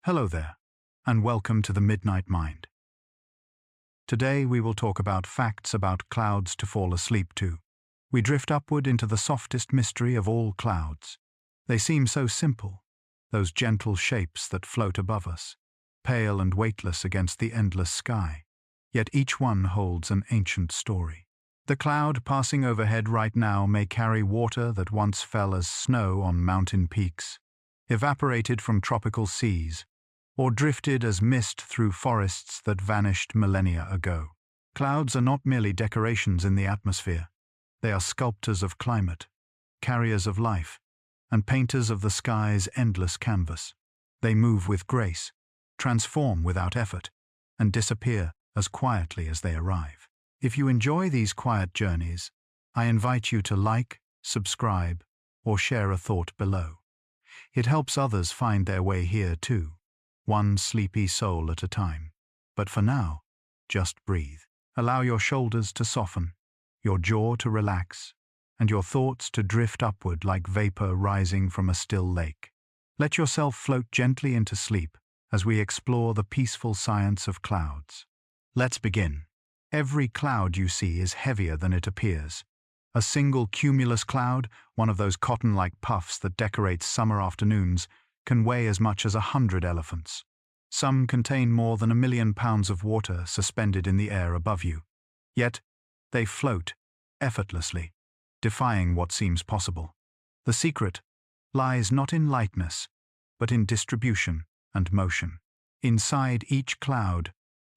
Hello there, and welcome to the Midnight Mind. Today we will talk about facts about clouds to fall asleep to. We drift upward into the softest mystery of all clouds. They seem so simple, those gentle shapes that float above us, pale and weightless against the endless sky. Yet each one holds an ancient story. The cloud passing overhead right now may carry water that once fell as snow on mountain peaks, evaporated from tropical seas, or drifted as mist through forests that vanished millennia ago. Clouds are not merely decorations in the atmosphere. They are sculptors of climate, carriers of life, and painters of the sky's endless canvas. They move with grace, transform without effort, and disappear as quietly as they arrive. If you enjoy these quiet journeys, I invite you to like, subscribe, or share a thought below. It helps others find their way here too, one sleepy soul at a time. But for now, just breathe. Allow your shoulders to soften, your jaw to relax, and your thoughts to drift upward like vapor rising from a still lake. Let yourself float gently into sleep as we explore the peaceful science of clouds. Let's begin. Every cloud you see is heavier than it appears. A single cumulus cloud, one of those cotton-like puffs that decorates summer afternoons, can weigh as much as 100 elephants. Some contain more than 1,000,000 pounds of water suspended in the air above you. Yet, they float, effortlessly, defying what seems possible. The secret lies not in lightness, but in distribution and motion. Inside each cloud,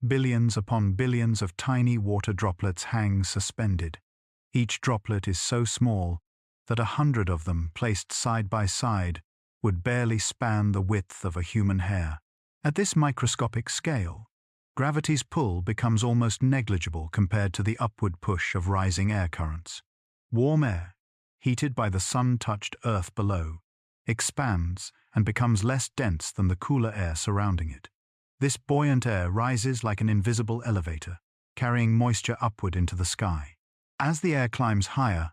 billions upon billions of tiny water droplets hang suspended. Each droplet is so small that 100 of them, placed side by side, would barely span the width of a human hair. At this microscopic scale, gravity's pull becomes almost negligible compared to the upward push of rising air currents. Warm air, heated by the sun-touched earth below, expands and becomes less dense than the cooler air surrounding it. This buoyant air rises like an invisible elevator, carrying moisture upward into the sky. As the air climbs higher,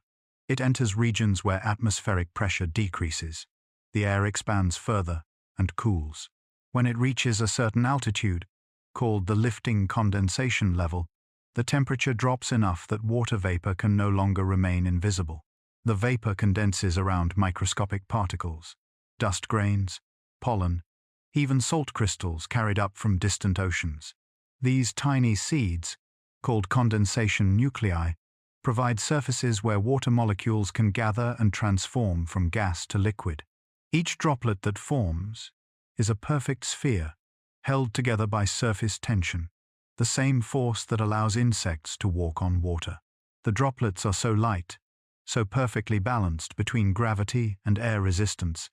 it enters regions where atmospheric pressure decreases. The air expands further and cools. When it reaches a certain altitude, called the lifting condensation level, the temperature drops enough that water vapor can no longer remain invisible. The vapor condenses around microscopic particles, dust grains, pollen, even salt crystals carried up from distant oceans. These tiny seeds, called condensation nuclei, provide surfaces where water molecules can gather and transform from gas to liquid. Each droplet that forms is a perfect sphere, held together by surface tension, the same force that allows insects to walk on water. The droplets are so light, so perfectly balanced between gravity and air resistance,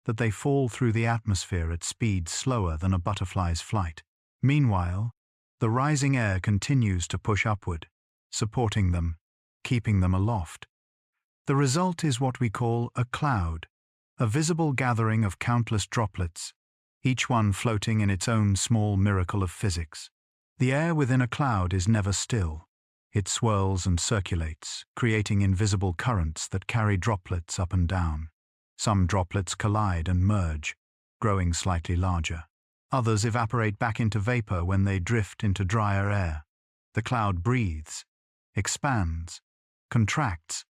that they fall through the atmosphere at speeds slower than a butterfly's flight. Meanwhile, the rising air continues to push upward, supporting them, keeping them aloft. The result is what we call a cloud, a visible gathering of countless droplets, each one floating in its own small miracle of physics. The air within a cloud is never still. It swirls and circulates, creating invisible currents that carry droplets up and down. Some droplets collide and merge, growing slightly larger. Others evaporate back into vapor when they drift into drier air. The cloud breathes, expands, contracts,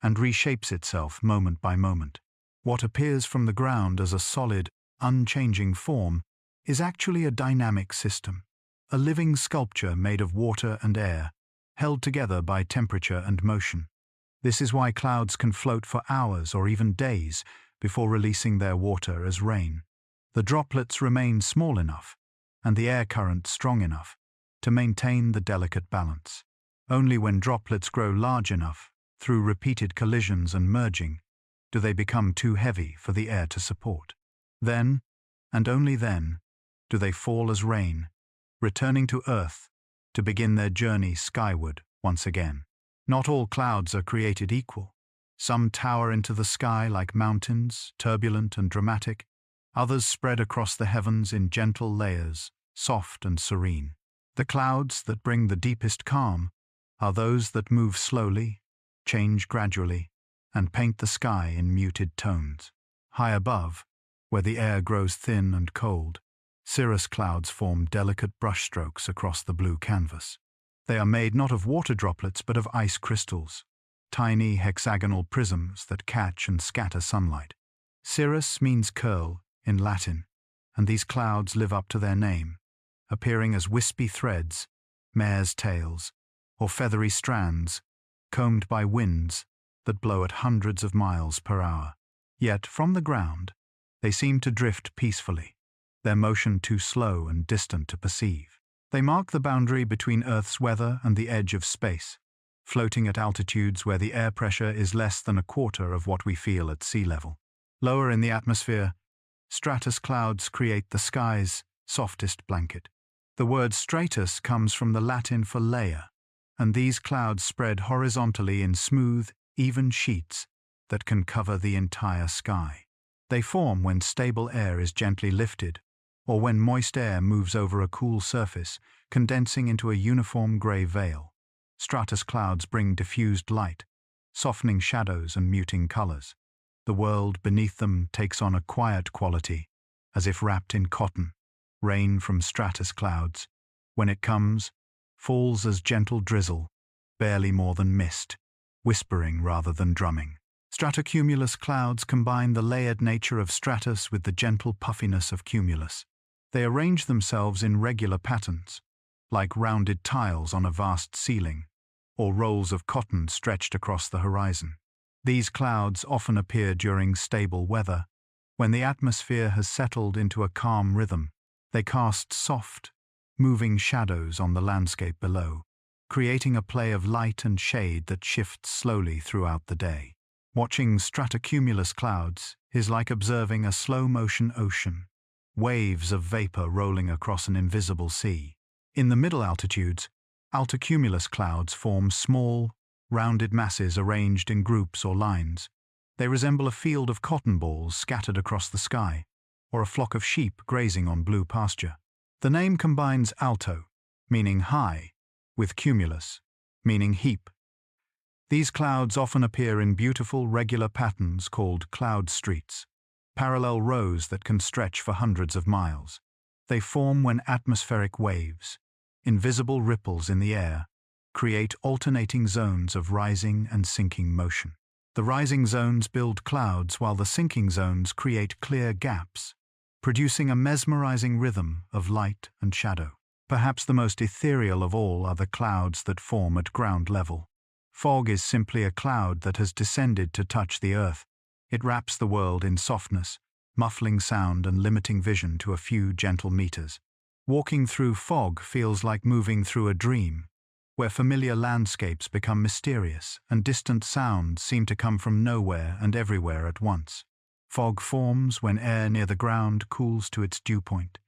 and reshapes itself moment by moment. What appears from the ground as a solid, unchanging form is actually a dynamic system, a living sculpture made of water and air, held together by temperature and motion. This is why clouds can float for hours or even days before releasing their water as rain. The droplets remain small enough, and the air current strong enough, to maintain the delicate balance. Only when droplets grow large enough, through repeated collisions and merging, do they become too heavy for the air to support. Then, and only then, do they fall as rain, returning to Earth to begin their journey skyward once again. Not all clouds are created equal. Some tower into the sky like mountains, turbulent and dramatic. Others spread across the heavens in gentle layers, soft and serene. The clouds that bring the deepest calm are those that move slowly, change gradually, and paint the sky in muted tones. High above, where the air grows thin and cold, Cirrus clouds form delicate brushstrokes across the blue canvas. They are made not of water droplets but of ice crystals, tiny hexagonal prisms that catch and scatter sunlight. Cirrus means curl in Latin, and these clouds live up to their name, appearing as wispy threads, mare's tails, or feathery strands, combed by winds that blow at hundreds of miles per hour. Yet, from the ground, they seem to drift peacefully, their motion too slow and distant to perceive. They mark the boundary between Earth's weather and the edge of space, floating at altitudes where the air pressure is less than a quarter of what we feel at sea level. Lower in the atmosphere, stratus clouds create the sky's softest blanket. The word stratus comes from the Latin for layer, and these clouds spread horizontally in smooth, even sheets that can cover the entire sky. They form when stable air is gently lifted, or when moist air moves over a cool surface, condensing into a uniform grey veil. Stratus clouds bring diffused light, softening shadows and muting colors. The world beneath them takes on a quiet quality, as if wrapped in cotton. Rain from stratus clouds, when it comes, falls as gentle drizzle, barely more than mist, whispering rather than drumming. Stratocumulus clouds combine the layered nature of stratus with the gentle puffiness of cumulus. They arrange themselves in regular patterns, like rounded tiles on a vast ceiling, or rolls of cotton stretched across the horizon. These clouds often appear during stable weather, when the atmosphere has settled into a calm rhythm. They cast soft, moving shadows on the landscape below, creating a play of light and shade that shifts slowly throughout the day. Watching stratocumulus clouds is like observing a slow-motion ocean, waves of vapor rolling across an invisible sea. In the middle altitudes, altocumulus clouds form small, rounded masses arranged in groups or lines. They resemble a field of cotton balls scattered across the sky, or a flock of sheep grazing on blue pasture. The name combines alto, meaning high, with cumulus, meaning heap. These clouds often appear in beautiful, regular patterns called cloud streets, parallel rows that can stretch for hundreds of miles. They form when atmospheric waves, invisible ripples in the air, create alternating zones of rising and sinking motion. The rising zones build clouds while the sinking zones create clear gaps, producing a mesmerizing rhythm of light and shadow. Perhaps the most ethereal of all are the clouds that form at ground level. Fog is simply a cloud that has descended to touch the earth. It wraps the world in softness, muffling sound and limiting vision to a few gentle meters. Walking through fog feels like moving through a dream, where familiar landscapes become mysterious and distant sounds seem to come from nowhere and everywhere at once. Fog forms when air near the ground cools to its dew point,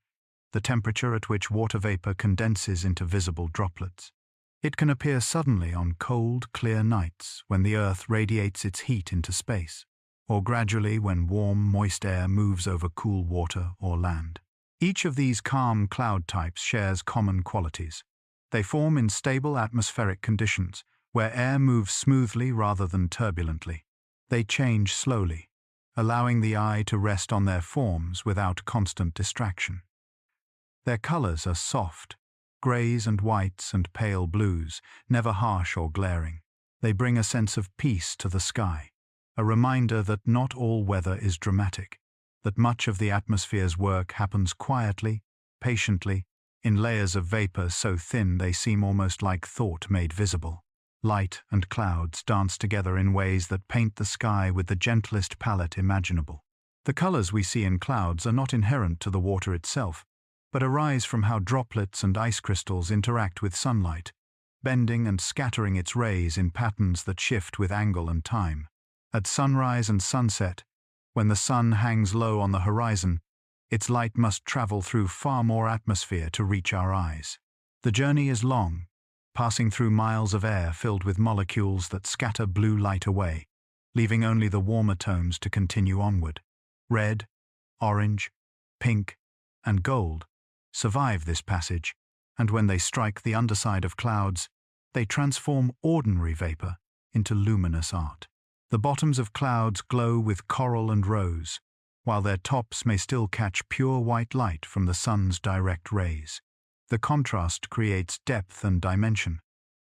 the temperature at which water vapor condenses into visible droplets. It can appear suddenly on cold, clear nights when the earth radiates its heat into space, or gradually when warm, moist air moves over cool water or land. Each of these calm cloud types shares common qualities. They form in stable atmospheric conditions, where air moves smoothly rather than turbulently. They change slowly, allowing the eye to rest on their forms without constant distraction. Their colors are soft, grays and whites and pale blues, never harsh or glaring. They bring a sense of peace to the sky, a reminder that not all weather is dramatic, that much of the atmosphere's work happens quietly, patiently, in layers of vapor so thin they seem almost like thought made visible. Light and clouds dance together in ways that paint the sky with the gentlest palette imaginable. The colors we see in clouds are not inherent to the water itself, but arise from how droplets and ice crystals interact with sunlight, bending and scattering its rays in patterns that shift with angle and time. At sunrise and sunset, when the sun hangs low on the horizon, its light must travel through far more atmosphere to reach our eyes. The journey is long, passing through miles of air filled with molecules that scatter blue light away, leaving only the warmer tones to continue onward. Red, orange, pink, and gold survive this passage, and when they strike the underside of clouds, they transform ordinary vapor into luminous art. The bottoms of clouds glow with coral and rose, while their tops may still catch pure white light from the sun's direct rays. The contrast creates depth and dimension,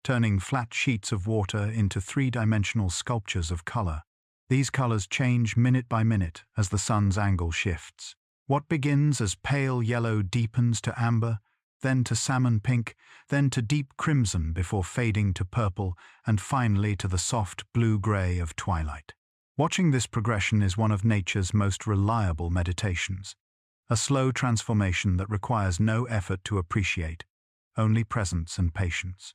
turning flat sheets of water into three-dimensional sculptures of color. These colors change minute by minute as the sun's angle shifts. What begins as pale yellow deepens to amber, then to salmon pink, then to deep crimson before fading to purple, and finally to the soft blue-gray of twilight. Watching this progression is one of nature's most reliable meditations, a slow transformation that requires no effort to appreciate, only presence and patience.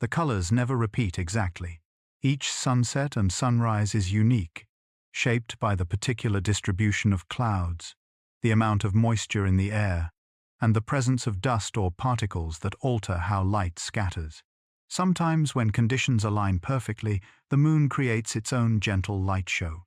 The colors never repeat exactly. Each sunset and sunrise is unique, shaped by the particular distribution of clouds, the amount of moisture in the air, and the presence of dust or particles that alter how light scatters. Sometimes, when conditions align perfectly, the moon creates its own gentle light show.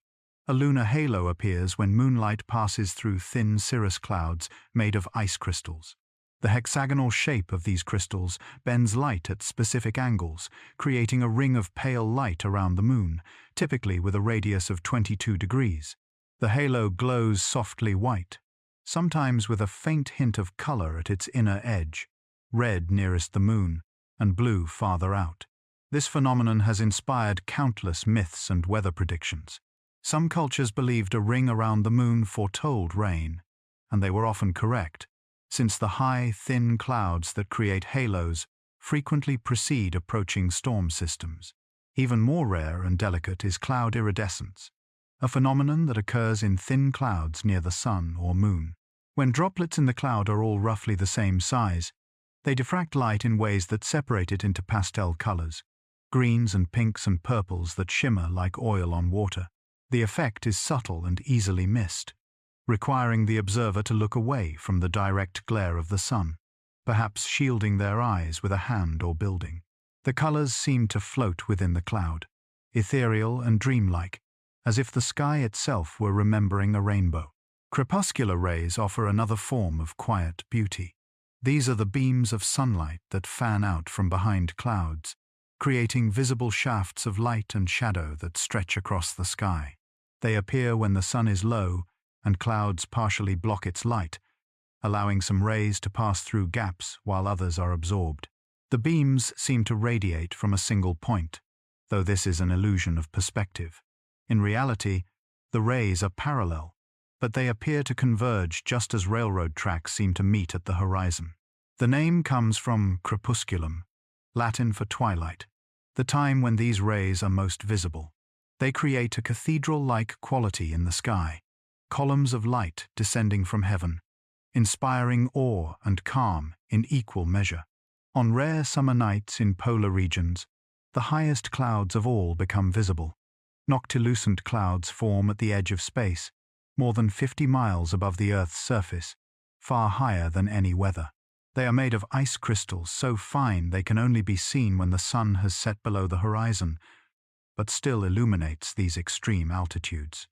A lunar halo appears when moonlight passes through thin cirrus clouds made of ice crystals. The hexagonal shape of these crystals bends light at specific angles, creating a ring of pale light around the moon, typically with a radius of 22 degrees. The halo glows softly white, sometimes with a faint hint of color at its inner edge, red nearest the moon, and blue farther out. This phenomenon has inspired countless myths and weather predictions. Some cultures believed a ring around the moon foretold rain, and they were often correct, since the high, thin clouds that create halos frequently precede approaching storm systems. Even more rare and delicate is cloud iridescence, a phenomenon that occurs in thin clouds near the sun or moon. When droplets in the cloud are all roughly the same size, they diffract light in ways that separate it into pastel colors, greens and pinks and purples that shimmer like oil on water. The effect is subtle and easily missed, requiring the observer to look away from the direct glare of the sun, perhaps shielding their eyes with a hand or building. The colors seem to float within the cloud, ethereal and dreamlike, as if the sky itself were remembering a rainbow. Crepuscular rays offer another form of quiet beauty. These are the beams of sunlight that fan out from behind clouds, creating visible shafts of light and shadow that stretch across the sky. They appear when the sun is low and clouds partially block its light, allowing some rays to pass through gaps while others are absorbed. The beams seem to radiate from a single point, though this is an illusion of perspective. In reality, the rays are parallel, but they appear to converge just as railroad tracks seem to meet at the horizon. The name comes from crepusculum, Latin for twilight, the time when these rays are most visible. They create a cathedral-like quality in the sky, columns of light descending from heaven, inspiring awe and calm in equal measure. On rare summer nights in polar regions, the highest clouds of all become visible. Noctilucent clouds form at the edge of space, more than 50 miles above the Earth's surface, far higher than any weather. They are made of ice crystals so fine they can only be seen when the sun has set below the horizon, but still illuminates these extreme altitudes.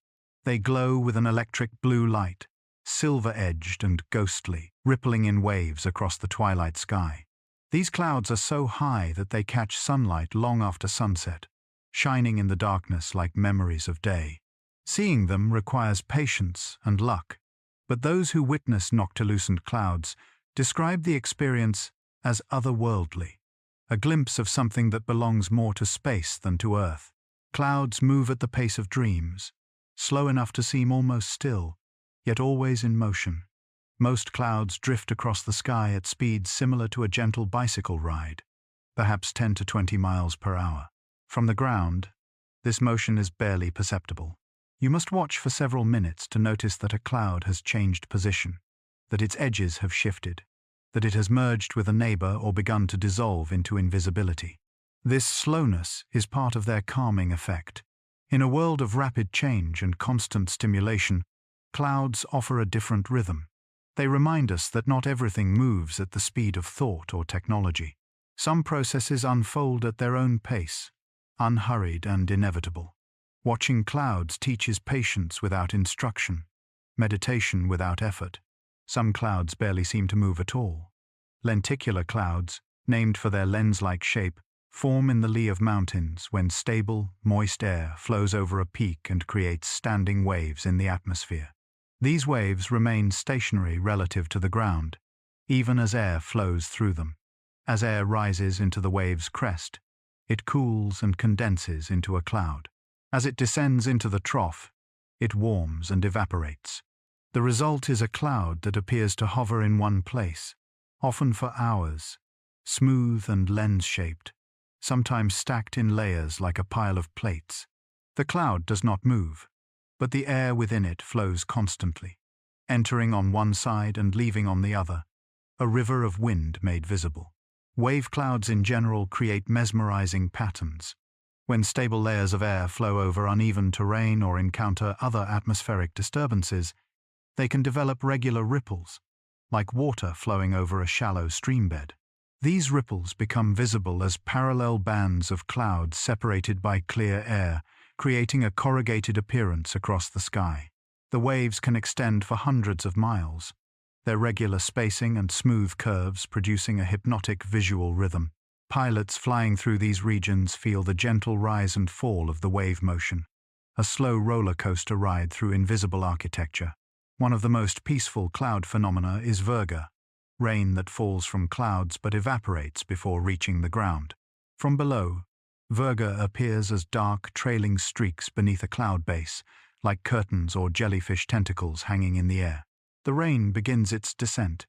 They glow with an electric blue light, silver-edged and ghostly, rippling in waves across the twilight sky. These clouds are so high that they catch sunlight long after sunset, shining in the darkness like memories of day. Seeing them requires patience and luck, but those who witness noctilucent clouds describe the experience as otherworldly, a glimpse of something that belongs more to space than to Earth. Clouds move at the pace of dreams, slow enough to seem almost still, yet always in motion. Most clouds drift across the sky at speeds similar to a gentle bicycle ride, perhaps 10 to 20 miles per hour. From the ground, this motion is barely perceptible. You must watch for several minutes to notice that a cloud has changed position, that its edges have shifted, that it has merged with a neighbor or begun to dissolve into invisibility. This slowness is part of their calming effect. In a world of rapid change and constant stimulation, clouds offer a different rhythm. They remind us that not everything moves at the speed of thought or technology. Some processes unfold at their own pace, unhurried and inevitable. Watching clouds teaches patience without instruction, meditation without effort. Some clouds barely seem to move at all. Lenticular clouds, named for their lens-like shape, form in the lee of mountains when stable, moist air flows over a peak and creates standing waves in the atmosphere. These waves remain stationary relative to the ground, even as air flows through them. As air rises into the wave's crest, it cools and condenses into a cloud. As it descends into the trough, it warms and evaporates. The result is a cloud that appears to hover in one place, often for hours, smooth and lens-shaped, sometimes stacked in layers like a pile of plates. The cloud does not move, but the air within it flows constantly, entering on one side and leaving on the other, a river of wind made visible. Wave clouds in general create mesmerizing patterns. When stable layers of air flow over uneven terrain or encounter other atmospheric disturbances, they can develop regular ripples, like water flowing over a shallow streambed. These ripples become visible as parallel bands of clouds separated by clear air, creating a corrugated appearance across the sky. The waves can extend for hundreds of miles, their regular spacing and smooth curves producing a hypnotic visual rhythm. Pilots flying through these regions feel the gentle rise and fall of the wave motion, a slow roller coaster ride through invisible architecture. One of the most peaceful cloud phenomena is virga, rain that falls from clouds but evaporates before reaching the ground. From below, virga appears as dark, trailing streaks beneath a cloud base, like curtains or jellyfish tentacles hanging in the air. The rain begins its descent,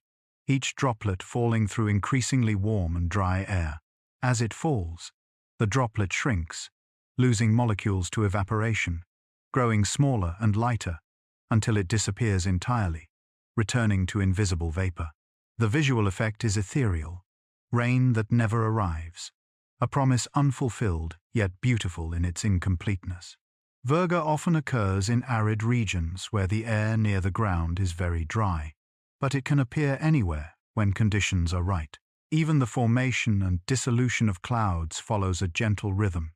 each droplet falling through increasingly warm and dry air. As it falls, the droplet shrinks, losing molecules to evaporation, growing smaller and lighter until it disappears entirely, returning to invisible vapor. The visual effect is ethereal, rain that never arrives, a promise unfulfilled yet beautiful in its incompleteness. Virga often occurs in arid regions where the air near the ground is very dry, but it can appear anywhere when conditions are right. Even the formation and dissolution of clouds follows a gentle rhythm.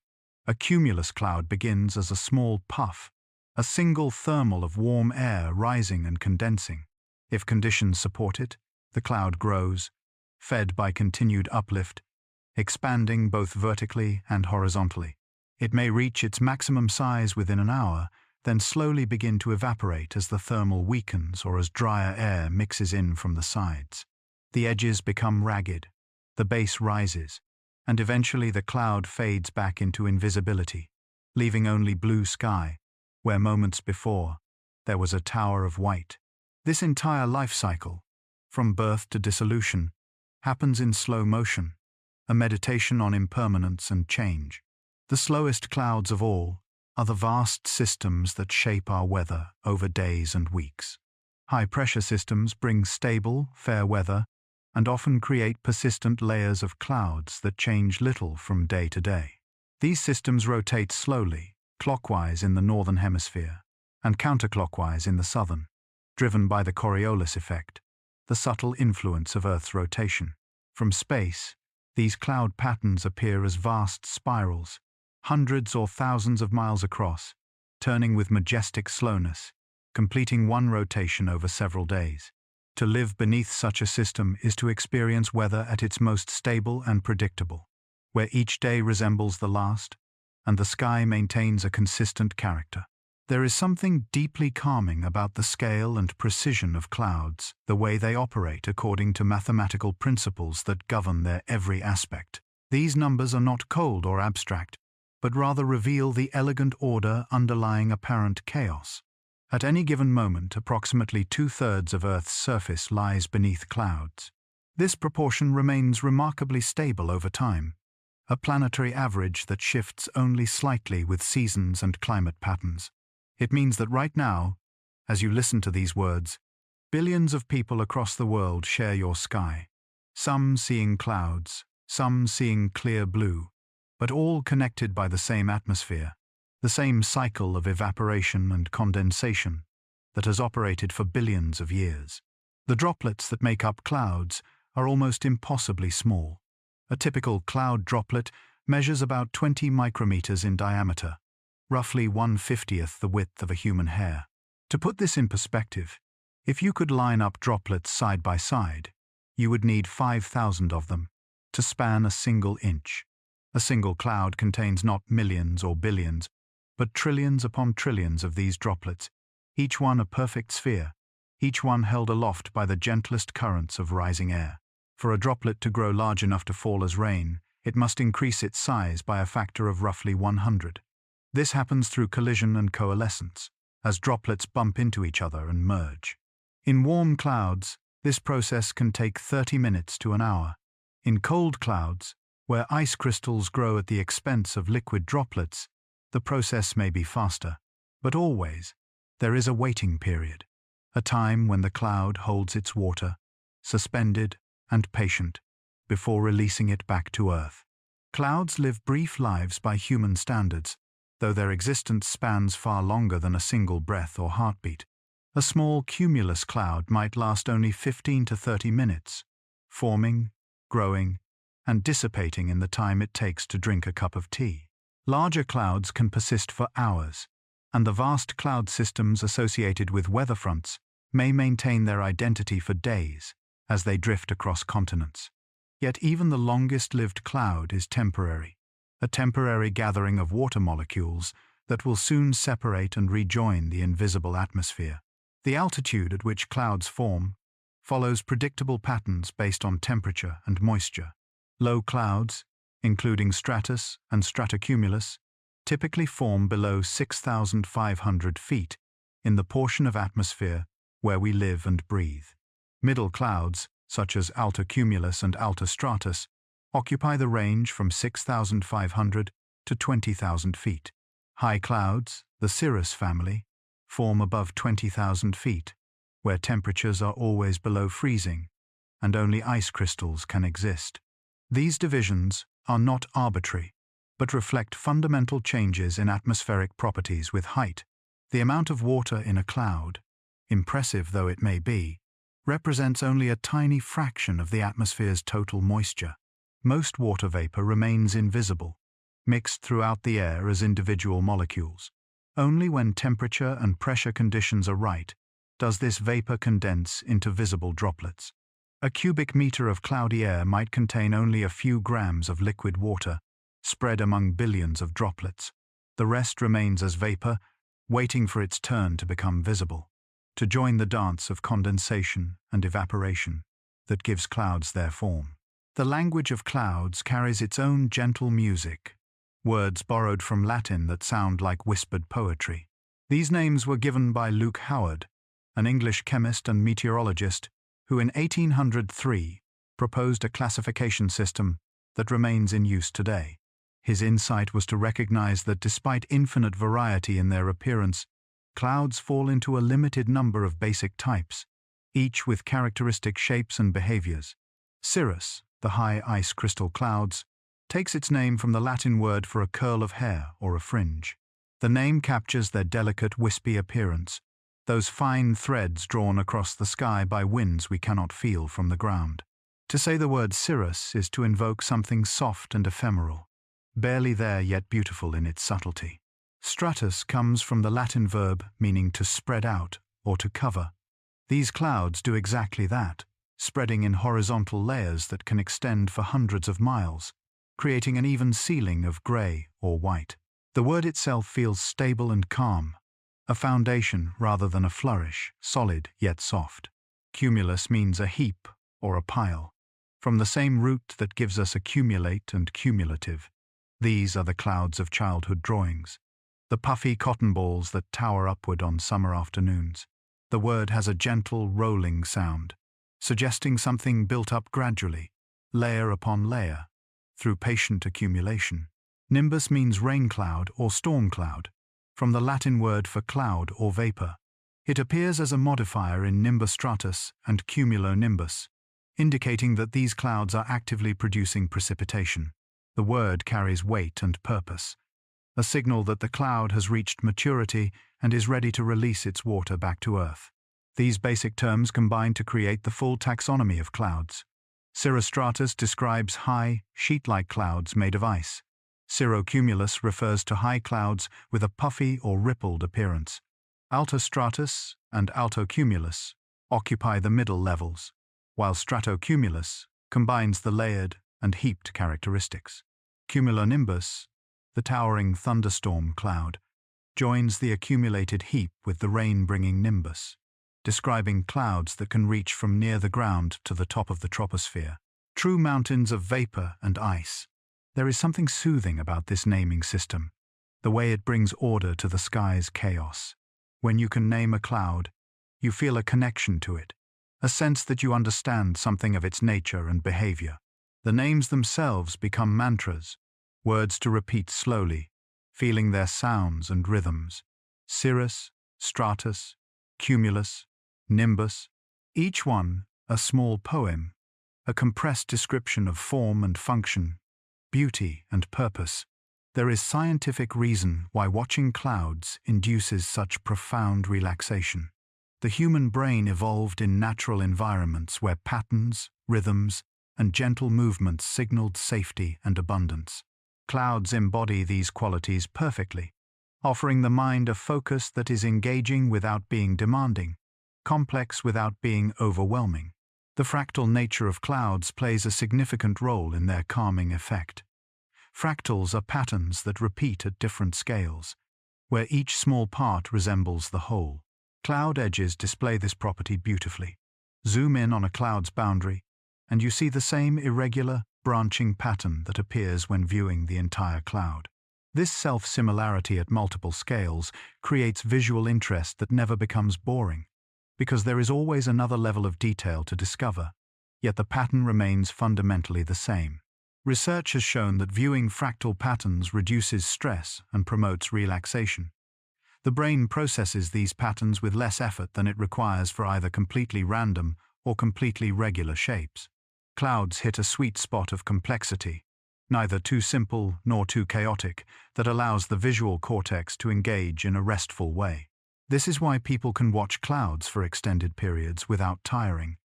A cumulus cloud begins as a small puff, a single thermal of warm air rising and condensing. If conditions support it, the cloud grows, fed by continued uplift, expanding both vertically and horizontally. It may reach its maximum size within an hour, then slowly begin to evaporate as the thermal weakens or as drier air mixes in from the sides. The edges become ragged, the base rises, and eventually the cloud fades back into invisibility, leaving only blue sky, where moments before there was a tower of white. This entire life cycle, from birth to dissolution, happens in slow motion, a meditation on impermanence and change. The slowest clouds of all are the vast systems that shape our weather over days and weeks. High-pressure systems bring stable, fair weather and often create persistent layers of clouds that change little from day to day. These systems rotate slowly, clockwise in the northern hemisphere and counterclockwise in the southern, driven by the Coriolis effect, the subtle influence of Earth's rotation. From space, these cloud patterns appear as vast spirals, hundreds or thousands of miles across, turning with majestic slowness, completing one rotation over several days. To live beneath such a system is to experience weather at its most stable and predictable, where each day resembles the last, and the sky maintains a consistent character. There is something deeply calming about the scale and precision of clouds, the way they operate according to mathematical principles that govern their every aspect. These numbers are not cold or abstract, but rather reveal the elegant order underlying apparent chaos. At any given moment, approximately 2/3 of Earth's surface lies beneath clouds. This proportion remains remarkably stable over time, a planetary average that shifts only slightly with seasons and climate patterns. It means that right now, as you listen to these words, billions of people across the world share your sky, some seeing clouds, some seeing clear blue, but all connected by the same atmosphere, the same cycle of evaporation and condensation that has operated for billions of years. The droplets that make up clouds are almost impossibly small. A typical cloud droplet measures about 20 micrometers in diameter, roughly 1/50th the width of a human hair. To put this in perspective, if you could line up droplets side by side, you would need 5,000 of them to span a single inch. A single cloud contains not millions or billions, but trillions upon trillions of these droplets, each one a perfect sphere, each one held aloft by the gentlest currents of rising air. For a droplet to grow large enough to fall as rain, it must increase its size by a factor of roughly 100. This happens through collision and coalescence, as droplets bump into each other and merge. In warm clouds, this process can take 30 minutes to an hour. In cold clouds, where ice crystals grow at the expense of liquid droplets, the process may be faster. But always, there is a waiting period, a time when the cloud holds its water, suspended and patient, before releasing it back to Earth. Clouds live brief lives by human standards, though their existence spans far longer than a single breath or heartbeat. A small cumulus cloud might last only 15 to 30 minutes, forming, growing, and dissipating in the time it takes to drink a cup of tea. Larger clouds can persist for hours, and the vast cloud systems associated with weather fronts may maintain their identity for days as they drift across continents. Yet even the longest-lived cloud is temporary, a temporary gathering of water molecules that will soon separate and rejoin the invisible atmosphere. The altitude at which clouds form follows predictable patterns based on temperature and moisture. Low clouds, including stratus and stratocumulus, typically form below 6,500 feet in the portion of atmosphere where we live and breathe. Middle clouds, such as altocumulus and altostratus, occupy the range from 6,500 to 20,000 feet. High clouds, the cirrus family, form above 20,000 feet, where temperatures are always below freezing, and only ice crystals can exist. These divisions are not arbitrary, but reflect fundamental changes in atmospheric properties with height. The amount of water in a cloud, impressive though it may be, represents only a tiny fraction of the atmosphere's total moisture. Most water vapor remains invisible, mixed throughout the air as individual molecules. Only when temperature and pressure conditions are right does this vapor condense into visible droplets. A cubic meter of cloudy air might contain only a few grams of liquid water, spread among billions of droplets. The rest remains as vapor, waiting for its turn to become visible, to join the dance of condensation and evaporation that gives clouds their form. The language of clouds carries its own gentle music, words borrowed from Latin that sound like whispered poetry. These names were given by Luke Howard, an English chemist and meteorologist who in 1803 proposed a classification system that remains in use today. His insight was to recognize that despite infinite variety in their appearance, clouds fall into a limited number of basic types, each with characteristic shapes and behaviors. Cirrus, the high ice crystal clouds, takes its name from the Latin word for a curl of hair or a fringe. The name captures their delicate, wispy appearance, those fine threads drawn across the sky by winds we cannot feel from the ground. To say the word cirrus is to invoke something soft and ephemeral, barely there yet beautiful in its subtlety. Stratus comes from the Latin verb meaning to spread out or to cover. These clouds do exactly that, spreading in horizontal layers that can extend for hundreds of miles, creating an even ceiling of grey or white. The word itself feels stable and calm, a foundation rather than a flourish, solid yet soft. Cumulus means a heap or a pile, from the same root that gives us accumulate and cumulative. These are the clouds of childhood drawings, the puffy cotton balls that tower upward on summer afternoons. The word has a gentle, rolling sound, suggesting something built up gradually, layer upon layer, through patient accumulation. Nimbus means rain cloud or storm cloud, from the Latin word for cloud or vapor. It appears as a modifier in nimbostratus and cumulonimbus, indicating that these clouds are actively producing precipitation. The word carries weight and purpose, a signal that the cloud has reached maturity and is ready to release its water back to Earth. These basic terms combine to create the full taxonomy of clouds. Cirrostratus describes high, sheet-like clouds made of ice. Cirrocumulus refers to high clouds with a puffy or rippled appearance. Altostratus and altocumulus occupy the middle levels, while stratocumulus combines the layered and heaped characteristics. Cumulonimbus, the towering thunderstorm cloud, joins the accumulated heap with the rain-bringing nimbus, describing clouds that can reach from near the ground to the top of the troposphere. True mountains of vapor and ice. There is something soothing about this naming system, the way it brings order to the sky's chaos. When you can name a cloud, you feel a connection to it, a sense that you understand something of its nature and behavior. The names themselves become mantras, words to repeat slowly, feeling their sounds and rhythms. Cirrus, stratus, cumulus, nimbus, each one a small poem, a compressed description of form and function, beauty and purpose. There is scientific reason why watching clouds induces such profound relaxation. The human brain evolved in natural environments where patterns, rhythms, and gentle movements signaled safety and abundance. Clouds embody these qualities perfectly, offering the mind a focus that is engaging without being demanding, complex without being overwhelming. The fractal nature of clouds plays a significant role in their calming effect. Fractals are patterns that repeat at different scales, where each small part resembles the whole. Cloud edges display this property beautifully. Zoom in on a cloud's boundary, and you see the same irregular, branching pattern that appears when viewing the entire cloud. This self-similarity at multiple scales creates visual interest that never becomes boring, because there is always another level of detail to discover, yet the pattern remains fundamentally the same. Research has shown that viewing fractal patterns reduces stress and promotes relaxation. The brain processes these patterns with less effort than it requires for either completely random or completely regular shapes. Clouds hit a sweet spot of complexity, neither too simple nor too chaotic, that allows the visual cortex to engage in a restful way. This is why people can watch clouds for extended periods without tiring,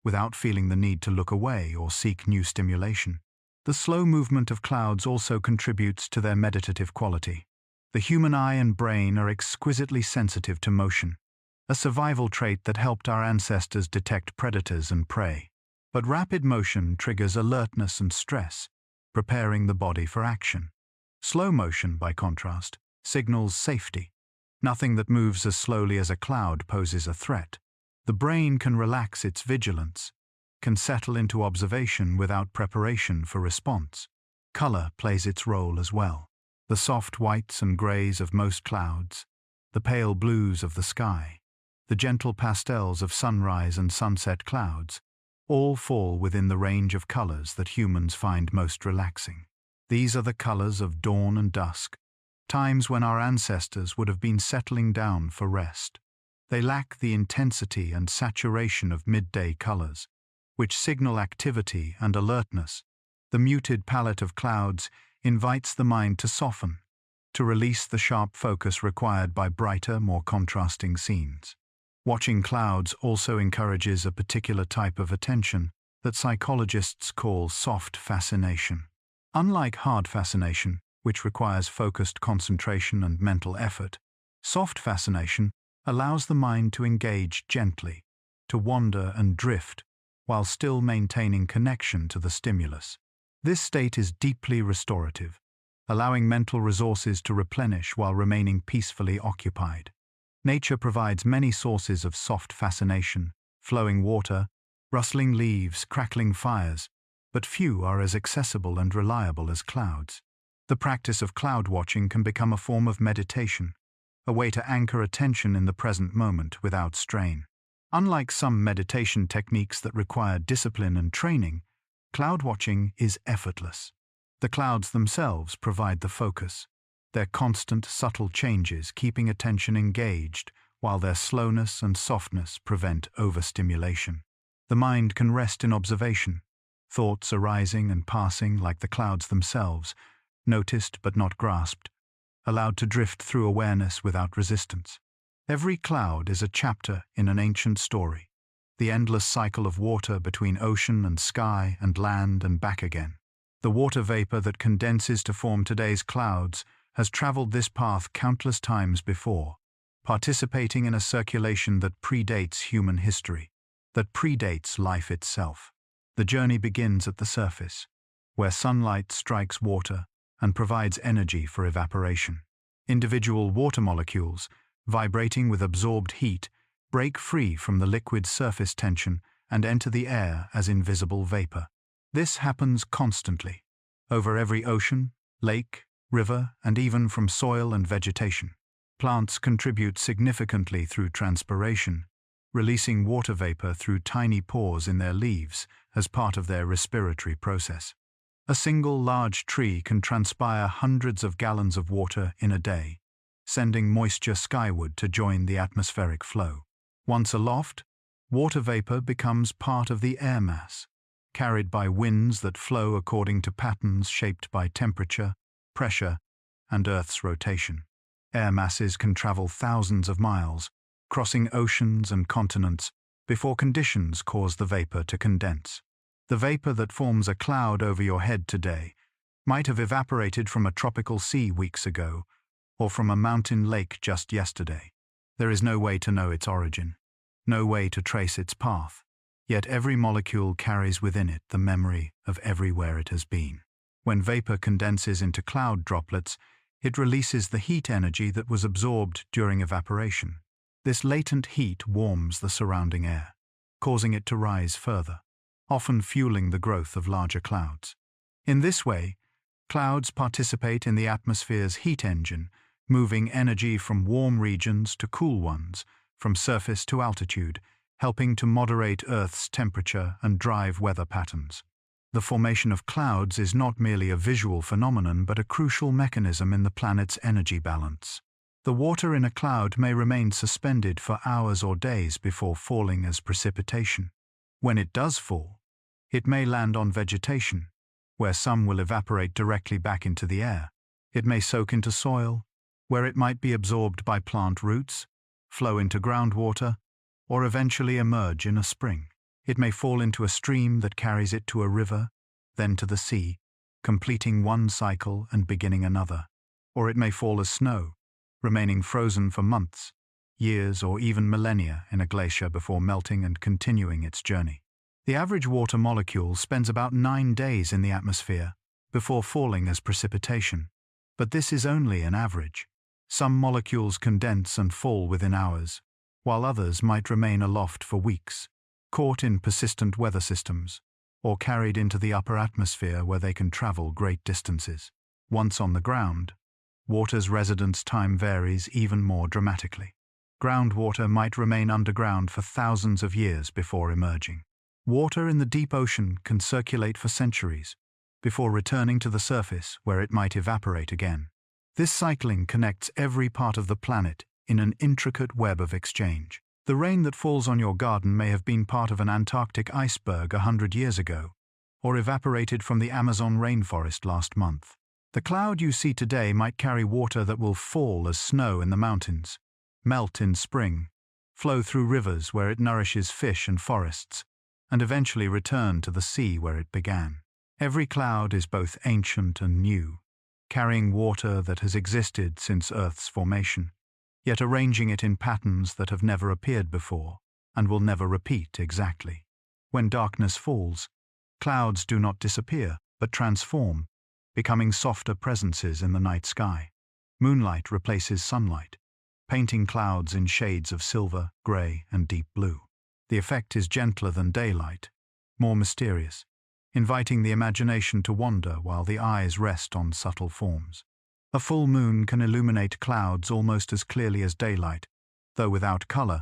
without feeling the need to look away or seek new stimulation. The slow movement of clouds also contributes to their meditative quality. The human eye and brain are exquisitely sensitive to motion, a survival trait that helped our ancestors detect predators and prey. But rapid motion triggers alertness and stress, preparing the body for action. Slow motion, by contrast, signals safety. Nothing that moves as slowly as a cloud poses a threat. The brain can relax its vigilance, can settle into observation without preparation for response. Color plays its role as well. The soft whites and grays of most clouds, the pale blues of the sky, the gentle pastels of sunrise and sunset clouds, all fall within the range of colors that humans find most relaxing. These are the colors of dawn and dusk, times when our ancestors would have been settling down for rest. They lack the intensity and saturation of midday colors, which signal activity and alertness. The muted palette of clouds invites the mind to soften, to release the sharp focus required by brighter, more contrasting scenes. Watching clouds also encourages a particular type of attention that psychologists call soft fascination. Unlike hard fascination, which requires focused concentration and mental effort, soft fascination allows the mind to engage gently, to wander and drift, while still maintaining connection to the stimulus. This state is deeply restorative, allowing mental resources to replenish while remaining peacefully occupied. Nature provides many sources of soft fascination: flowing water, rustling leaves, crackling fires, but few are as accessible and reliable as clouds. The practice of cloud watching can become a form of meditation, a way to anchor attention in the present moment without strain. Unlike some meditation techniques that require discipline and training, cloud watching is effortless. The clouds themselves provide the focus, their constant, subtle changes keeping attention engaged, while their slowness and softness prevent overstimulation. The mind can rest in observation, thoughts arising and passing like the clouds themselves, noticed but not grasped, allowed to drift through awareness without resistance. Every cloud is a chapter in an ancient story, the endless cycle of water between ocean and sky and land and back again. The water vapor that condenses to form today's clouds has traveled this path countless times before, participating in a circulation that predates human history, that predates life itself. The journey begins at the surface, where sunlight strikes water and provides energy for evaporation. Individual water molecules, vibrating with absorbed heat, break free from the liquid's surface tension and enter the air as invisible vapor. This happens constantly, over every ocean, lake, river, and even from soil and vegetation. Plants contribute significantly through transpiration, releasing water vapor through tiny pores in their leaves as part of their respiratory process. A single large tree can transpire hundreds of gallons of water in a day, sending moisture skyward to join the atmospheric flow. Once aloft, water vapor becomes part of the air mass, carried by winds that flow according to patterns shaped by temperature, pressure, and Earth's rotation. Air masses can travel thousands of miles, crossing oceans and continents, before conditions cause the vapor to condense. The vapor that forms a cloud over your head today might have evaporated from a tropical sea weeks ago, or from a mountain lake just yesterday. There is no way to know its origin, no way to trace its path, yet every molecule carries within it the memory of everywhere it has been. When vapor condenses into cloud droplets, it releases the heat energy that was absorbed during evaporation. This latent heat warms the surrounding air, causing it to rise further, often fueling the growth of larger clouds. In this way, clouds participate in the atmosphere's heat engine, moving energy from warm regions to cool ones, from surface to altitude, helping to moderate Earth's temperature and drive weather patterns. The formation of clouds is not merely a visual phenomenon but a crucial mechanism in the planet's energy balance. The water in a cloud may remain suspended for hours or days before falling as precipitation. When it does fall, it may land on vegetation, where some will evaporate directly back into the air. It may soak into soil, where it might be absorbed by plant roots, flow into groundwater, or eventually emerge in a spring. It may fall into a stream that carries it to a river, then to the sea, completing one cycle and beginning another. Or it may fall as snow, remaining frozen for months, years, or even millennia in a glacier before melting and continuing its journey. The average water molecule spends about 9 days in the atmosphere before falling as precipitation. But this is only an average. Some molecules condense and fall within hours, while others might remain aloft for weeks, caught in persistent weather systems, or carried into the upper atmosphere where they can travel great distances. Once on the ground, water's residence time varies even more dramatically. Groundwater might remain underground for thousands of years before emerging. Water in the deep ocean can circulate for centuries, before returning to the surface where it might evaporate again. This cycling connects every part of the planet in an intricate web of exchange. The rain that falls on your garden may have been part of an Antarctic iceberg 100 years ago, or evaporated from the Amazon rainforest last month. The cloud you see today might carry water that will fall as snow in the mountains, melt in spring, flow through rivers where it nourishes fish and forests, and eventually return to the sea where it began. Every cloud is both ancient and new, carrying water that has existed since Earth's formation, yet arranging it in patterns that have never appeared before and will never repeat exactly. When darkness falls, clouds do not disappear but transform, becoming softer presences in the night sky. Moonlight replaces sunlight, painting clouds in shades of silver, grey, and deep blue. The effect is gentler than daylight, more mysterious, inviting the imagination to wander while the eyes rest on subtle forms. A full moon can illuminate clouds almost as clearly as daylight, though without color.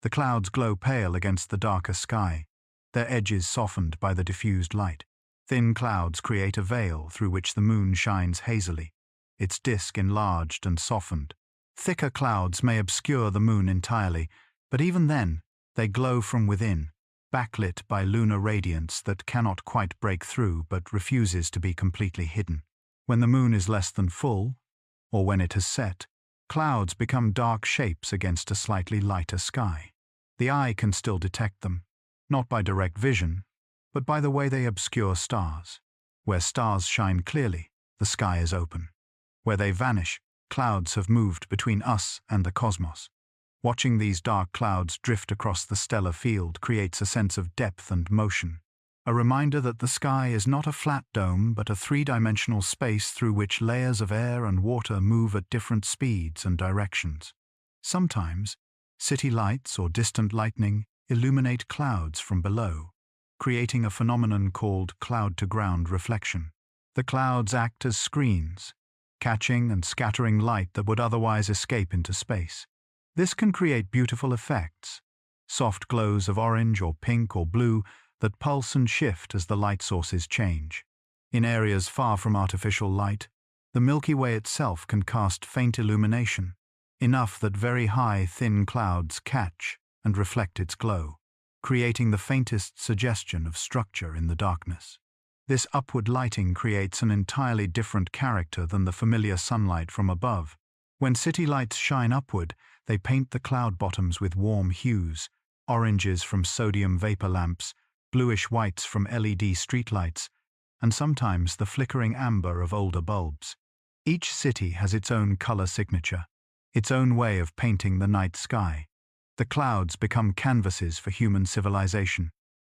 The clouds glow pale against the darker sky, their edges softened by the diffused light. Thin clouds create a veil through which the moon shines hazily, its disk enlarged and softened. Thicker clouds may obscure the moon entirely, but even then, they glow from within, backlit by lunar radiance that cannot quite break through but refuses to be completely hidden. When the moon is less than full, or when it has set, clouds become dark shapes against a slightly lighter sky. The eye can still detect them, not by direct vision, but by the way they obscure stars. Where stars shine clearly, the sky is open. Where they vanish, clouds have moved between us and the cosmos. Watching these dark clouds drift across the stellar field creates a sense of depth and motion. a reminder that the sky is not a flat dome but a three-dimensional space through which layers of air and water move at different speeds and directions. Sometimes, city lights or distant lightning illuminate clouds from below, creating a phenomenon called cloud-to-ground reflection. The clouds act as screens, catching and scattering light that would otherwise escape into space. This can create beautiful effects, soft glows of orange or pink or blue that pulse and shift as the light sources change. In areas far from artificial light, the Milky Way itself can cast faint illumination, enough that very high, thin clouds catch and reflect its glow, creating the faintest suggestion of structure in the darkness. This upward lighting creates an entirely different character than the familiar sunlight from above. When city lights shine upward, they paint the cloud bottoms with warm hues, oranges from sodium vapor lamps, bluish whites from LED streetlights, and sometimes the flickering amber of older bulbs. Each city has its own color signature, its own way of painting the night sky. The clouds become canvases for human civilization,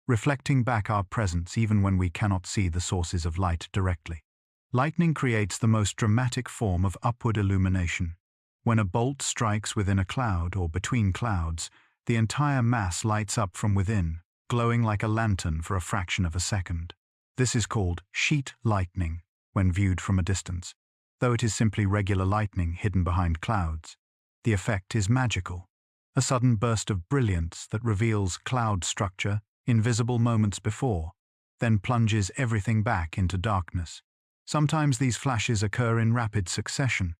reflecting back our presence even when we cannot see the sources of light directly. Lightning creates the most dramatic form of upward illumination. When a bolt strikes within a cloud or between clouds, the entire mass lights up from within, glowing like a lantern for a fraction of a second. This is called sheet lightning when viewed from a distance. Though it is simply regular lightning hidden behind clouds, the effect is magical. A sudden burst of brilliance that reveals cloud structure invisible moments before, then plunges everything back into darkness. Sometimes these flashes occur in rapid succession,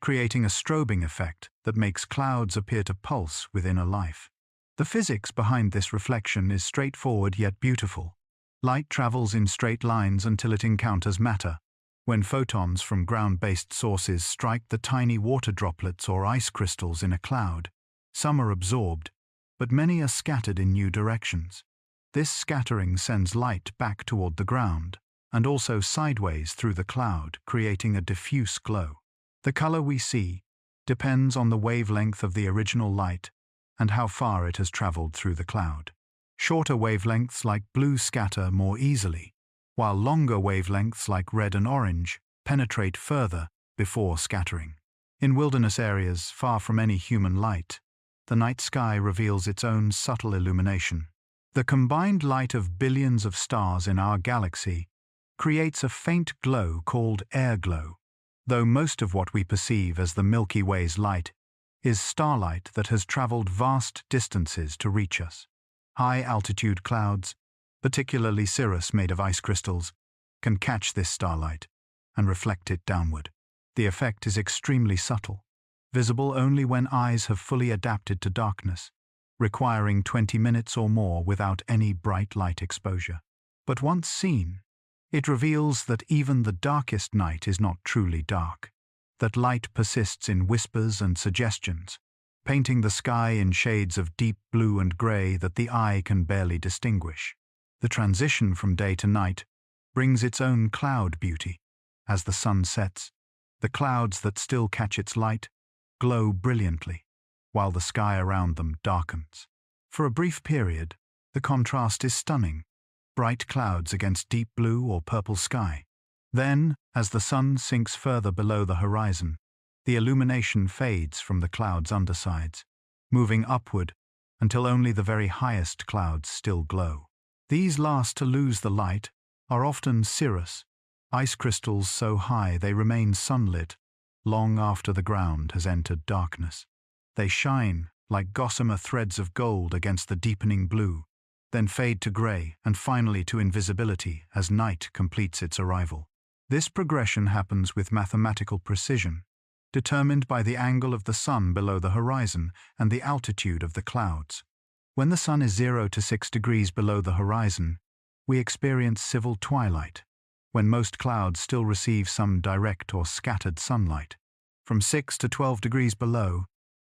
creating a strobing effect that makes clouds appear to pulse within a life. The physics behind this reflection is straightforward yet beautiful. Light travels in straight lines until it encounters matter. When photons from ground-based sources strike the tiny water droplets or ice crystals in a cloud, some are absorbed, but many are scattered in new directions. This scattering sends light back toward the ground, and also sideways through the cloud, creating a diffuse glow. The color we see depends on the wavelength of the original light and how far it has traveled through the cloud. Shorter wavelengths like blue scatter more easily, while longer wavelengths like red and orange penetrate further before scattering. In wilderness areas far from any human light, the night sky reveals its own subtle illumination. The combined light of billions of stars in our galaxy creates a faint glow called air glow, though most of what we perceive as the Milky Way's light is starlight that has traveled vast distances to reach us. High-altitude clouds, particularly cirrus made of ice crystals, can catch this starlight and reflect it downward. The effect is extremely subtle, visible only when eyes have fully adapted to darkness, requiring 20 minutes or more without any bright light exposure. But once seen, it reveals that even the darkest night is not truly dark, that light persists in whispers and suggestions, painting the sky in shades of deep blue and gray that the eye can barely distinguish. The transition from day to night brings its own cloud beauty. As the sun sets, the clouds that still catch its light glow brilliantly, while the sky around them darkens. For a brief period, the contrast is stunning, bright clouds against deep blue or purple sky. Then, as the sun sinks further below the horizon, the illumination fades from the clouds' undersides, moving upward until only the very highest clouds still glow. These last to lose the light are often cirrus, ice crystals so high they remain sunlit long after the ground has entered darkness. They shine like gossamer threads of gold against the deepening blue, then fade to gray and finally to invisibility as night completes its arrival. This progression happens with mathematical precision, determined by the angle of the sun below the horizon and the altitude of the clouds. When the sun is 0 to 6 degrees below the horizon, we experience civil twilight, when most clouds still receive some direct or scattered sunlight. From 6 to 12 degrees below,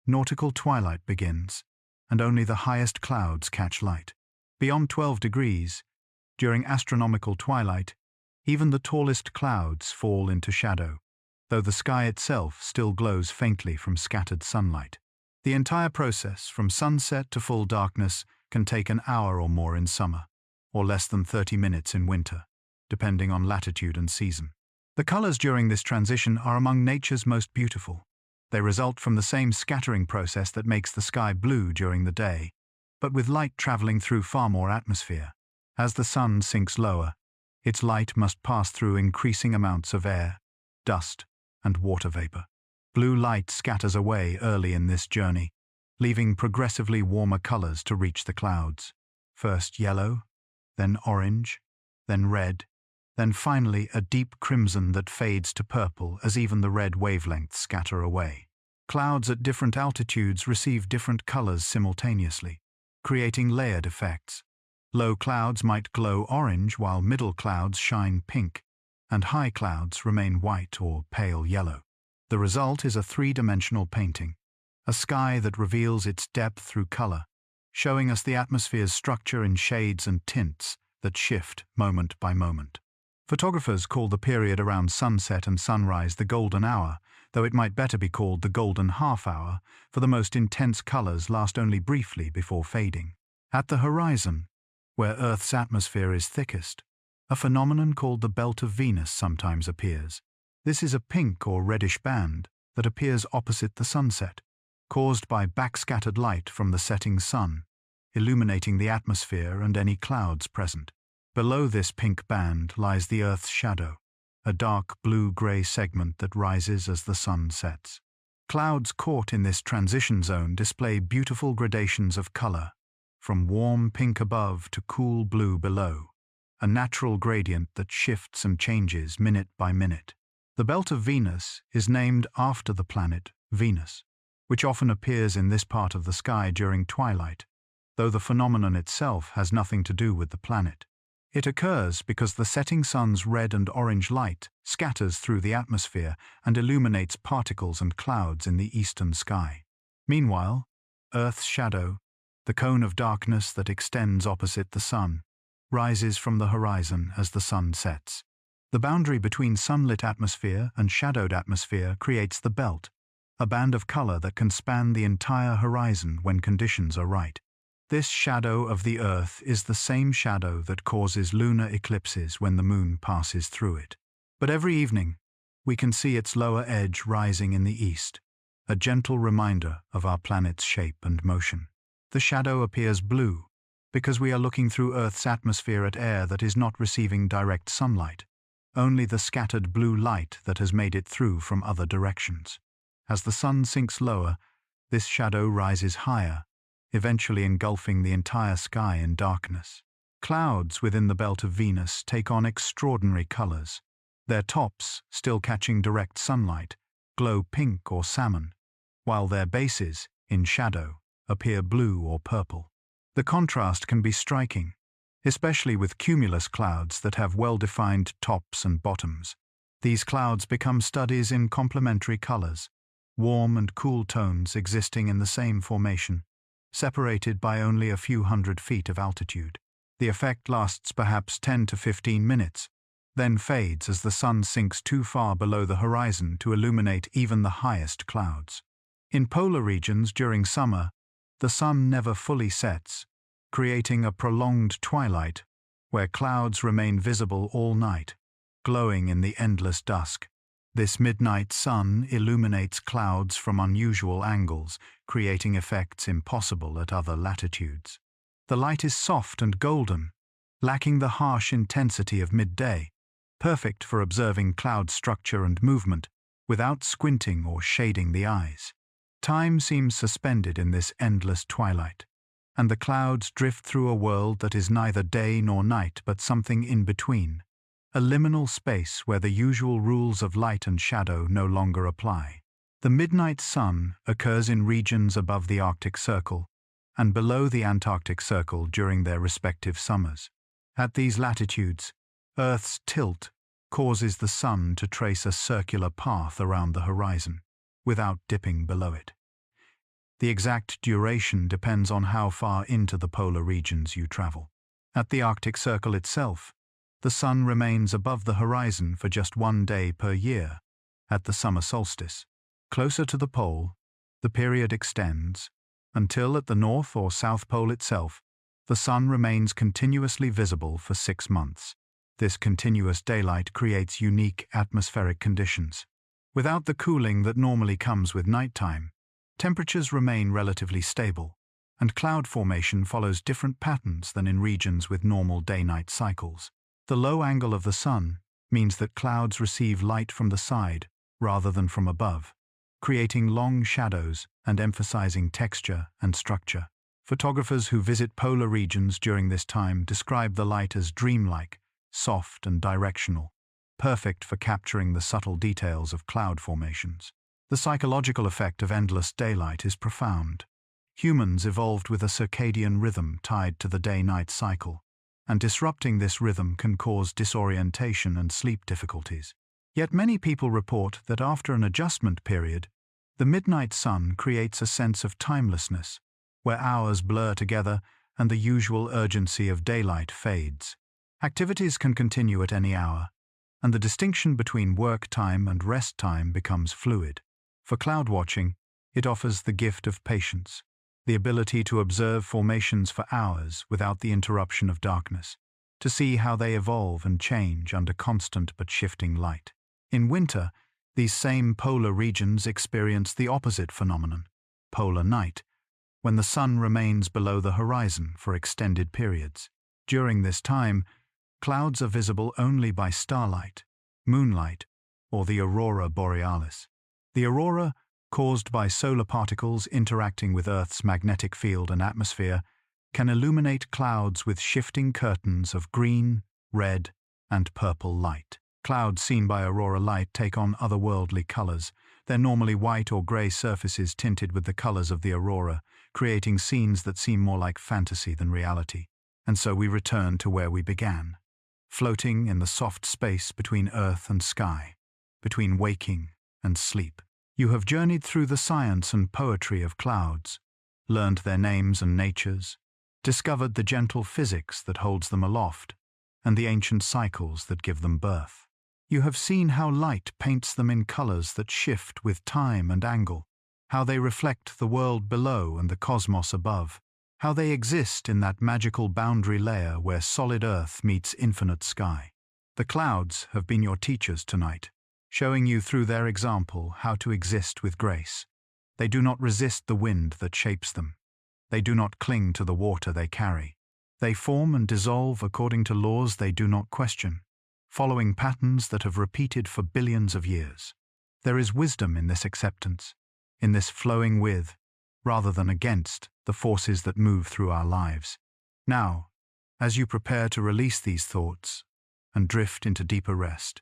nautical twilight begins, and only the highest clouds catch light. Beyond 12 degrees, during astronomical twilight, even the tallest clouds fall into shadow, though the sky itself still glows faintly from scattered sunlight. The entire process, from sunset to full darkness, can take an hour or more in summer, or less than 30 minutes in winter, depending on latitude and season. The colors during this transition are among nature's most beautiful. They result from the same scattering process that makes the sky blue during the day, but with light traveling through far more atmosphere. As the sun sinks lower, its light must pass through increasing amounts of air, dust, and water vapor. Blue light scatters away early in this journey, leaving progressively warmer colors to reach the clouds. First yellow, then orange, then red, then finally a deep crimson that fades to purple as even the red wavelengths scatter away. Clouds at different altitudes receive different colors simultaneously, creating layered effects. Low clouds might glow orange while middle clouds shine pink, and high clouds remain white or pale yellow. The result is a three-dimensional painting, a sky that reveals its depth through color, showing us the atmosphere's structure in shades and tints that shift moment by moment. Photographers call the period around sunset and sunrise the golden hour, though it might better be called the golden half hour, for the most intense colors last only briefly before fading. At the horizon, where Earth's atmosphere is thickest, a phenomenon called the belt of Venus sometimes appears. This is a pink or reddish band that appears opposite the sunset, caused by backscattered light from the setting sun, illuminating the atmosphere and any clouds present. Below this pink band lies the Earth's shadow, a dark blue-gray segment that rises as the sun sets. Clouds caught in this transition zone display beautiful gradations of color, from warm pink above to cool blue below, a natural gradient that shifts and changes minute by minute. The belt of Venus is named after the planet Venus, which often appears in this part of the sky during twilight, though the phenomenon itself has nothing to do with the planet. It occurs because the setting sun's red and orange light scatters through the atmosphere and illuminates particles and clouds in the eastern sky. Meanwhile, Earth's shadow, the cone of darkness that extends opposite the sun, rises from the horizon as the sun sets. The boundary between sunlit atmosphere and shadowed atmosphere creates the belt, a band of color that can span the entire horizon when conditions are right. This shadow of the Earth is the same shadow that causes lunar eclipses when the moon passes through it. But every evening, we can see its lower edge rising in the east, a gentle reminder of our planet's shape and motion. The shadow appears blue because we are looking through Earth's atmosphere at air that is not receiving direct sunlight, only the scattered blue light that has made it through from other directions. As the sun sinks lower, this shadow rises higher, eventually engulfing the entire sky in darkness. Clouds within the belt of Venus take on extraordinary colors. Their tops, still catching direct sunlight, glow pink or salmon, while their bases, in shadow, appear blue or purple. The contrast can be striking, especially with cumulus clouds that have well-defined tops and bottoms. These clouds become studies in complementary colors, warm and cool tones existing in the same formation, separated by only a few hundred feet of altitude. The effect lasts perhaps 10 to 15 minutes, then fades as the sun sinks too far below the horizon to illuminate even the highest clouds. In polar regions during summer, the sun never fully sets, creating a prolonged twilight where clouds remain visible all night, glowing in the endless dusk. This midnight sun illuminates clouds from unusual angles, creating effects impossible at other latitudes. The light is soft and golden, lacking the harsh intensity of midday, perfect for observing cloud structure and movement without squinting or shading the eyes. Time seems suspended in this endless twilight, and the clouds drift through a world that is neither day nor night but something in between, a liminal space where the usual rules of light and shadow no longer apply. The midnight sun occurs in regions above the Arctic Circle and below the Antarctic Circle during their respective summers. At these latitudes, Earth's tilt causes the sun to trace a circular path around the horizon, without dipping below it. The exact duration depends on how far into the polar regions you travel. At the Arctic Circle itself, the sun remains above the horizon for just 1 day per year, at the summer solstice. Closer to the pole, the period extends, until at the North or South Pole itself, The sun remains continuously visible for 6 months. This continuous daylight creates unique atmospheric conditions. Without the cooling that normally comes with nighttime, temperatures remain relatively stable, and cloud formation follows different patterns than in regions with normal day-night cycles. The low angle of the sun means that clouds receive light from the side rather than from above, creating long shadows and emphasizing texture and structure. Photographers who visit polar regions during this time describe the light as dreamlike, soft and directional, perfect for capturing the subtle details of cloud formations. The psychological effect of endless daylight is profound. Humans evolved with a circadian rhythm tied to the day-night cycle, and disrupting this rhythm can cause disorientation and sleep difficulties. Yet many people report that after an adjustment period, the midnight sun creates a sense of timelessness, where hours blur together and the usual urgency of daylight fades. Activities can continue at any hour, and the distinction between work time and rest time becomes fluid. For cloud watching, it offers the gift of patience, the ability to observe formations for hours without the interruption of darkness, to see how they evolve and change under constant but shifting light. In winter, these same polar regions experience the opposite phenomenon, polar night, when the sun remains below the horizon for extended periods. During this time, clouds are visible only by starlight, moonlight, or the aurora borealis. The aurora, caused by solar particles interacting with Earth's magnetic field and atmosphere, can illuminate clouds with shifting curtains of green, red, and purple light. Clouds seen by aurora light take on otherworldly colors. They're normally white or gray surfaces tinted with the colors of the aurora, creating scenes that seem more like fantasy than reality. And so we return to where we began, floating in the soft space between earth and sky, between waking and sleep. You have journeyed through the science and poetry of clouds, learned their names and natures, discovered the gentle physics that holds them aloft, and the ancient cycles that give them birth. You have seen how light paints them in colors that shift with time and angle, how they reflect the world below and the cosmos above, how they exist in that magical boundary layer where solid earth meets infinite sky. The clouds have been your teachers tonight, showing you through their example how to exist with grace. They do not resist the wind that shapes them. They do not cling to the water they carry. They form and dissolve according to laws they do not question, following patterns that have repeated for billions of years. There is wisdom in this acceptance, in this flowing with, rather than against, the forces that move through our lives. Now, as you prepare to release these thoughts and drift into deeper rest,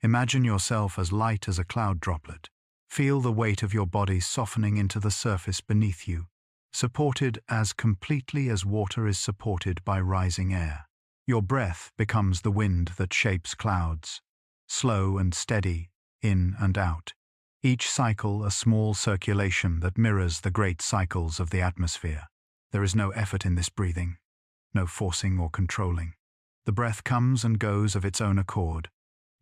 imagine yourself as light as a cloud droplet. Feel the weight of your body softening into the surface beneath you, supported as completely as water is supported by rising air. Your breath becomes the wind that shapes clouds, slow and steady, in and out. Each cycle a small circulation that mirrors the great cycles of the atmosphere. There is no effort in this breathing, no forcing or controlling. The breath comes and goes of its own accord,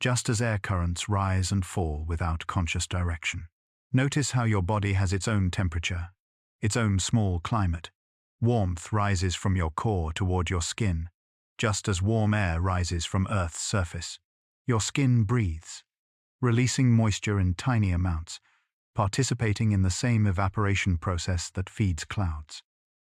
just as air currents rise and fall without conscious direction. Notice how your body has its own temperature, its own small climate. Warmth rises from your core toward your skin, just as warm air rises from Earth's surface. Your skin breathes, releasing moisture in tiny amounts, participating in the same evaporation process that feeds clouds.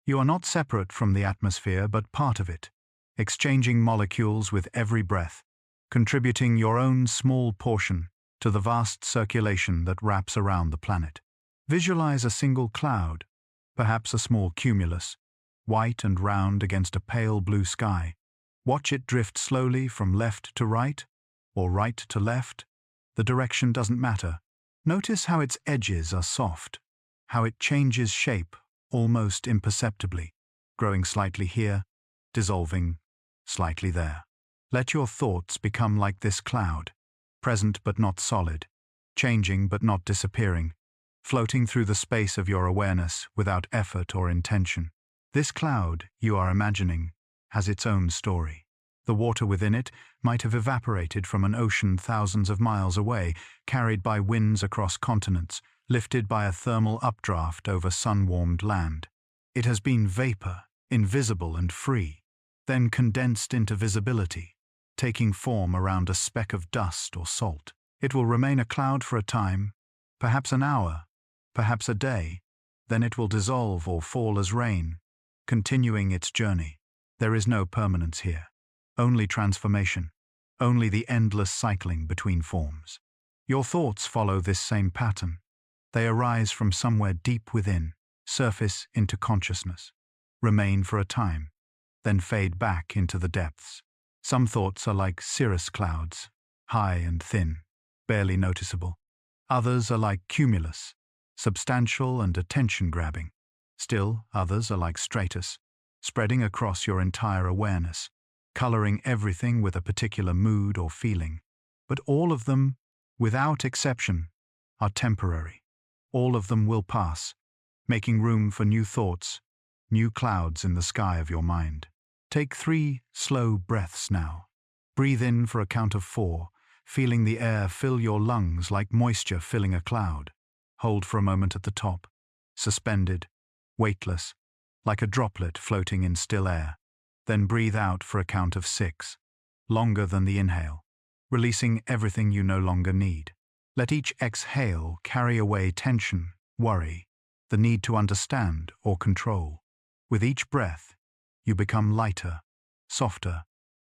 You are not separate from the atmosphere but part of it, exchanging molecules with every breath, contributing your own small portion to the vast circulation that wraps around the planet. Visualize a single cloud, perhaps a small cumulus, white and round against a pale blue sky. Watch it drift slowly from left to right, or right to left. The direction doesn't matter. Notice how its edges are soft, how it changes shape almost imperceptibly, growing slightly here, dissolving slightly there. Let your thoughts become like this cloud, present but not solid, changing but not disappearing, floating through the space of your awareness without effort or intention. This cloud, you are imagining, has its own story. The water within it might have evaporated from an ocean thousands of miles away, carried by winds across continents, lifted by a thermal updraft over sun-warmed land. It has been vapor invisible and free, then condensed into visibility, taking form around a speck of dust or salt. It will remain a cloud for a time, perhaps an hour, perhaps a day, then it will dissolve or fall as rain, continuing its journey. There is no permanence here, only transformation, only the endless cycling between forms. Your thoughts follow this same pattern. They arise from somewhere deep within, surface into consciousness, remain for a time, then fade back into the depths. Some thoughts are like cirrus clouds, high and thin, barely noticeable. Others are like cumulus, substantial and attention-grabbing. Still, others are like stratus, spreading across your entire awareness, coloring everything with a particular mood or feeling. But all of them, without exception, are temporary. All of them will pass, making room for new thoughts, new clouds in the sky of your mind. Take 3 slow breaths now. Breathe in for a count of 4, feeling the air fill your lungs like moisture filling a cloud. Hold for a moment at the top, suspended, weightless, like a droplet floating in still air. Then breathe out for a count of 6, longer than the inhale, releasing everything you no longer need. Let each exhale carry away tension, worry, the need to understand or control. With each breath, you become lighter, softer,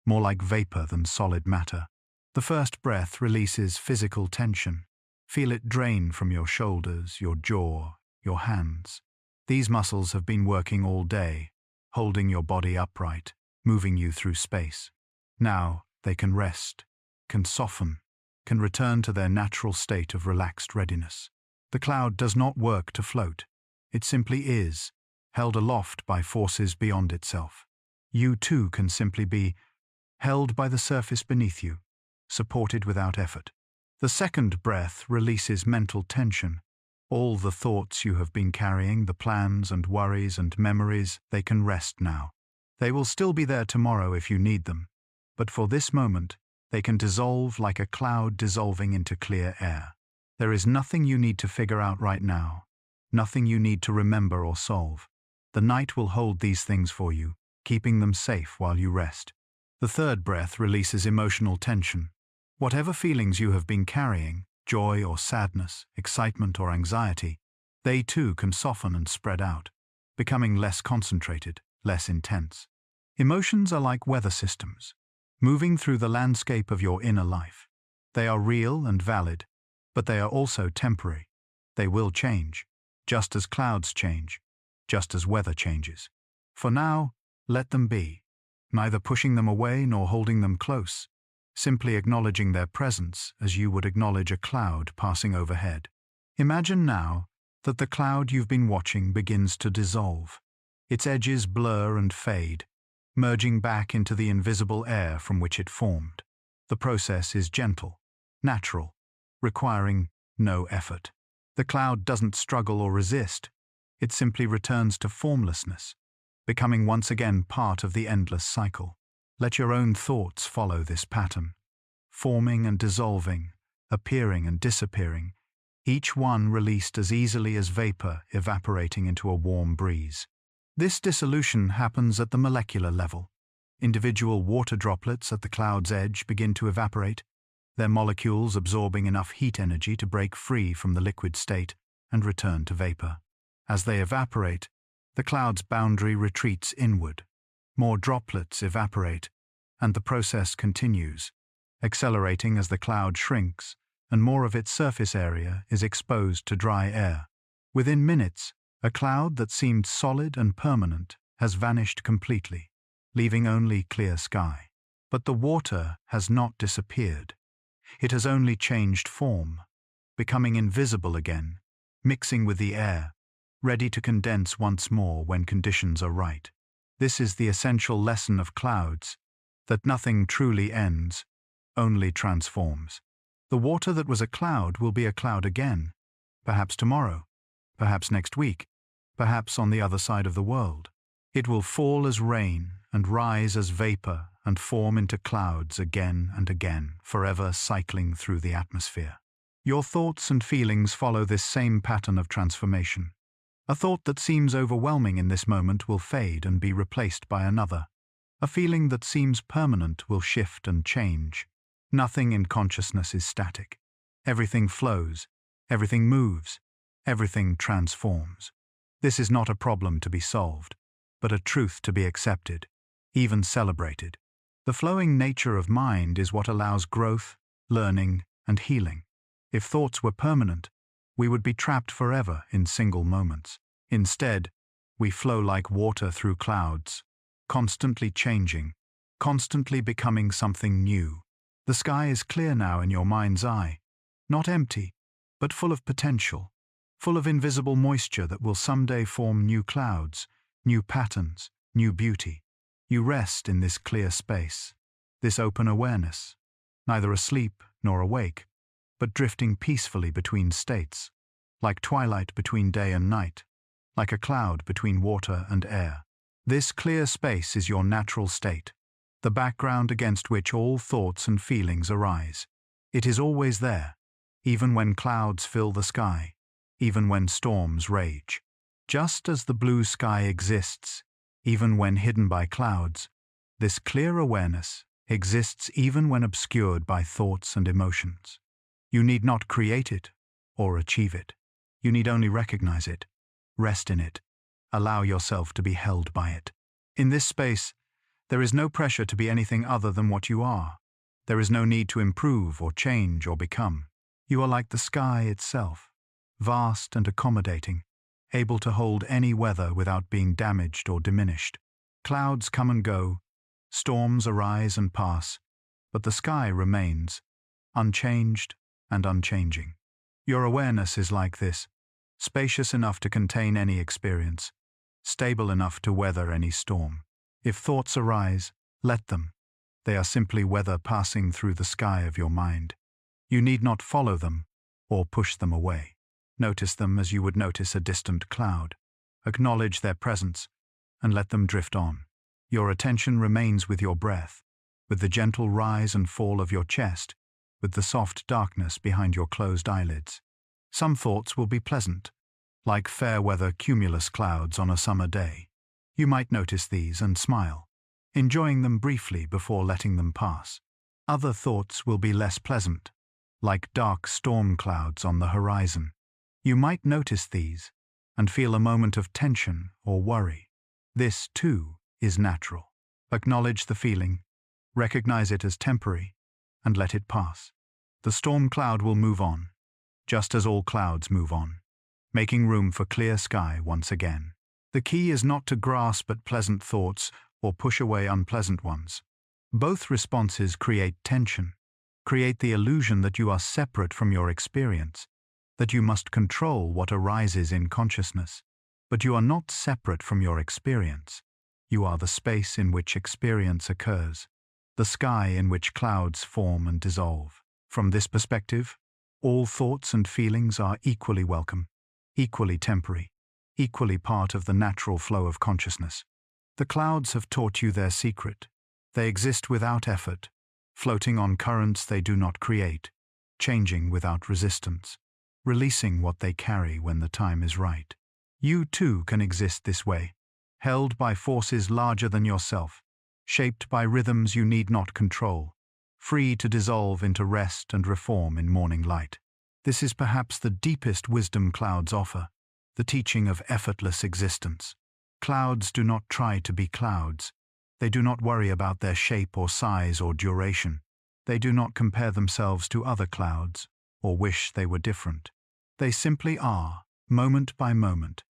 more like vapor than solid matter. The first breath releases physical tension. Feel it drain from your shoulders, your jaw, your hands. These muscles have been working all day, holding your body upright, moving you through space. Now they can rest, can soften, can return to their natural state of relaxed readiness. The cloud does not work to float. It simply is, held aloft by forces beyond itself. You too can simply be held by the surface beneath you, supported without effort. The second breath releases mental tension. All the thoughts you have been carrying, the plans and worries and memories, they can rest now. They will still be there tomorrow if you need them, but for this moment, they can dissolve like a cloud dissolving into clear air. There is nothing you need to figure out right now, nothing you need to remember or solve. The night will hold these things for you, keeping them safe while you rest. The third breath releases emotional tension. Whatever feelings you have been carrying, joy or sadness, excitement or anxiety, they too can soften and spread out, becoming less concentrated, less intense. Emotions are like weather systems, moving through the landscape of your inner life. They are real and valid, but they are also temporary. They will change, just as clouds change, just as weather changes. For now, let them be, neither pushing them away nor holding them close, simply acknowledging their presence as you would acknowledge a cloud passing overhead. Imagine now that the cloud you've been watching begins to dissolve. Its edges blur and fade, merging back into the invisible air from which it formed. The process is gentle, natural, requiring no effort. The cloud doesn't struggle or resist. It simply returns to formlessness, becoming once again part of the endless cycle. Let your own thoughts follow this pattern, forming and dissolving, appearing and disappearing, each one released as easily as vapor evaporating into a warm breeze. This dissolution happens at the molecular level. Individual water droplets at the cloud's edge begin to evaporate, their molecules absorbing enough heat energy to break free from the liquid state and return to vapor. As they evaporate, the cloud's boundary retreats inward. More droplets evaporate, and the process continues, accelerating as the cloud shrinks and more of its surface area is exposed to dry air. Within minutes, a cloud that seemed solid and permanent has vanished completely, leaving only clear sky. But the water has not disappeared. It has only changed form, becoming invisible again, mixing with the air, ready to condense once more when conditions are right. This is the essential lesson of clouds, that nothing truly ends, only transforms. The water that was a cloud will be a cloud again, perhaps tomorrow, perhaps next week, perhaps on the other side of the world. It will fall as rain and rise as vapor and form into clouds again and again, forever cycling through the atmosphere. Your thoughts and feelings follow this same pattern of transformation. A thought that seems overwhelming in this moment will fade and be replaced by another. A feeling that seems permanent will shift and change. Nothing in consciousness is static. Everything flows, everything moves, everything transforms. This is not a problem to be solved, but a truth to be accepted, even celebrated. The flowing nature of mind is what allows growth, learning, and healing. If thoughts were permanent, we would be trapped forever in single moments. Instead, we flow like water through clouds, constantly changing, constantly becoming something new. The sky is clear now in your mind's eye, not empty, but full of potential, full of invisible moisture that will someday form new clouds, new patterns, new beauty. You rest in this clear space, this open awareness, neither asleep nor awake, but drifting peacefully between states, like twilight between day and night, like a cloud between water and air. This clear space is your natural state, the background against which all thoughts and feelings arise. It is always there, even when clouds fill the sky, even when storms rage. Just as the blue sky exists, even when hidden by clouds, this clear awareness exists even when obscured by thoughts and emotions. You need not create it or achieve it. You need only recognize it, rest in it, allow yourself to be held by it. In this space, there is no pressure to be anything other than what you are. There is no need to improve or change or become. You are like the sky itself, vast and accommodating, able to hold any weather without being damaged or diminished. Clouds come and go, storms arise and pass, but the sky remains, unchanged and unchanging. Your awareness is like this, spacious enough to contain any experience, stable enough to weather any storm. If thoughts arise, let them. They are simply weather passing through the sky of your mind. You need not follow them or push them away. Notice them as you would notice a distant cloud. Acknowledge their presence and let them drift on. Your attention remains with your breath, with the gentle rise and fall of your chest, with the soft darkness behind your closed eyelids. Some thoughts will be pleasant, like fair-weather cumulus clouds on a summer day. You might notice these and smile, enjoying them briefly before letting them pass. Other thoughts will be less pleasant, like dark storm clouds on the horizon. You might notice these and feel a moment of tension or worry. This, too, is natural. Acknowledge the feeling, recognize it as temporary, and let it pass. The storm cloud will move on, just as all clouds move on, making room for clear sky once again. The key is not to grasp at pleasant thoughts or push away unpleasant ones. Both responses create tension, create the illusion that you are separate from your experience, that you must control what arises in consciousness. But you are not separate from your experience. You are the space in which experience occurs, the sky in which clouds form and dissolve. From this perspective, all thoughts and feelings are equally welcome, equally temporary, equally part of the natural flow of consciousness. The clouds have taught you their secret. They exist without effort, floating on currents they do not create, changing without resistance, releasing what they carry when the time is right. You too can exist this way, held by forces larger than yourself, shaped by rhythms you need not control, free to dissolve into rest and reform in morning light. This is perhaps the deepest wisdom clouds offer, the teaching of effortless existence. Clouds do not try to be clouds. They do not worry about their shape or size or duration. They do not compare themselves to other clouds or wish they were different. They simply are, moment by moment,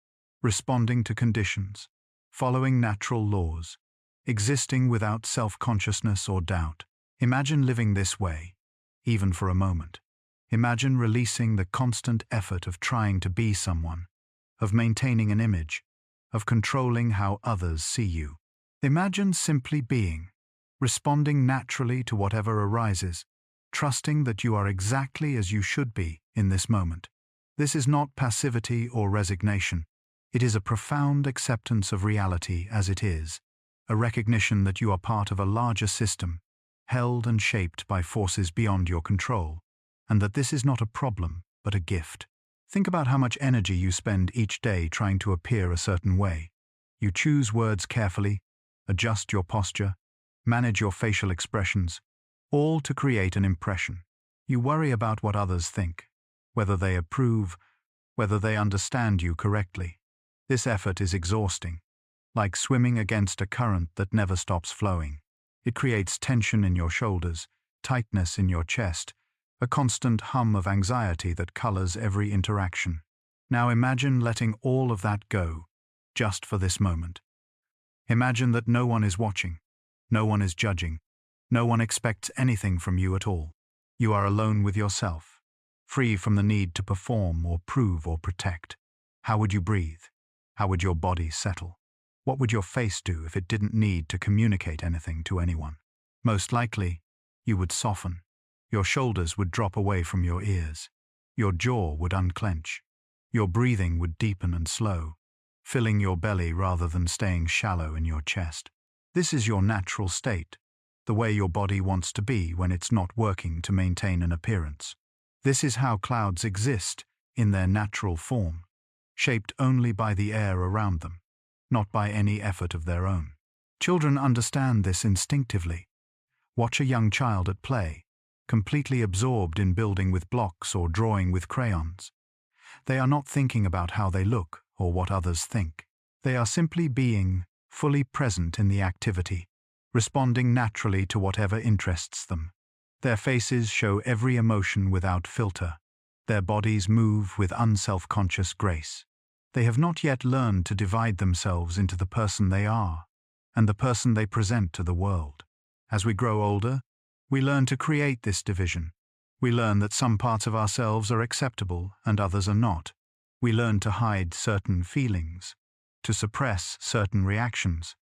responding to conditions, following natural laws, existing without self-consciousness or doubt. Imagine living this way, even for a moment. Imagine releasing the constant effort of trying to be someone, of maintaining an image, of controlling how others see you. Imagine simply being, responding naturally to whatever arises, trusting that you are exactly as you should be in this moment. This is not passivity or resignation. It is a profound acceptance of reality as it is, a recognition that you are part of a larger system, held and shaped by forces beyond your control, and that this is not a problem, but a gift. Think about how much energy you spend each day trying to appear a certain way. You choose words carefully, adjust your posture, manage your facial expressions, all to create an impression. You worry about what others think, whether they approve, whether they understand you correctly. This effort is exhausting, like swimming against a current that never stops flowing. It creates tension in your shoulders, tightness in your chest, a constant hum of anxiety that colors every interaction. Now imagine letting all of that go, just for this moment. Imagine that no one is watching, no one is judging, no one expects anything from you at all. You are alone with yourself, free from the need to perform or prove or protect. How would you breathe? How would your body settle? What would your face do if it didn't need to communicate anything to anyone? Most likely, you would soften. Your shoulders would drop away from your ears. Your jaw would unclench. Your breathing would deepen and slow, filling your belly rather than staying shallow in your chest. This is your natural state, the way your body wants to be when it's not working to maintain an appearance. This is how clouds exist in their natural form, shaped only by the air around them, not by any effort of their own. Children understand this instinctively. Watch a young child at play, completely absorbed in building with blocks or drawing with crayons. They are not thinking about how they look or what others think. They are simply being fully present in the activity, responding naturally to whatever interests them. Their faces show every emotion without filter. Their bodies move with unself-conscious grace. They have not yet learned to divide themselves into the person they are and the person they present to the world. As we grow older, we learn to create this division. We learn that some parts of ourselves are acceptable and others are not. We learn to hide certain feelings, to suppress certain reactions,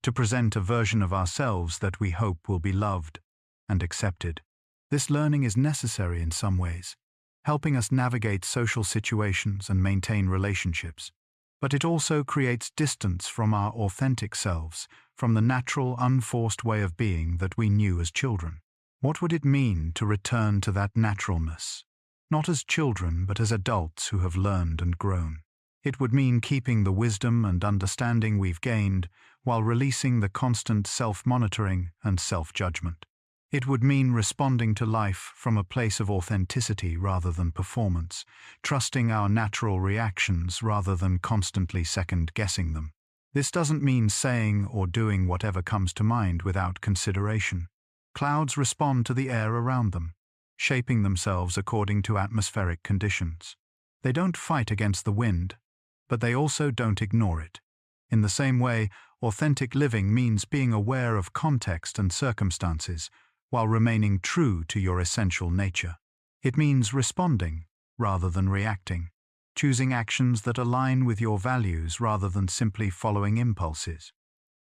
to present a version of ourselves that we hope will be loved and accepted. This learning is necessary in some ways, helping us navigate social situations and maintain relationships. But it also creates distance from our authentic selves, from the natural, unforced way of being that we knew as children. What would it mean to return to that naturalness? Not as children, but as adults who have learned and grown. It would mean keeping the wisdom and understanding we've gained while releasing the constant self-monitoring and self-judgment. It would mean responding to life from a place of authenticity rather than performance, trusting our natural reactions rather than constantly second-guessing them. This doesn't mean saying or doing whatever comes to mind without consideration. Clouds respond to the air around them, shaping themselves according to atmospheric conditions. They don't fight against the wind, but they also don't ignore it. In the same way, authentic living means being aware of context and circumstances while remaining true to your essential nature. It means responding rather than reacting, choosing actions that align with your values rather than simply following impulses.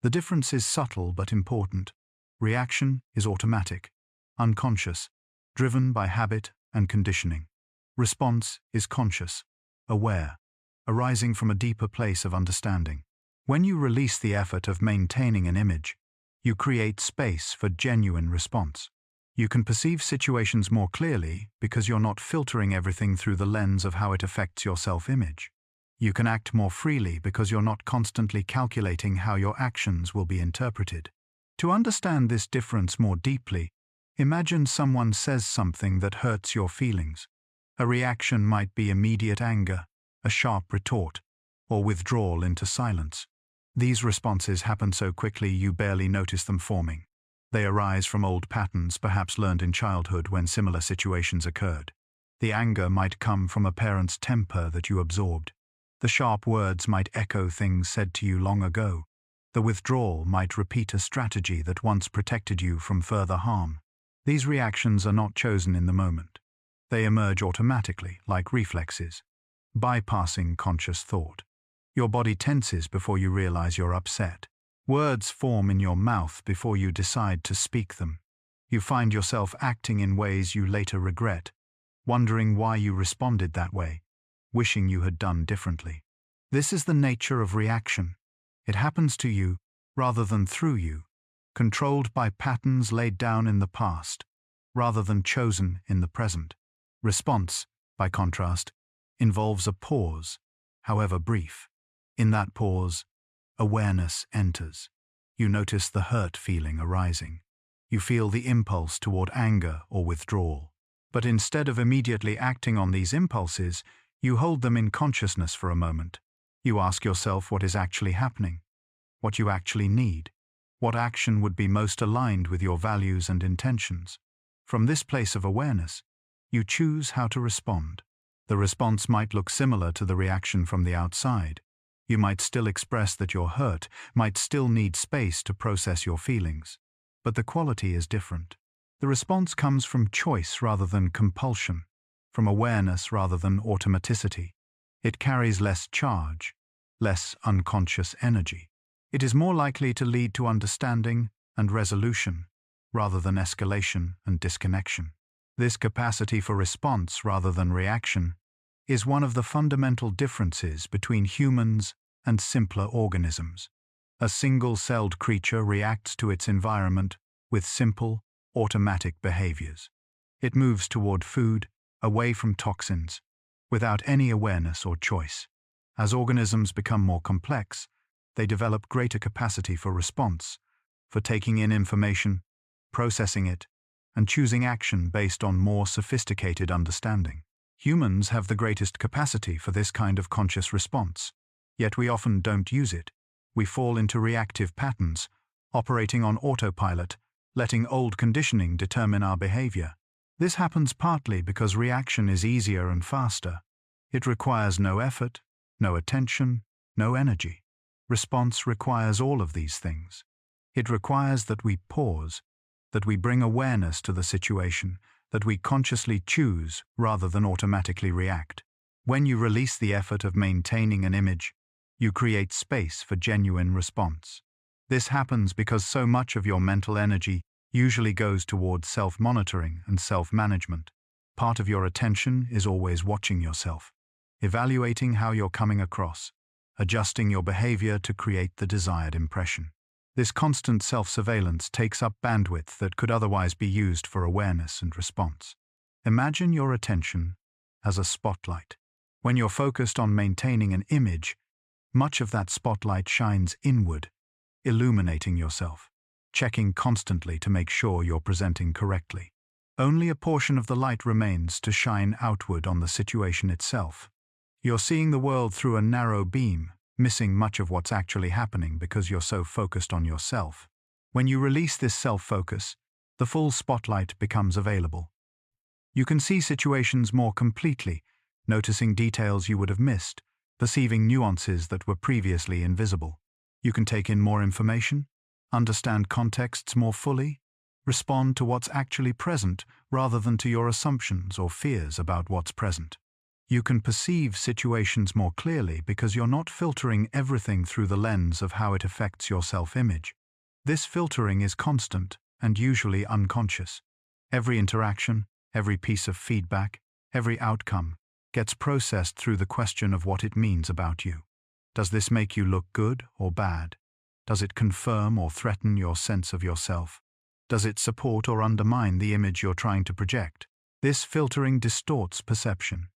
The difference is subtle but important. Reaction is automatic, unconscious, driven by habit and conditioning. Response is conscious, aware, arising from a deeper place of understanding. When you release the effort of maintaining an image, you create space for genuine response. You can perceive situations more clearly because you're not filtering everything through the lens of how it affects your self-image. You can act more freely because you're not constantly calculating how your actions will be interpreted. To understand this difference more deeply, imagine someone says something that hurts your feelings. A reaction might be immediate anger, a sharp retort, or withdrawal into silence. These responses happen so quickly you barely notice them forming. They arise from old patterns perhaps learned in childhood when similar situations occurred. The anger might come from a parent's temper that you absorbed. The sharp words might echo things said to you long ago. The withdrawal might repeat a strategy that once protected you from further harm. These reactions are not chosen in the moment. They emerge automatically, like reflexes, bypassing conscious thought. Your body tenses before you realize you're upset. Words form in your mouth before you decide to speak them. You find yourself acting in ways you later regret, wondering why you responded that way, wishing you had done differently. This is the nature of reaction. It happens to you rather than through you, controlled by patterns laid down in the past, rather than chosen in the present. Response, by contrast, involves a pause, however brief. In that pause, awareness enters. You notice the hurt feeling arising. You feel the impulse toward anger or withdrawal. But instead of immediately acting on these impulses, you hold them in consciousness for a moment. You ask yourself what is actually happening, what you actually need, what action would be most aligned with your values and intentions. From this place of awareness, you choose how to respond. The response might look similar to the reaction from the outside. You might still express that you're hurt, might still need space to process your feelings. But the quality is different. The response comes from choice rather than compulsion, from awareness rather than automaticity. It carries less charge, less unconscious energy. It is more likely to lead to understanding and resolution, rather than escalation and disconnection. This capacity for response rather than reaction is one of the fundamental differences between humans and simpler organisms. A single-celled creature reacts to its environment with simple, automatic behaviors. It moves toward food, away from toxins, without any awareness or choice. As organisms become more complex, they develop greater capacity for response, for taking in information, processing it, and choosing action based on more sophisticated understanding. Humans have the greatest capacity for this kind of conscious response, yet we often don't use it. We fall into reactive patterns, operating on autopilot, letting old conditioning determine our behavior. This happens partly because reaction is easier and faster. It requires no effort, no attention, no energy. Response requires all of these things. It requires that we pause, that we bring awareness to the situation, that we consciously choose rather than automatically react. When you release the effort of maintaining an image, you create space for genuine response. This happens because so much of your mental energy usually goes towards self-monitoring and self-management. Part of your attention is always watching yourself, evaluating how you're coming across, adjusting your behavior to create the desired impression. This constant self-surveillance takes up bandwidth that could otherwise be used for awareness and response. Imagine your attention as a spotlight. When you're focused on maintaining an image, much of that spotlight shines inward, illuminating yourself, checking constantly to make sure you're presenting correctly. Only a portion of the light remains to shine outward on the situation itself. You're seeing the world through a narrow beam, missing much of what's actually happening because you're so focused on yourself. When you release this self-focus, the full spotlight becomes available. You can see situations more completely, noticing details you would have missed, perceiving nuances that were previously invisible. You can take in more information, understand contexts more fully, respond to what's actually present rather than to your assumptions or fears about what's present. You can perceive situations more clearly because you're not filtering everything through the lens of how it affects your self-image. This filtering is constant and usually unconscious. Every interaction, every piece of feedback, every outcome gets processed through the question of what it means about you. Does this make you look good or bad? Does it confirm or threaten your sense of yourself? Does it support or undermine the image you're trying to project? This filtering distorts perception.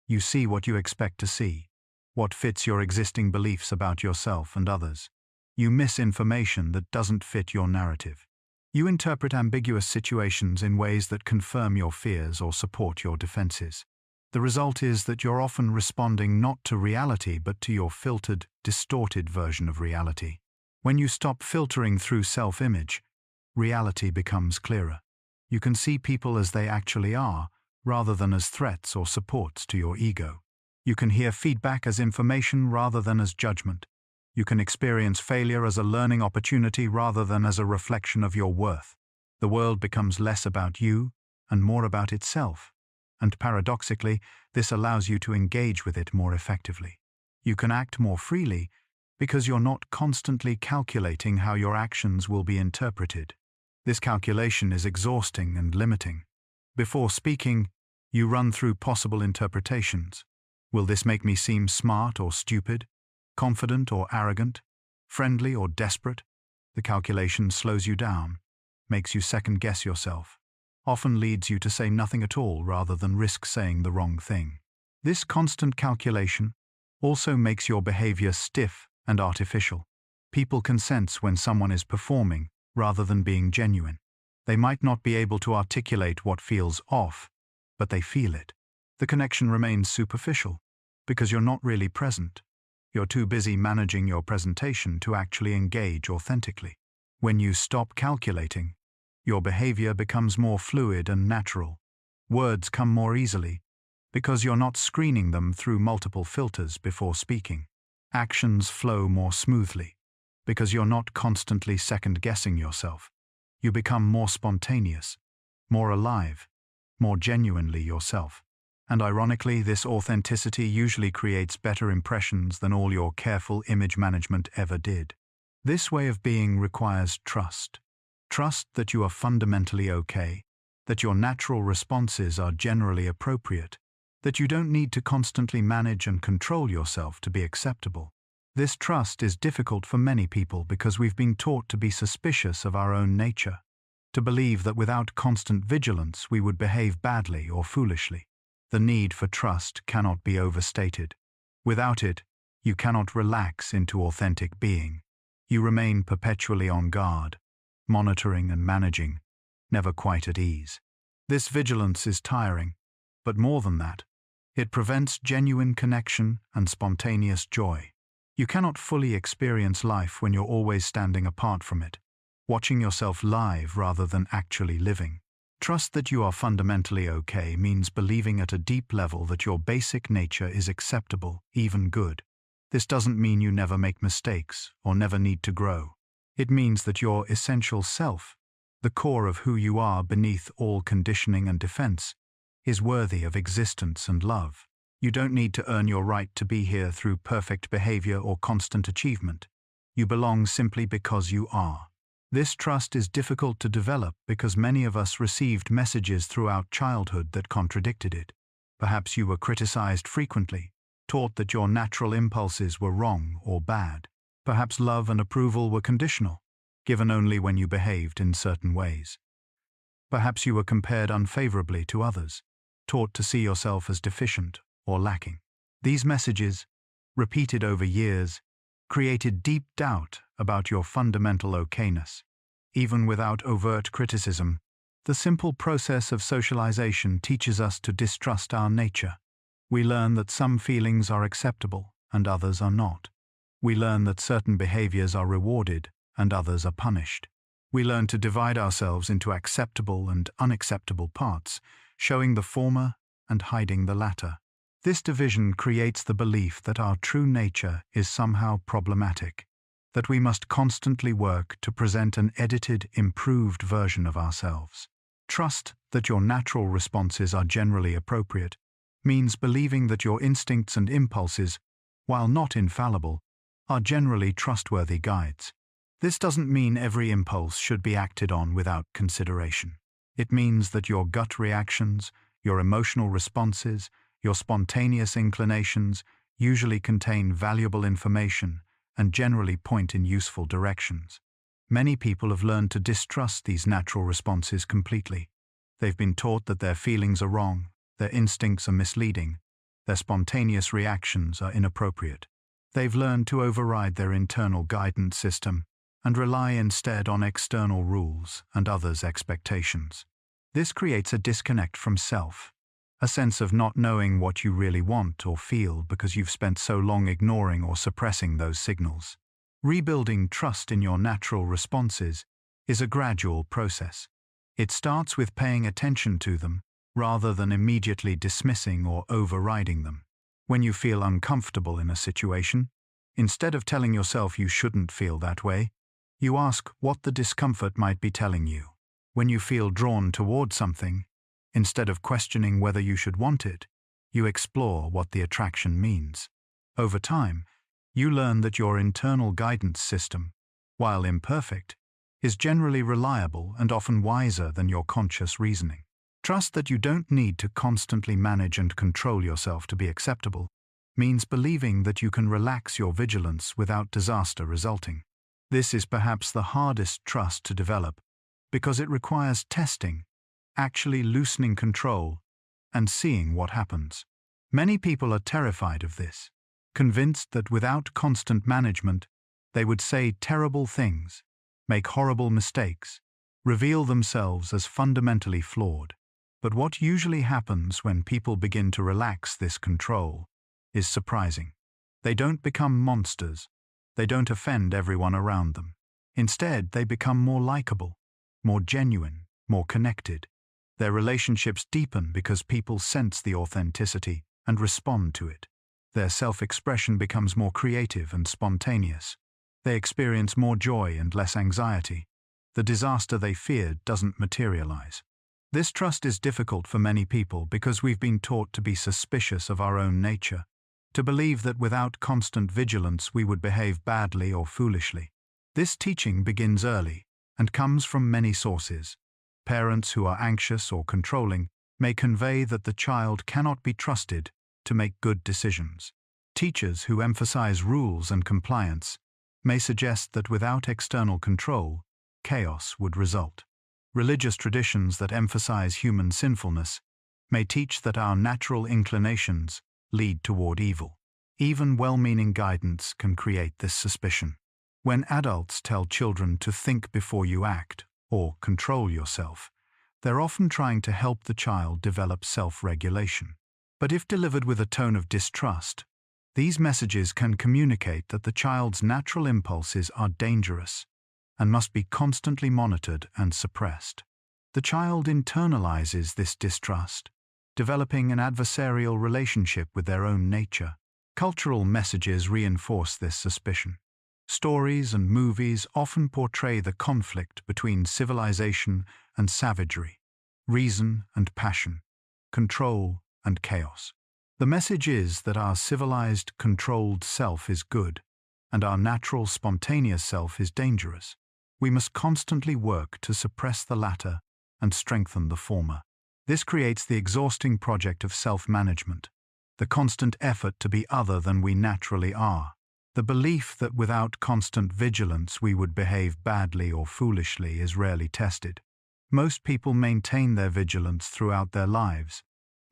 You see what you expect to see, what fits your existing beliefs about yourself and others. You miss information that doesn't fit your narrative. You interpret ambiguous situations in ways that confirm your fears or support your defenses. The result is that you're often responding not to reality but to your filtered, distorted version of reality. When you stop filtering through self-image, reality becomes clearer. You can see people as they actually are, rather than as threats or supports to your ego. You can hear feedback as information rather than as judgment. You can experience failure as a learning opportunity rather than as a reflection of your worth. The world becomes less about you and more about itself. And paradoxically, this allows you to engage with it more effectively. You can act more freely because you're not constantly calculating how your actions will be interpreted. This calculation is exhausting and limiting. Before speaking, you run through possible interpretations. Will this make me seem smart or stupid, confident or arrogant, friendly or desperate? The calculation slows you down, makes you second-guess yourself, often leads you to say nothing at all rather than risk saying the wrong thing. This constant calculation also makes your behavior stiff and artificial. People can sense when someone is performing rather than being genuine. They might not be able to articulate what feels off, but they feel it. The connection remains superficial because you're not really present. You're too busy managing your presentation to actually engage authentically. When you stop calculating, your behavior becomes more fluid and natural. Words come more easily because you're not screening them through multiple filters before speaking. Actions flow more smoothly because you're not constantly second-guessing yourself. You become more spontaneous, more alive, more genuinely yourself. And ironically, this authenticity usually creates better impressions than all your careful image management ever did. This way of being requires trust. Trust that you are fundamentally okay, that your natural responses are generally appropriate, that you don't need to constantly manage and control yourself to be acceptable. This trust is difficult for many people because we've been taught to be suspicious of our own nature, to believe that without constant vigilance we would behave badly or foolishly. The need for trust cannot be overstated. Without it, you cannot relax into authentic being. You remain perpetually on guard, monitoring and managing, never quite at ease. This vigilance is tiring, but more than that, it prevents genuine connection and spontaneous joy. You cannot fully experience life when you're always standing apart from it, watching yourself live rather than actually living. Trust that you are fundamentally okay means believing at a deep level that your basic nature is acceptable, even good. This doesn't mean you never make mistakes or never need to grow. It means that your essential self, the core of who you are beneath all conditioning and defense, is worthy of existence and love. You don't need to earn your right to be here through perfect behavior or constant achievement. You belong simply because you are. This trust is difficult to develop because many of us received messages throughout childhood that contradicted it. Perhaps you were criticized frequently, taught that your natural impulses were wrong or bad. Perhaps love and approval were conditional, given only when you behaved in certain ways. Perhaps you were compared unfavorably to others, taught to see yourself as deficient or lacking. These messages, repeated over years, created deep doubt about your fundamental okayness. Even without overt criticism, the simple process of socialization teaches us to distrust our nature. We learn that some feelings are acceptable and others are not. We learn that certain behaviors are rewarded and others are punished. We learn to divide ourselves into acceptable and unacceptable parts, showing the former and hiding the latter. This division creates the belief that our true nature is somehow problematic, that we must constantly work to present an edited, improved version of ourselves. Trust that your natural responses are generally appropriate means believing that your instincts and impulses, while not infallible, are generally trustworthy guides. This doesn't mean every impulse should be acted on without consideration. It means that your gut reactions, your emotional responses, your spontaneous inclinations usually contain valuable information and generally point in useful directions. Many people have learned to distrust these natural responses completely. They've been taught that their feelings are wrong, their instincts are misleading, their spontaneous reactions are inappropriate. They've learned to override their internal guidance system and rely instead on external rules and others' expectations. This creates a disconnect from self, a sense of not knowing what you really want or feel because you've spent so long ignoring or suppressing those signals. Rebuilding trust in your natural responses is a gradual process. It starts with paying attention to them rather than immediately dismissing or overriding them. When you feel uncomfortable in a situation, instead of telling yourself you shouldn't feel that way, you ask what the discomfort might be telling you. When you feel drawn toward something, instead of questioning whether you should want it, you explore what the attraction means. Over time, you learn that your internal guidance system, while imperfect, is generally reliable and often wiser than your conscious reasoning. Trust that you don't need to constantly manage and control yourself to be acceptable means believing that you can relax your vigilance without disaster resulting. This is perhaps the hardest trust to develop because it requires testing, actually loosening control, and seeing what happens. Many people are terrified of this, convinced that without constant management, they would say terrible things, make horrible mistakes, reveal themselves as fundamentally flawed. But what usually happens when people begin to relax this control is surprising. They don't become monsters. They don't offend everyone around them. Instead, they become more likable, more genuine, more connected. Their relationships deepen because people sense the authenticity and respond to it. Their self-expression becomes more creative and spontaneous. They experience more joy and less anxiety. The disaster they feared doesn't materialize. This trust is difficult for many people because we've been taught to be suspicious of our own nature, to believe that without constant vigilance we would behave badly or foolishly. This teaching begins early and comes from many sources. Parents who are anxious or controlling may convey that the child cannot be trusted to make good decisions. Teachers who emphasize rules and compliance may suggest that without external control, chaos would result. Religious traditions that emphasize human sinfulness may teach that our natural inclinations lead toward evil. Even well-meaning guidance can create this suspicion. When adults tell children to think before you act or control yourself, they're often trying to help the child develop self-regulation. But if delivered with a tone of distrust, these messages can communicate that the child's natural impulses are dangerous and must be constantly monitored and suppressed. The child internalizes this distrust, developing an adversarial relationship with their own nature. Cultural messages reinforce this suspicion. Stories and movies often portray the conflict between civilization and savagery, reason and passion, control and chaos. The message is that our civilized, controlled self is good, and our natural, spontaneous self is dangerous. We must constantly work to suppress the latter and strengthen the former. This creates the exhausting project of self-management, the constant effort to be other than we naturally are. The belief that without constant vigilance we would behave badly or foolishly is rarely tested. Most people maintain their vigilance throughout their lives,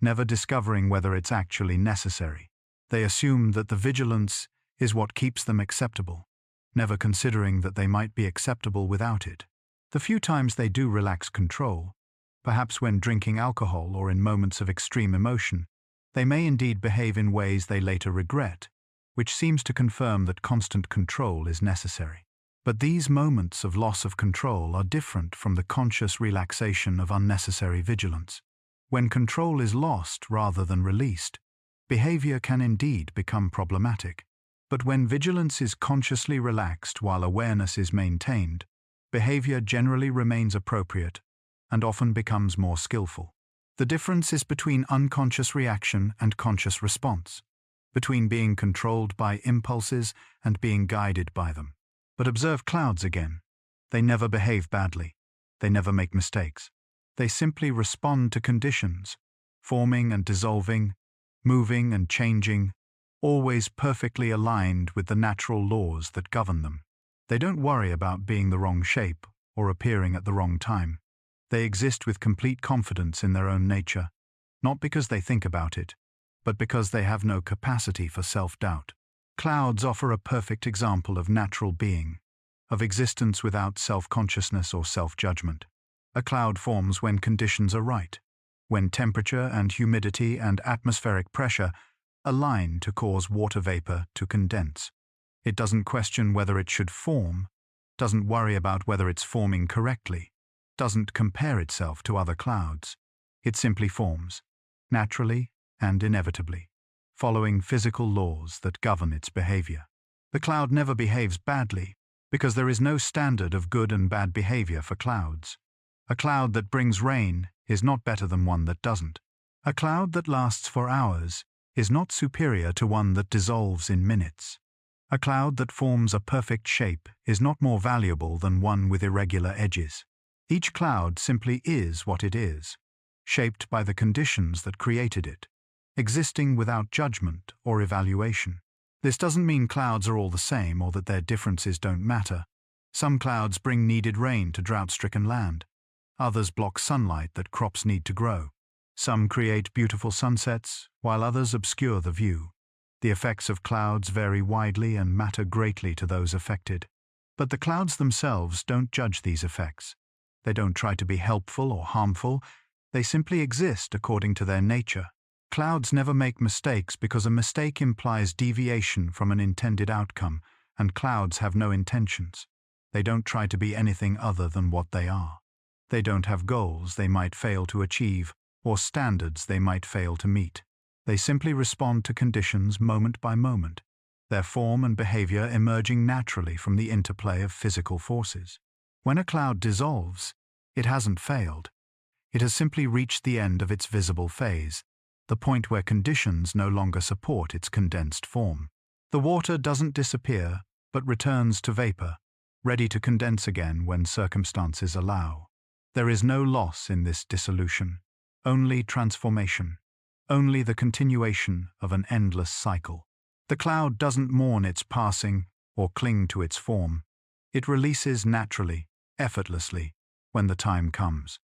never discovering whether it's actually necessary. They assume that the vigilance is what keeps them acceptable, never considering that they might be acceptable without it. The few times they do relax control, perhaps when drinking alcohol or in moments of extreme emotion, they may indeed behave in ways they later regret, which seems to confirm that constant control is necessary. But these moments of loss of control are different from the conscious relaxation of unnecessary vigilance. When control is lost rather than released, behavior can indeed become problematic. But when vigilance is consciously relaxed while awareness is maintained, behavior generally remains appropriate and often becomes more skillful. The difference is between unconscious reaction and conscious response, between being controlled by impulses and being guided by them. But observe clouds again. They never behave badly. They never make mistakes. They simply respond to conditions, forming and dissolving, moving and changing, always perfectly aligned with the natural laws that govern them. They don't worry about being the wrong shape or appearing at the wrong time. They exist with complete confidence in their own nature, not because they think about it, but because they have no capacity for self-doubt. Clouds offer a perfect example of natural being, of existence without self-consciousness or self-judgment. A cloud forms when conditions are right, when temperature and humidity and atmospheric pressure align to cause water vapor to condense. It doesn't question whether it should form, doesn't worry about whether it's forming correctly, doesn't compare itself to other clouds. It simply forms, naturally and inevitably, following physical laws that govern its behavior. The cloud never behaves badly because there is no standard of good and bad behavior for clouds. A cloud that brings rain is not better than one that doesn't. A cloud that lasts for hours is not superior to one that dissolves in minutes. A cloud that forms a perfect shape is not more valuable than one with irregular edges. Each cloud simply is what it is, shaped by the conditions that created it, existing without judgment or evaluation. This doesn't mean clouds are all the same or that their differences don't matter. Some clouds bring needed rain to drought-stricken land. Others block sunlight that crops need to grow. Some create beautiful sunsets, while others obscure the view. The effects of clouds vary widely and matter greatly to those affected. But the clouds themselves don't judge these effects. They don't try to be helpful or harmful. They simply exist according to their nature. Clouds never make mistakes because a mistake implies deviation from an intended outcome, and clouds have no intentions. They don't try to be anything other than what they are. They don't have goals they might fail to achieve, or standards they might fail to meet. They simply respond to conditions moment by moment, their form and behavior emerging naturally from the interplay of physical forces. When a cloud dissolves, it hasn't failed. It has simply reached the end of its visible phase, the point where conditions no longer support its condensed form. The water doesn't disappear, but returns to vapor, ready to condense again when circumstances allow. There is no loss in this dissolution, only transformation, only the continuation of an endless cycle. The cloud doesn't mourn its passing or cling to its form. It releases naturally, effortlessly, when the time comes.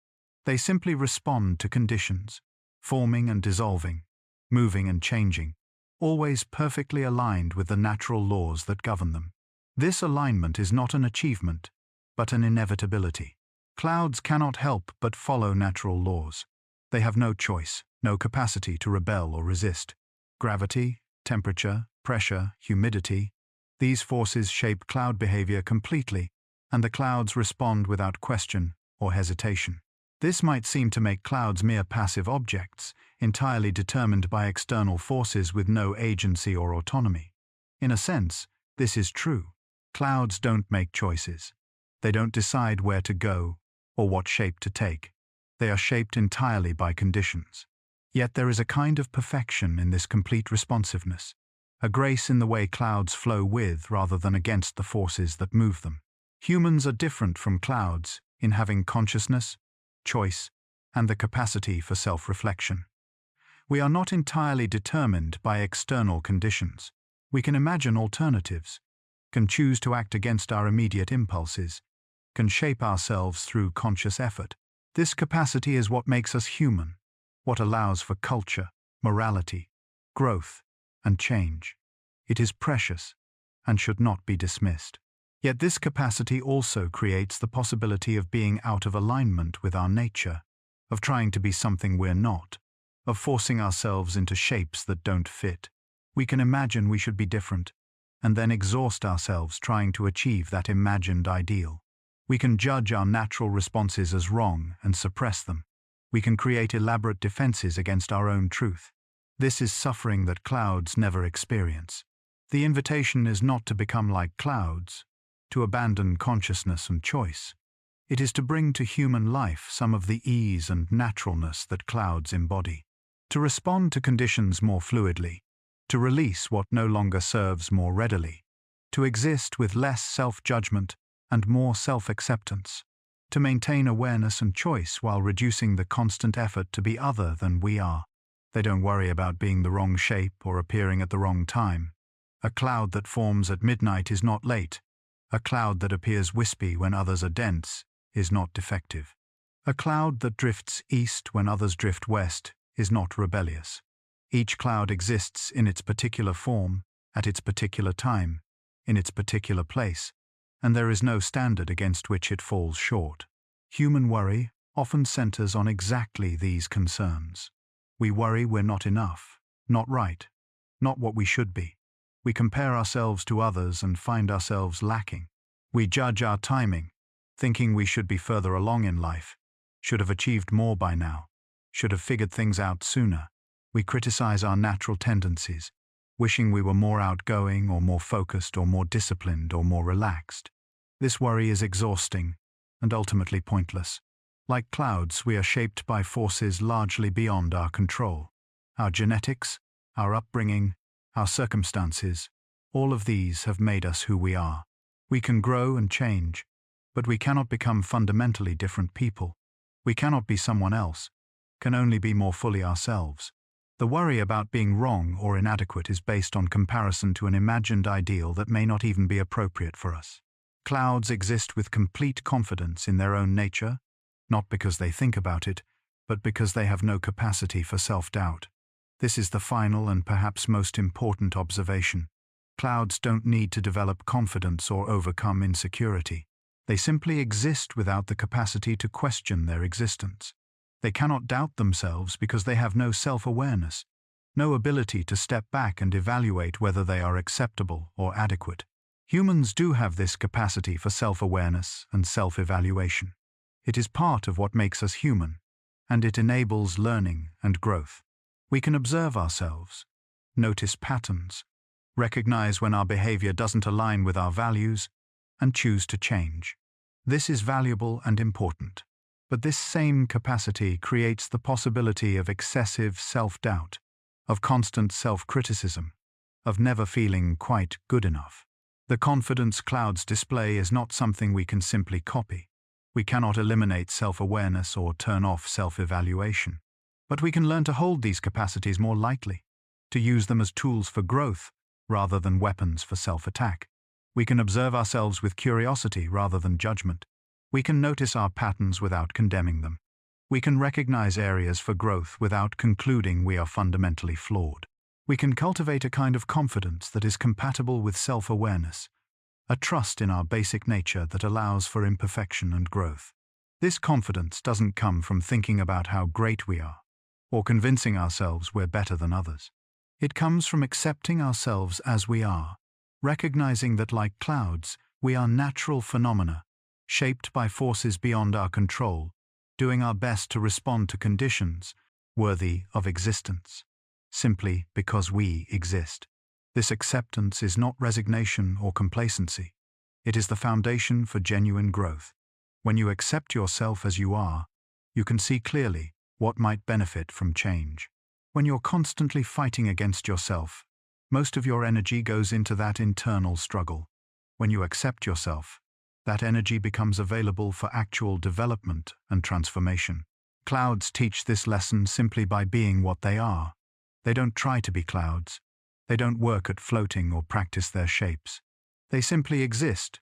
They simply respond to conditions, forming and dissolving, moving and changing, always perfectly aligned with the natural laws that govern them. This alignment is not an achievement, but an inevitability. Clouds cannot help but follow natural laws. They have no choice, no capacity to rebel or resist. Gravity, temperature, pressure, humidity, these forces shape cloud behavior completely, and the clouds respond without question or hesitation. This might seem to make clouds mere passive objects, entirely determined by external forces with no agency or autonomy. In a sense, this is true. Clouds don't make choices. They don't decide where to go or what shape to take. They are shaped entirely by conditions. Yet there is a kind of perfection in this complete responsiveness, a grace in the way clouds flow with rather than against the forces that move them. Humans are different from clouds in having consciousness, choice, and the capacity for self-reflection. We are not entirely determined by external conditions. We can imagine alternatives, can choose to act against our immediate impulses, can shape ourselves through conscious effort. This capacity is what makes us human, what allows for culture, morality, growth, and change. It is precious and should not be dismissed. Yet this capacity also creates the possibility of being out of alignment with our nature, of trying to be something we're not, of forcing ourselves into shapes that don't fit. We can imagine we should be different, and then exhaust ourselves trying to achieve that imagined ideal. We can judge our natural responses as wrong and suppress them. We can create elaborate defenses against our own truth. This is suffering that clouds never experience. The invitation is not to become like clouds, to abandon consciousness and choice. It is to bring to human life some of the ease and naturalness that clouds embody, to respond to conditions more fluidly, to release what no longer serves more readily, to exist with less self-judgment and more self-acceptance, to maintain awareness and choice while reducing the constant effort to be other than we are. They don't worry about being the wrong shape or appearing at the wrong time. A cloud that forms at midnight is not late. A cloud that appears wispy when others are dense is not defective. A cloud that drifts east when others drift west is not rebellious. Each cloud exists in its particular form, at its particular time, in its particular place, and there is no standard against which it falls short. Human worry often centers on exactly these concerns. We worry we're not enough, not right, not what we should be. We compare ourselves to others and find ourselves lacking. We judge our timing, thinking we should be further along in life, should have achieved more by now, should have figured things out sooner. We criticize our natural tendencies, wishing we were more outgoing or more focused or more disciplined or more relaxed. This worry is exhausting and ultimately pointless. Like clouds, we are shaped by forces largely beyond our control. Our genetics, our upbringing, our circumstances, all of these have made us who we are. We can grow and change, but we cannot become fundamentally different people. We cannot be someone else, can only be more fully ourselves. The worry about being wrong or inadequate is based on comparison to an imagined ideal that may not even be appropriate for us. Clouds exist with complete confidence in their own nature, not because they think about it, but because they have no capacity for self-doubt. This is the final and perhaps most important observation. Clouds don't need to develop confidence or overcome insecurity. They simply exist without the capacity to question their existence. They cannot doubt themselves because they have no self-awareness, no ability to step back and evaluate whether they are acceptable or adequate. Humans do have this capacity for self-awareness and self-evaluation. It is part of what makes us human, and it enables learning and growth. We can observe ourselves, notice patterns, recognize when our behavior doesn't align with our values, and choose to change. This is valuable and important. But this same capacity creates the possibility of excessive self-doubt, of constant self-criticism, of never feeling quite good enough. The confidence clouds display is not something we can simply copy. We cannot eliminate self-awareness or turn off self-evaluation. But we can learn to hold these capacities more lightly, to use them as tools for growth rather than weapons for self-attack. We can observe ourselves with curiosity rather than judgment. We can notice our patterns without condemning them. We can recognize areas for growth without concluding we are fundamentally flawed. We can cultivate a kind of confidence that is compatible with self-awareness, a trust in our basic nature that allows for imperfection and growth. This confidence doesn't come from thinking about how great we are, or convincing ourselves we're better than others. It comes from accepting ourselves as we are, recognizing that like clouds, we are natural phenomena, shaped by forces beyond our control, doing our best to respond to conditions worthy of existence, simply because we exist. This acceptance is not resignation or complacency. It is the foundation for genuine growth. When you accept yourself as you are, you can see clearly what might benefit from change. When you're constantly fighting against yourself, most of your energy goes into that internal struggle. When you accept yourself, that energy becomes available for actual development and transformation. Clouds teach this lesson simply by being what they are. They don't try to be clouds. They don't work at floating or practice their shapes. They simply exist,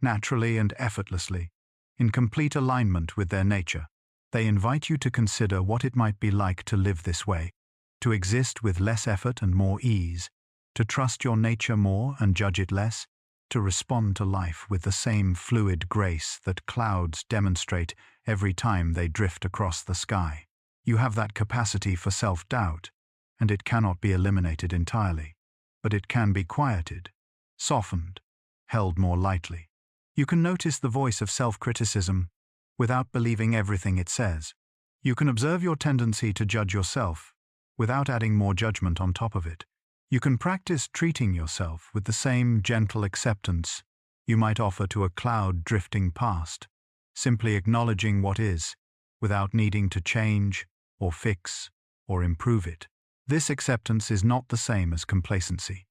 naturally and effortlessly, in complete alignment with their nature. They invite you to consider what it might be like to live this way, to exist with less effort and more ease, to trust your nature more and judge it less, to respond to life with the same fluid grace that clouds demonstrate every time they drift across the sky. You have that capacity for self-doubt, and it cannot be eliminated entirely, but it can be quieted, softened, held more lightly. You can notice the voice of self-criticism without believing everything it says. You can observe your tendency to judge yourself without adding more judgment on top of it. You can practice treating yourself with the same gentle acceptance you might offer to a cloud drifting past, simply acknowledging what is, without needing to change or fix or improve it. This acceptance is not the same as complacency.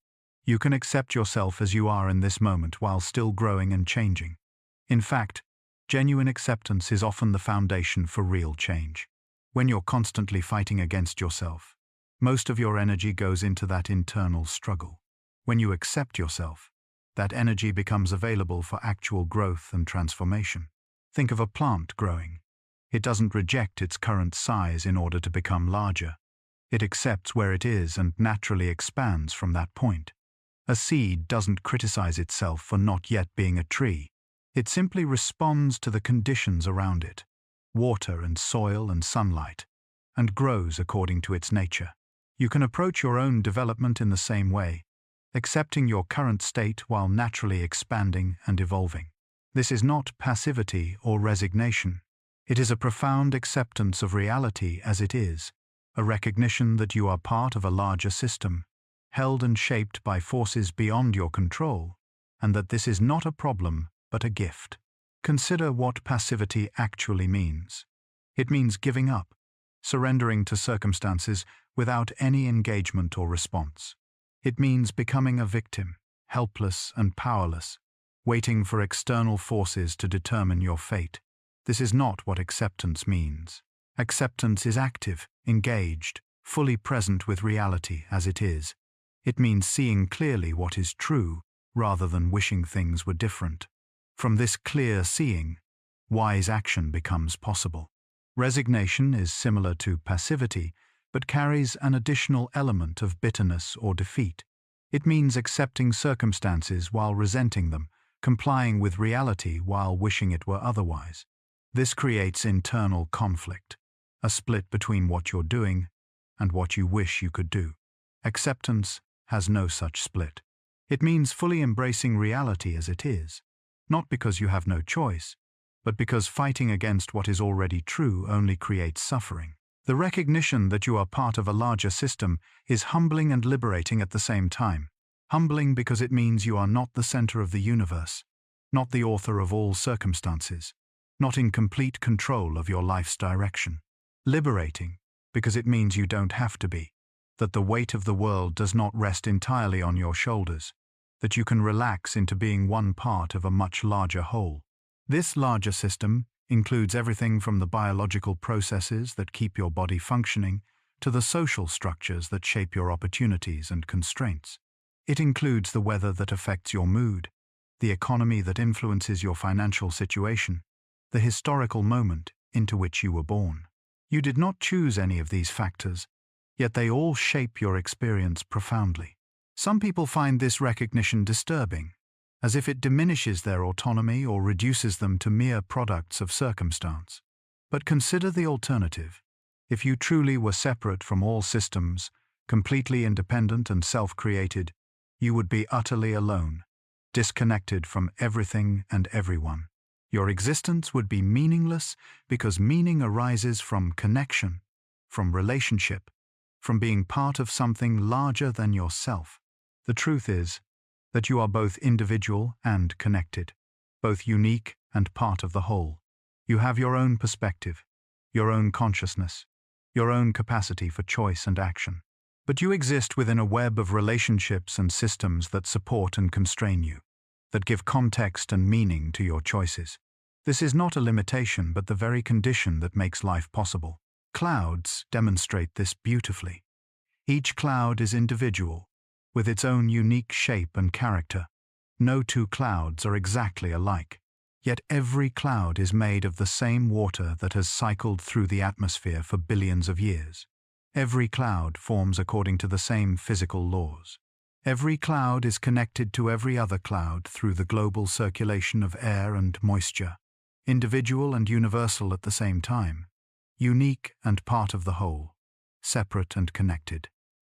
You can accept yourself as you are in this moment while still growing and changing. In fact, genuine acceptance is often the foundation for real change. When you're constantly fighting against yourself, most of your energy goes into that internal struggle. When you accept yourself, that energy becomes available for actual growth and transformation. Think of a plant growing. It doesn't reject its current size in order to become larger. It accepts where it is and naturally expands from that point. A seed doesn't criticize itself for not yet being a tree. It simply responds to the conditions around it, water and soil and sunlight, and grows according to its nature. You can approach your own development in the same way, accepting your current state while naturally expanding and evolving. This is not passivity or resignation. It is a profound acceptance of reality as it is, a recognition that you are part of a larger system, held and shaped by forces beyond your control, and that this is not a problem but a gift. Consider what passivity actually means. It means giving up, surrendering to circumstances without any engagement or response. It means becoming a victim, helpless and powerless, waiting for external forces to determine your fate. This is not what acceptance means. Acceptance is active, engaged, fully present with reality as it is. It means seeing clearly what is true rather than wishing things were different. From this clear seeing, wise action becomes possible. Resignation is similar to passivity, but carries an additional element of bitterness or defeat. It means accepting circumstances while resenting them, complying with reality while wishing it were otherwise. This creates internal conflict, a split between what you're doing and what you wish you could do. Acceptance has no such split. It means fully embracing reality as it is, not because you have no choice, but because fighting against what is already true only creates suffering. The recognition that you are part of a larger system is humbling and liberating at the same time. Humbling because it means you are not the center of the universe, not the author of all circumstances, not in complete control of your life's direction. Liberating because it means you don't have to be, that the weight of the world does not rest entirely on your shoulders, that you can relax into being one part of a much larger whole. This larger system includes everything from the biological processes that keep your body functioning to the social structures that shape your opportunities and constraints. It includes the weather that affects your mood, the economy that influences your financial situation, the historical moment into which you were born. You did not choose any of these factors, yet they all shape your experience profoundly. Some people find this recognition disturbing, as if it diminishes their autonomy or reduces them to mere products of circumstance. But consider the alternative. If you truly were separate from all systems, completely independent and self-created, you would be utterly alone, disconnected from everything and everyone. Your existence would be meaningless because meaning arises from connection, from relationship, from being part of something larger than yourself. The truth is that you are both individual and connected, both unique and part of the whole. You have your own perspective, your own consciousness, your own capacity for choice and action. But you exist within a web of relationships and systems that support and constrain you, that give context and meaning to your choices. This is not a limitation, but the very condition that makes life possible. Clouds demonstrate this beautifully. Each cloud is individual, with its own unique shape and character. No two clouds are exactly alike, yet every cloud is made of the same water that has cycled through the atmosphere for billions of years. Every cloud forms according to the same physical laws. Every cloud is connected to every other cloud through the global circulation of air and moisture, individual and universal at the same time, unique and part of the whole, separate and connected.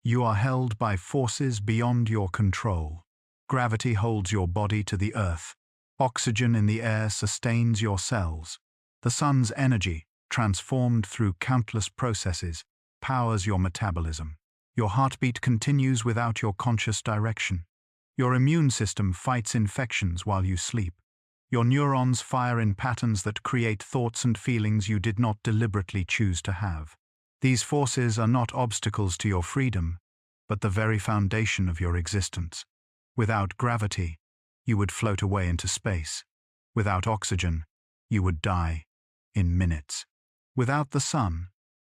You are held by forces beyond your control. Gravity holds your body to the earth. Oxygen in the air sustains your cells. The sun's energy, transformed through countless processes, powers your metabolism. Your heartbeat continues without your conscious direction. Your immune system fights infections while you sleep. Your neurons fire in patterns that create thoughts and feelings you did not deliberately choose to have. These forces are not obstacles to your freedom, but the very foundation of your existence. Without gravity, you would float away into space. Without oxygen, you would die in minutes. Without the sun,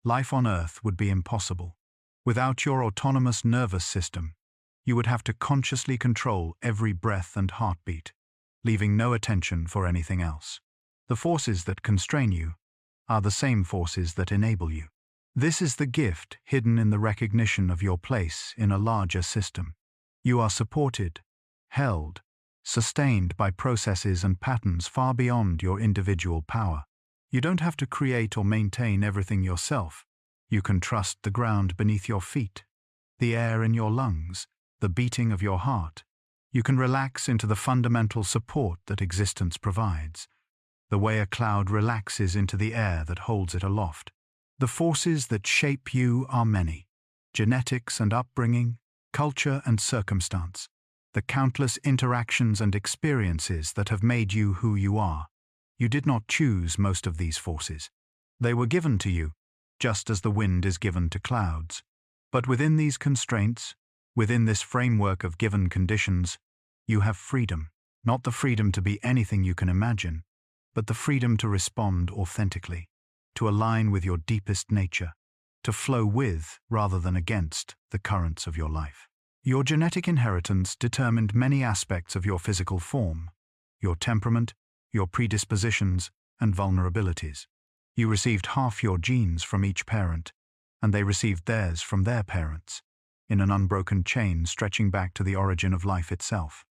life on Earth would be impossible. Without your autonomous nervous system, you would have to consciously control every breath and heartbeat, leaving no attention for anything else. The forces that constrain you are the same forces that enable you. This is the gift hidden in the recognition of your place in a larger system. You are supported, held, sustained by processes and patterns far beyond your individual power. You don't have to create or maintain everything yourself. You can trust the ground beneath your feet, the air in your lungs, the beating of your heart. You can relax into the fundamental support that existence provides, the way a cloud relaxes into the air that holds it aloft. The forces that shape you are many: genetics and upbringing, culture and circumstance, the countless interactions and experiences that have made you who you are. You did not choose most of these forces. They were given to you, just as the wind is given to clouds. But within these constraints, within this framework of given conditions, you have freedom. Not the freedom to be anything you can imagine, but the freedom to respond authentically, to align with your deepest nature, to flow with rather than against the currents of your life. Your genetic inheritance determined many aspects of your physical form, your temperament, your predispositions, and vulnerabilities. You received half your genes from each parent, and they received theirs from their parents, in an unbroken chain stretching back to the origin of life itself.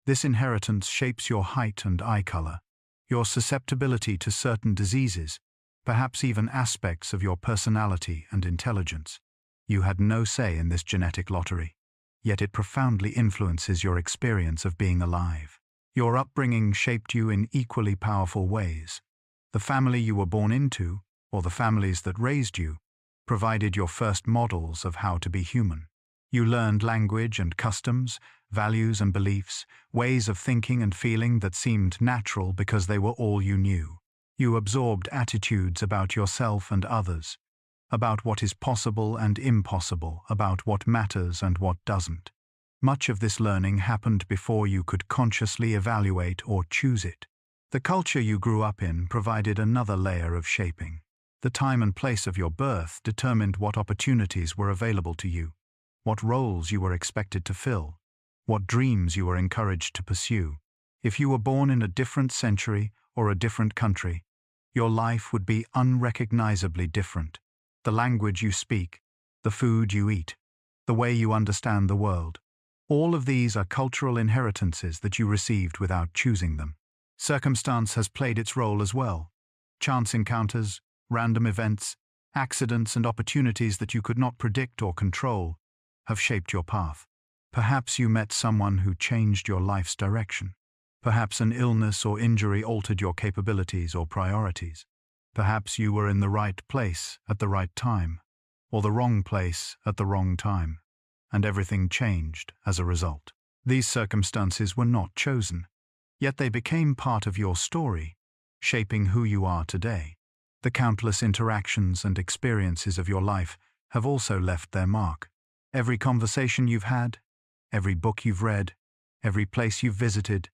This inheritance shapes your height and eye color, your susceptibility to certain diseases, perhaps even aspects of your personality and intelligence. You had no say in this genetic lottery, yet it profoundly influences your experience of being alive. Your upbringing shaped you in equally powerful ways. The family you were born into, or the families that raised you, provided your first models of how to be human. You learned language and customs, values and beliefs, ways of thinking and feeling that seemed natural because they were all you knew. You absorbed attitudes about yourself and others, about what is possible and impossible, about what matters and what doesn't. Much of this learning happened before you could consciously evaluate or choose it. The culture you grew up in provided another layer of shaping. The time and place of your birth determined what opportunities were available to you, what roles you were expected to fill, what dreams you were encouraged to pursue. If you were born in a different century or a different country, your life would be unrecognizably different. The language you speak, the food you eat, the way you understand the world. All of these are cultural inheritances that you received without choosing them. Circumstance has played its role as well. Chance encounters, random events, accidents and opportunities that you could not predict or control have shaped your path. Perhaps you met someone who changed your life's direction. Perhaps an illness or injury altered your capabilities or priorities. Perhaps you were in the right place at the right time, or the wrong place at the wrong time, and everything changed as a result. These circumstances were not chosen, yet they became part of your story, shaping who you are today. The countless interactions and experiences of your life have also left their mark. Every conversation you've had, every book you've read, every place you've visited,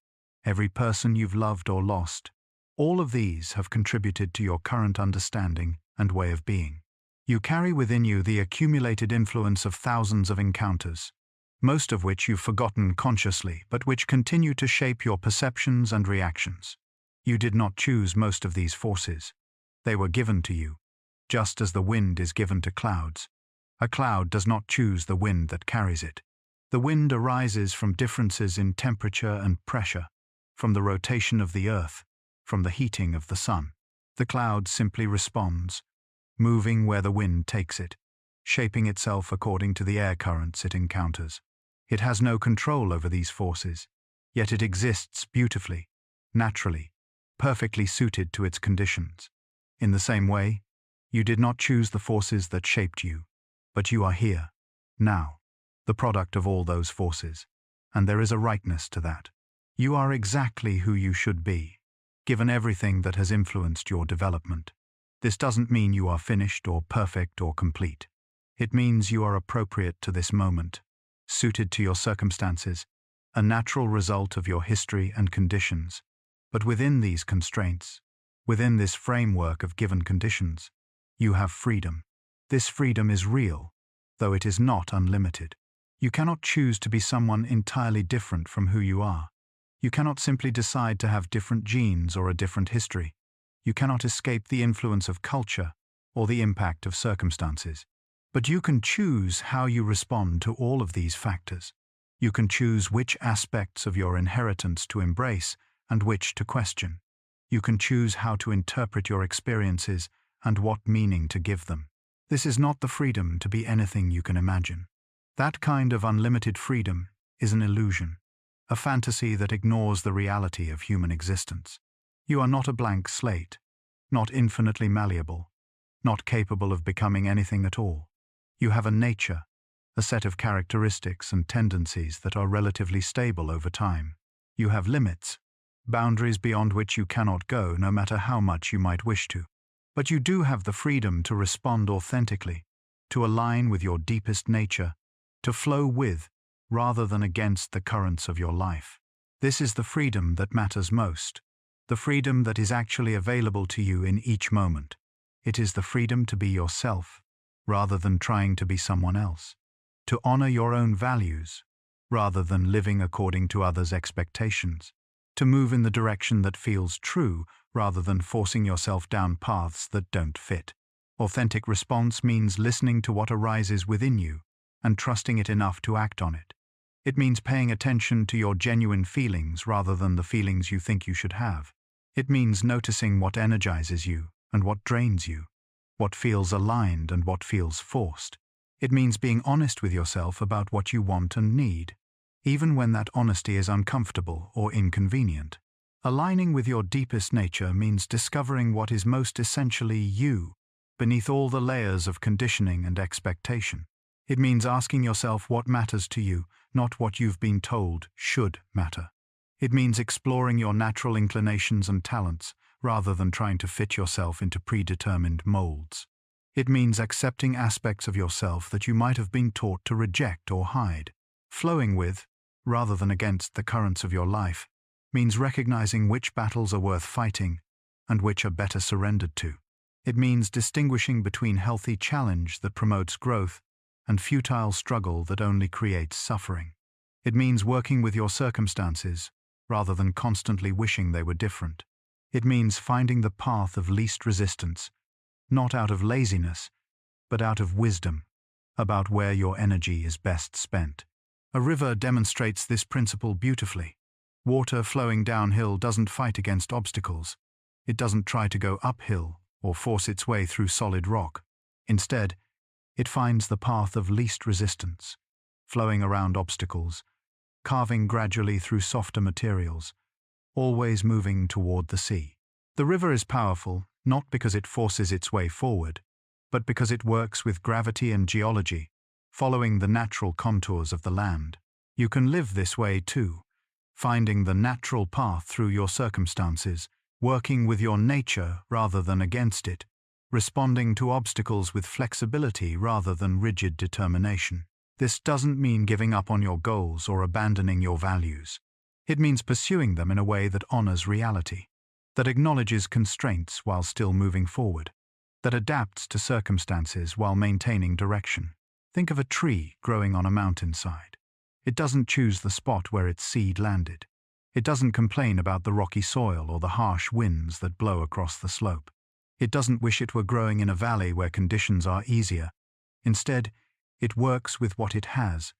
every person you've loved or lost, all of these have contributed to your current understanding and way of being. You carry within you the accumulated influence of thousands of encounters, most of which you've forgotten consciously, but which continue to shape your perceptions and reactions. You did not choose most of these forces. They were given to you, just as the wind is given to clouds. A cloud does not choose the wind that carries it. The wind arises from differences in temperature and pressure, from the rotation of the earth, from the heating of the sun. The cloud simply responds, moving where the wind takes it, shaping itself according to the air currents it encounters. It has no control over these forces, yet it exists beautifully, naturally, perfectly suited to its conditions. In the same way, you did not choose the forces that shaped you, but you are here, now, the product of all those forces, and there is a rightness to that. You are exactly who you should be, given everything that has influenced your development. This doesn't mean you are finished or perfect or complete. It means you are appropriate to this moment, suited to your circumstances, a natural result of your history and conditions. But within these constraints, within this framework of given conditions, you have freedom. This freedom is real, though it is not unlimited. You cannot choose to be someone entirely different from who you are. You cannot simply decide to have different genes or a different history. You cannot escape the influence of culture or the impact of circumstances. But you can choose how you respond to all of these factors. You can choose which aspects of your inheritance to embrace and which to question. You can choose how to interpret your experiences and what meaning to give them. This is not the freedom to be anything you can imagine. That kind of unlimited freedom is an illusion, a fantasy that ignores the reality of human existence. You are not a blank slate, not infinitely malleable, not capable of becoming anything at all. You have a nature, a set of characteristics and tendencies that are relatively stable over time. You have limits, boundaries beyond which you cannot go no matter how much you might wish to. But you do have the freedom to respond authentically, to align with your deepest nature, to flow with, rather than against the currents of your life. This is the freedom that matters most, the freedom that is actually available to you in each moment. It is the freedom to be yourself, rather than trying to be someone else, to honor your own values, rather than living according to others' expectations. to move in the direction that feels true rather than forcing yourself down paths that don't fit. Authentic response means listening to what arises within you and trusting it enough to act on it. It means paying attention to your genuine feelings rather than the feelings you think you should have. It means noticing what energizes you and what drains you, what feels aligned and what feels forced. It means being honest with yourself about what you want and need, even when that honesty is uncomfortable or inconvenient. Aligning with your deepest nature means discovering what is most essentially you, beneath all the layers of conditioning and expectation. It means asking yourself what matters to you, not what you've been told should matter. It means exploring your natural inclinations and talents, rather than trying to fit yourself into predetermined molds. It means accepting aspects of yourself that you might have been taught to reject or hide. Flowing with, rather than against the currents of your life, means recognizing which battles are worth fighting and which are better surrendered to. It means distinguishing between healthy challenge that promotes growth and futile struggle that only creates suffering. It means working with your circumstances rather than constantly wishing they were different. It means finding the path of least resistance, not out of laziness, but out of wisdom, about where your energy is best spent. A river demonstrates this principle beautifully. Water flowing downhill doesn't fight against obstacles. It doesn't try to go uphill or force its way through solid rock. Instead, it finds the path of least resistance, flowing around obstacles, carving gradually through softer materials, always moving toward the sea. The river is powerful, not because it forces its way forward, but because it works with gravity and geology, following the natural contours of the land. You can live this way too, finding the natural path through your circumstances, working with your nature rather than against it, responding to obstacles with flexibility rather than rigid determination. This doesn't mean giving up on your goals or abandoning your values. It means pursuing them in a way that honors reality, that acknowledges constraints while still moving forward, that adapts to circumstances while maintaining direction. Think of a tree growing on a mountainside. It doesn't choose the spot where its seed landed. It doesn't complain about the rocky soil or the harsh winds that blow across the slope. It doesn't wish it were growing in a valley where conditions are easier. Instead, it works with what it has.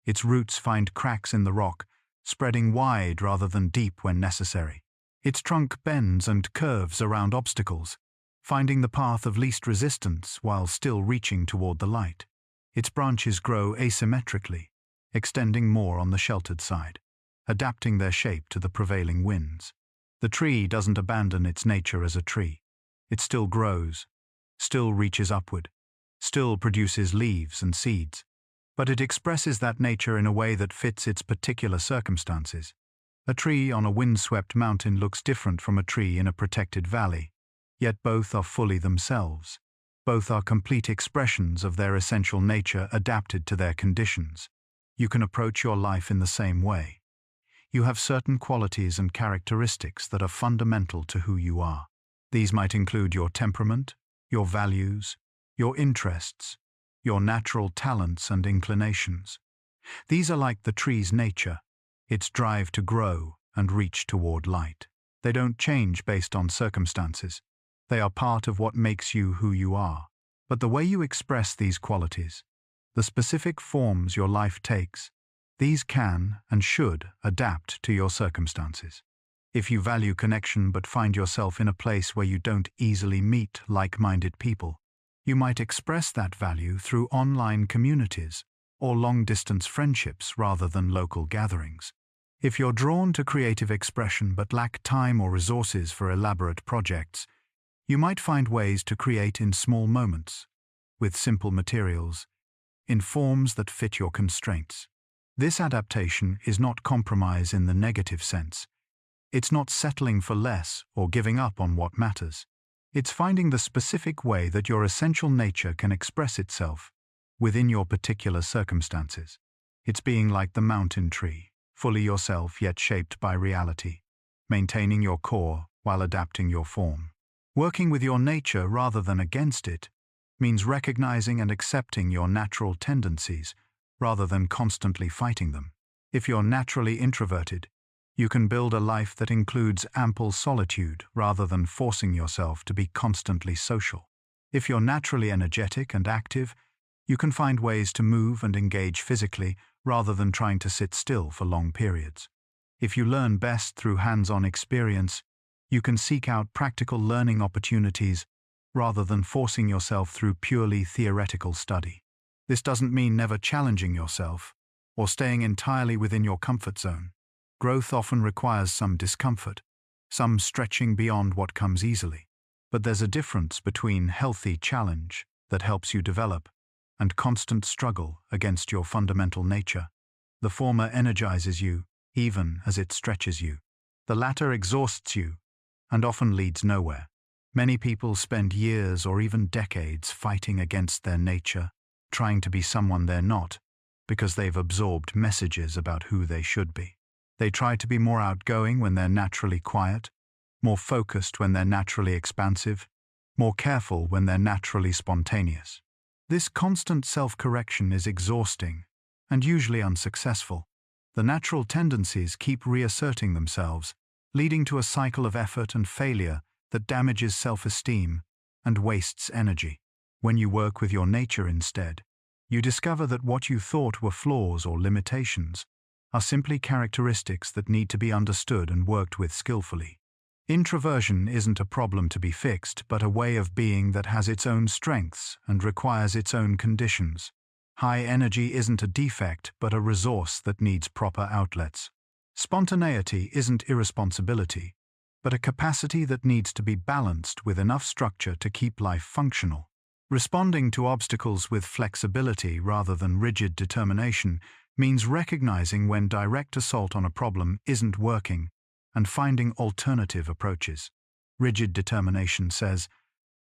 Its roots find cracks in the rock, spreading wide rather than deep when necessary. Its trunk bends and curves around obstacles, finding the path of least resistance while still reaching toward the light. Its branches grow asymmetrically, extending more on the sheltered side, adapting their shape to the prevailing winds. The tree doesn't abandon its nature as a tree. It still grows, still reaches upward, still produces leaves and seeds, but it expresses that nature in a way that fits its particular circumstances. A tree on a windswept mountain looks different from a tree in a protected valley, yet both are fully themselves. Both are complete expressions of their essential nature adapted to their conditions. You can approach your life in the same way. You have certain qualities and characteristics that are fundamental to who you are. These might include your temperament, your values, your interests, your natural talents and inclinations. These are like the tree's nature, its drive to grow and reach toward light. They don't change based on circumstances. They are part of what makes you who you are. But the way you express these qualities, the specific forms your life takes, these can and should adapt to your circumstances. If you value connection but find yourself in a place where you don't easily meet like-minded people, you might express that value through online communities or long-distance friendships rather than local gatherings. If you're drawn to creative expression but lack time or resources for elaborate projects, you might find ways to create in small moments, with simple materials, in forms that fit your constraints. This adaptation is not compromise in the negative sense. It's not settling for less or giving up on what matters. It's finding the specific way that your essential nature can express itself within your particular circumstances. It's being like the mountain tree, fully yourself yet shaped by reality, maintaining your core while adapting your form. Working with your nature rather than against it means recognizing and accepting your natural tendencies rather than constantly fighting them. If you're naturally introverted, You can build a life that includes ample solitude rather than forcing yourself to be constantly social. If you're naturally energetic and active, you can find ways to move and engage physically rather than trying to sit still for long periods. If you learn best through hands-on experience, you can seek out practical learning opportunities rather than forcing yourself through purely theoretical study. This doesn't mean never challenging yourself or staying entirely within your comfort zone. Growth often requires some discomfort, some stretching beyond what comes easily. But there's a difference between healthy challenge that helps you develop and constant struggle against your fundamental nature. The former energizes you, even as it stretches you. The latter exhausts you and often leads nowhere. Many people spend years or even decades fighting against their nature, trying to be someone they're not, because they've absorbed messages about who they should be. They try to be more outgoing when they're naturally quiet, more focused when they're naturally expansive, more careful when they're naturally spontaneous. This constant self-correction is exhausting and usually unsuccessful. The natural tendencies keep reasserting themselves, leading to a cycle of effort and failure that damages self-esteem and wastes energy. When you work with your nature instead, you discover that what you thought were flaws or limitations are simply characteristics that need to be understood and worked with skillfully. Introversion isn't a problem to be fixed, but a way of being that has its own strengths and requires its own conditions. High energy isn't a defect, but a resource that needs proper outlets. Spontaneity isn't irresponsibility, but a capacity that needs to be balanced with enough structure to keep life functional. Responding to obstacles with flexibility rather than rigid determination means recognizing when direct assault on a problem isn't working and finding alternative approaches. Rigid determination says,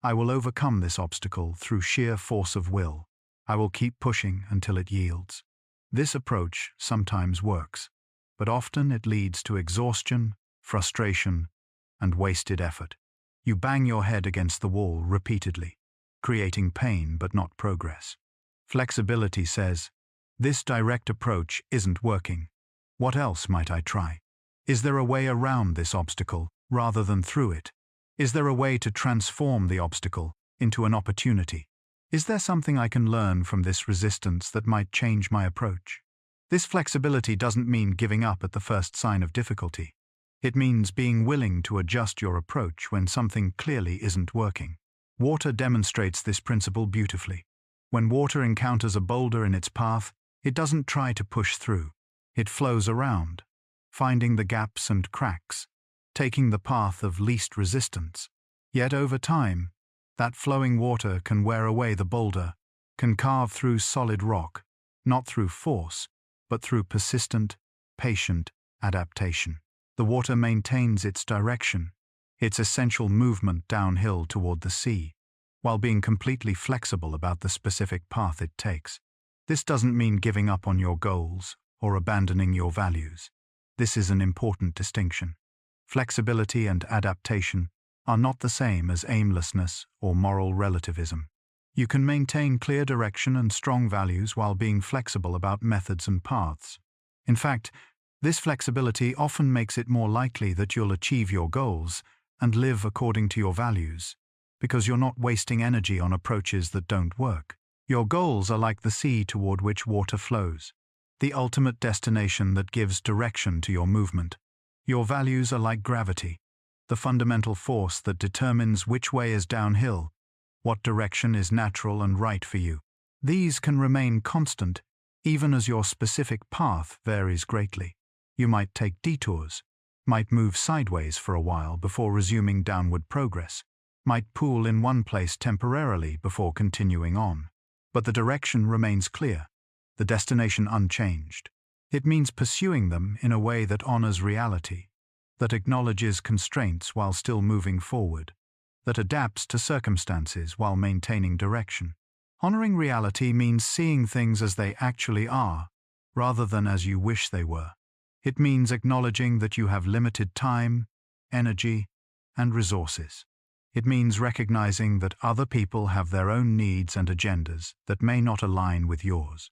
"I will overcome this obstacle through sheer force of will. I will keep pushing until it yields." This approach sometimes works, but often it leads to exhaustion, frustration, and wasted effort. You bang your head against the wall repeatedly, creating pain but not progress. Flexibility says, "This direct approach isn't working. What else might I try? Is there a way around this obstacle rather than through it? Is there a way to transform the obstacle into an opportunity? Is there something I can learn from this resistance that might change my approach?" This flexibility doesn't mean giving up at the first sign of difficulty. It means being willing to adjust your approach when something clearly isn't working. Water demonstrates this principle beautifully. When water encounters a boulder in its path, it doesn't try to push through. It flows around, finding the gaps and cracks, taking the path of least resistance. Yet over time, that flowing water can wear away the boulder, can carve through solid rock, not through force, but through persistent, patient adaptation. The water maintains its direction, its essential movement downhill toward the sea, while being completely flexible about the specific path it takes. This doesn't mean giving up on your goals or abandoning your values. This is an important distinction. Flexibility and adaptation are not the same as aimlessness or moral relativism. You can maintain clear direction and strong values while being flexible about methods and paths. In fact, this flexibility often makes it more likely that you'll achieve your goals and live according to your values, because you're not wasting energy on approaches that don't work. Your goals are like the sea toward which water flows, the ultimate destination that gives direction to your movement. Your values are like gravity, the fundamental force that determines which way is downhill, what direction is natural and right for you. These can remain constant, even as your specific path varies greatly. You might take detours, might move sideways for a while before resuming downward progress, might pool in one place temporarily before continuing on. But the direction remains clear, the destination unchanged. It means pursuing them in a way that honors reality, that acknowledges constraints while still moving forward, that adapts to circumstances while maintaining direction. Honoring reality means seeing things as they actually are, rather than as you wish they were. It means acknowledging that you have limited time, energy, and resources. It means recognizing that other people have their own needs and agendas that may not align with yours.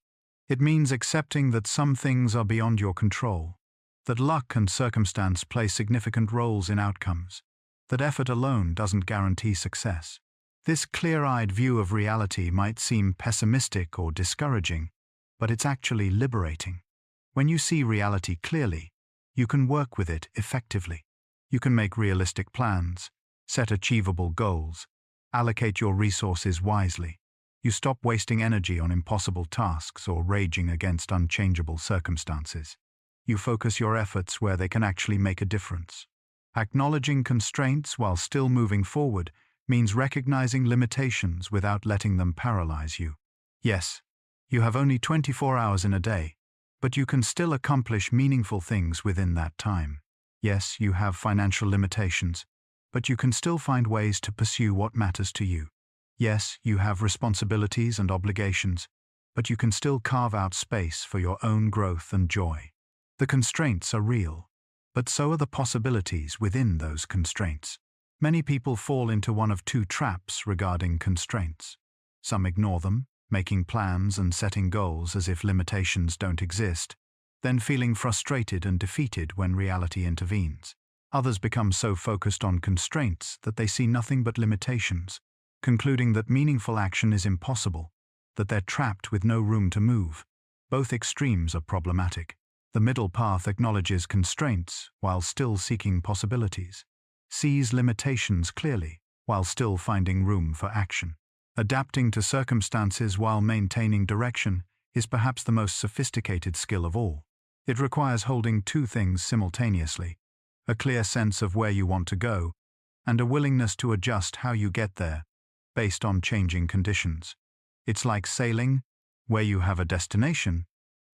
It means accepting that some things are beyond your control, that luck and circumstance play significant roles in outcomes, that effort alone doesn't guarantee success. This clear-eyed view of reality might seem pessimistic or discouraging, but it's actually liberating. When you see reality clearly, you can work with it effectively. You can make realistic plans, set achievable goals, allocate your resources wisely. You stop wasting energy on impossible tasks or raging against unchangeable circumstances. You focus your efforts where they can actually make a difference. Acknowledging constraints while still moving forward means recognizing limitations without letting them paralyze you. Yes, you have only 24 hours in a day, but you can still accomplish meaningful things within that time. Yes, you have financial limitations, but you can still find ways to pursue what matters to you. Yes, you have responsibilities and obligations, but you can still carve out space for your own growth and joy. The constraints are real, but so are the possibilities within those constraints. Many people fall into one of two traps regarding constraints. Some ignore them, making plans and setting goals as if limitations don't exist, then feeling frustrated and defeated when reality intervenes. Others become so focused on constraints that they see nothing but limitations, concluding that meaningful action is impossible, that they're trapped with no room to move. Both extremes are problematic. The middle path acknowledges constraints while still seeking possibilities, sees limitations clearly while still finding room for action. Adapting to circumstances while maintaining direction is perhaps the most sophisticated skill of all. It requires holding two things simultaneously: a clear sense of where you want to go, and a willingness to adjust how you get there, based on changing conditions. It's like sailing, where you have a destination,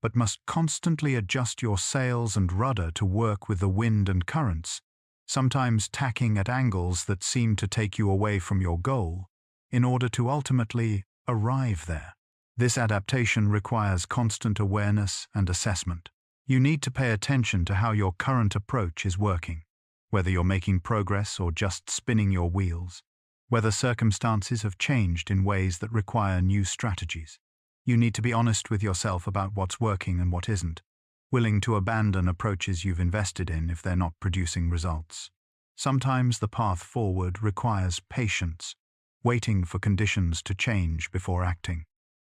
but must constantly adjust your sails and rudder to work with the wind and currents, sometimes tacking at angles that seem to take you away from your goal, in order to ultimately arrive there. This adaptation requires constant awareness and assessment. You need to pay attention to how your current approach is working, whether you're making progress or just spinning your wheels, whether circumstances have changed in ways that require new strategies. You need to be honest with yourself about what's working and what isn't, willing to abandon approaches you've invested in if they're not producing results. Sometimes the path forward requires patience, waiting for conditions to change before acting.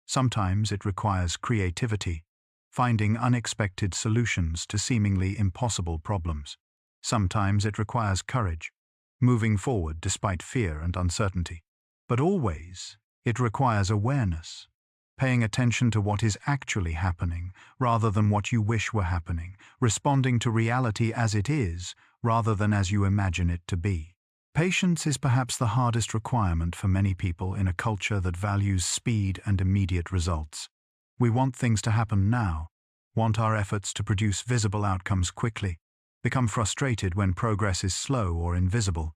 Sometimes it requires creativity, finding unexpected solutions to seemingly impossible problems. Sometimes it requires courage, moving forward despite fear and uncertainty. But always, it requires awareness, paying attention to what is actually happening rather than what you wish were happening, responding to reality as it is rather than as you imagine it to be. Patience is perhaps the hardest requirement for many people in a culture that values speed and immediate results. We want things to happen now, want our efforts to produce visible outcomes quickly, become frustrated when progress is slow or invisible.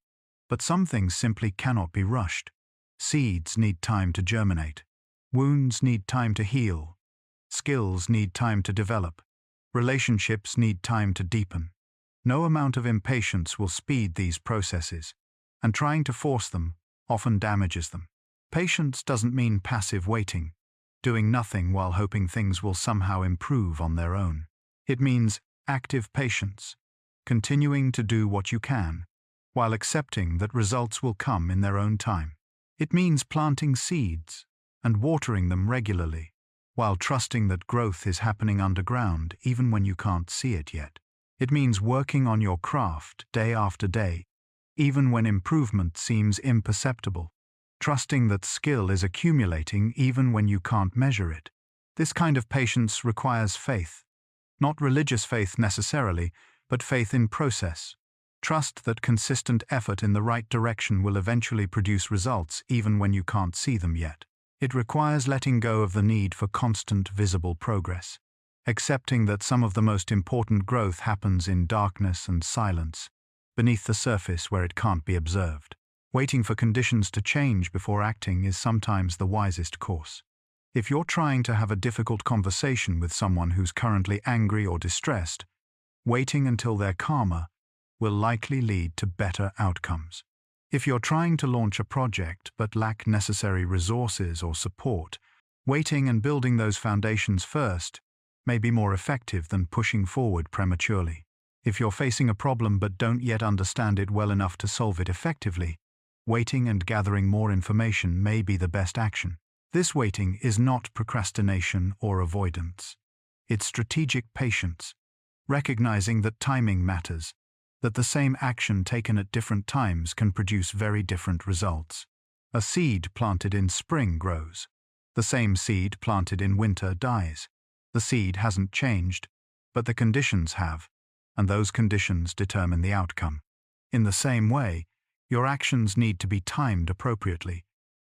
But some things simply cannot be rushed. Seeds need time to germinate. Wounds need time to heal. Skills need time to develop. Relationships need time to deepen. No amount of impatience will speed these processes, and trying to force them often damages them. Patience doesn't mean passive waiting, doing nothing while hoping things will somehow improve on their own. It means active patience, continuing to do what you can, while accepting that results will come in their own time. It means planting seeds and watering them regularly, while trusting that growth is happening underground even when you can't see it yet. It means working on your craft day after day, even when improvement seems imperceptible, trusting that skill is accumulating even when you can't measure it. This kind of patience requires faith, not religious faith necessarily, but faith in process. Trust that consistent effort in the right direction will eventually produce results even when you can't see them yet. It requires letting go of the need for constant visible progress, accepting that some of the most important growth happens in darkness and silence, beneath the surface where it can't be observed. Waiting for conditions to change before acting is sometimes the wisest course. If you're trying to have a difficult conversation with someone who's currently angry or distressed, waiting until they're calmer will likely lead to better outcomes. If you're trying to launch a project but lack necessary resources or support, waiting and building those foundations first may be more effective than pushing forward prematurely. If you're facing a problem but don't yet understand it well enough to solve it effectively, waiting and gathering more information may be the best action. This waiting is not procrastination or avoidance. It's strategic patience, recognizing that timing matters, that the same action taken at different times can produce very different results. A seed planted in spring grows. The same seed planted in winter dies. The seed hasn't changed, but the conditions have, and those conditions determine the outcome. In the same way, your actions need to be timed appropriately,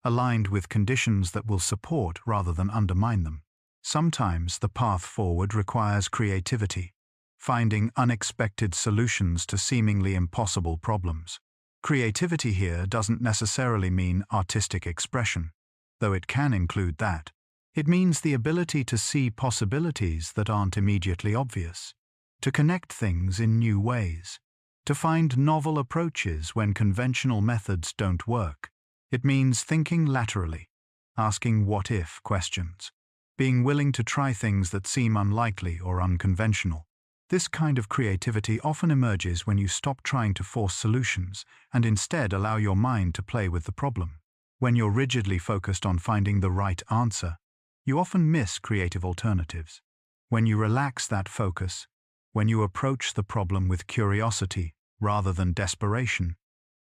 aligned with conditions that will support rather than undermine them. Sometimes the path forward requires creativity, finding unexpected solutions to seemingly impossible problems. Creativity here doesn't necessarily mean artistic expression, though it can include that. It means the ability to see possibilities that aren't immediately obvious, to connect things in new ways, to find novel approaches when conventional methods don't work. It means thinking laterally, asking what-if questions, being willing to try things that seem unlikely or unconventional. This kind of creativity often emerges when you stop trying to force solutions and instead allow your mind to play with the problem. When you're rigidly focused on finding the right answer, you often miss creative alternatives. When you relax that focus, when you approach the problem with curiosity rather than desperation,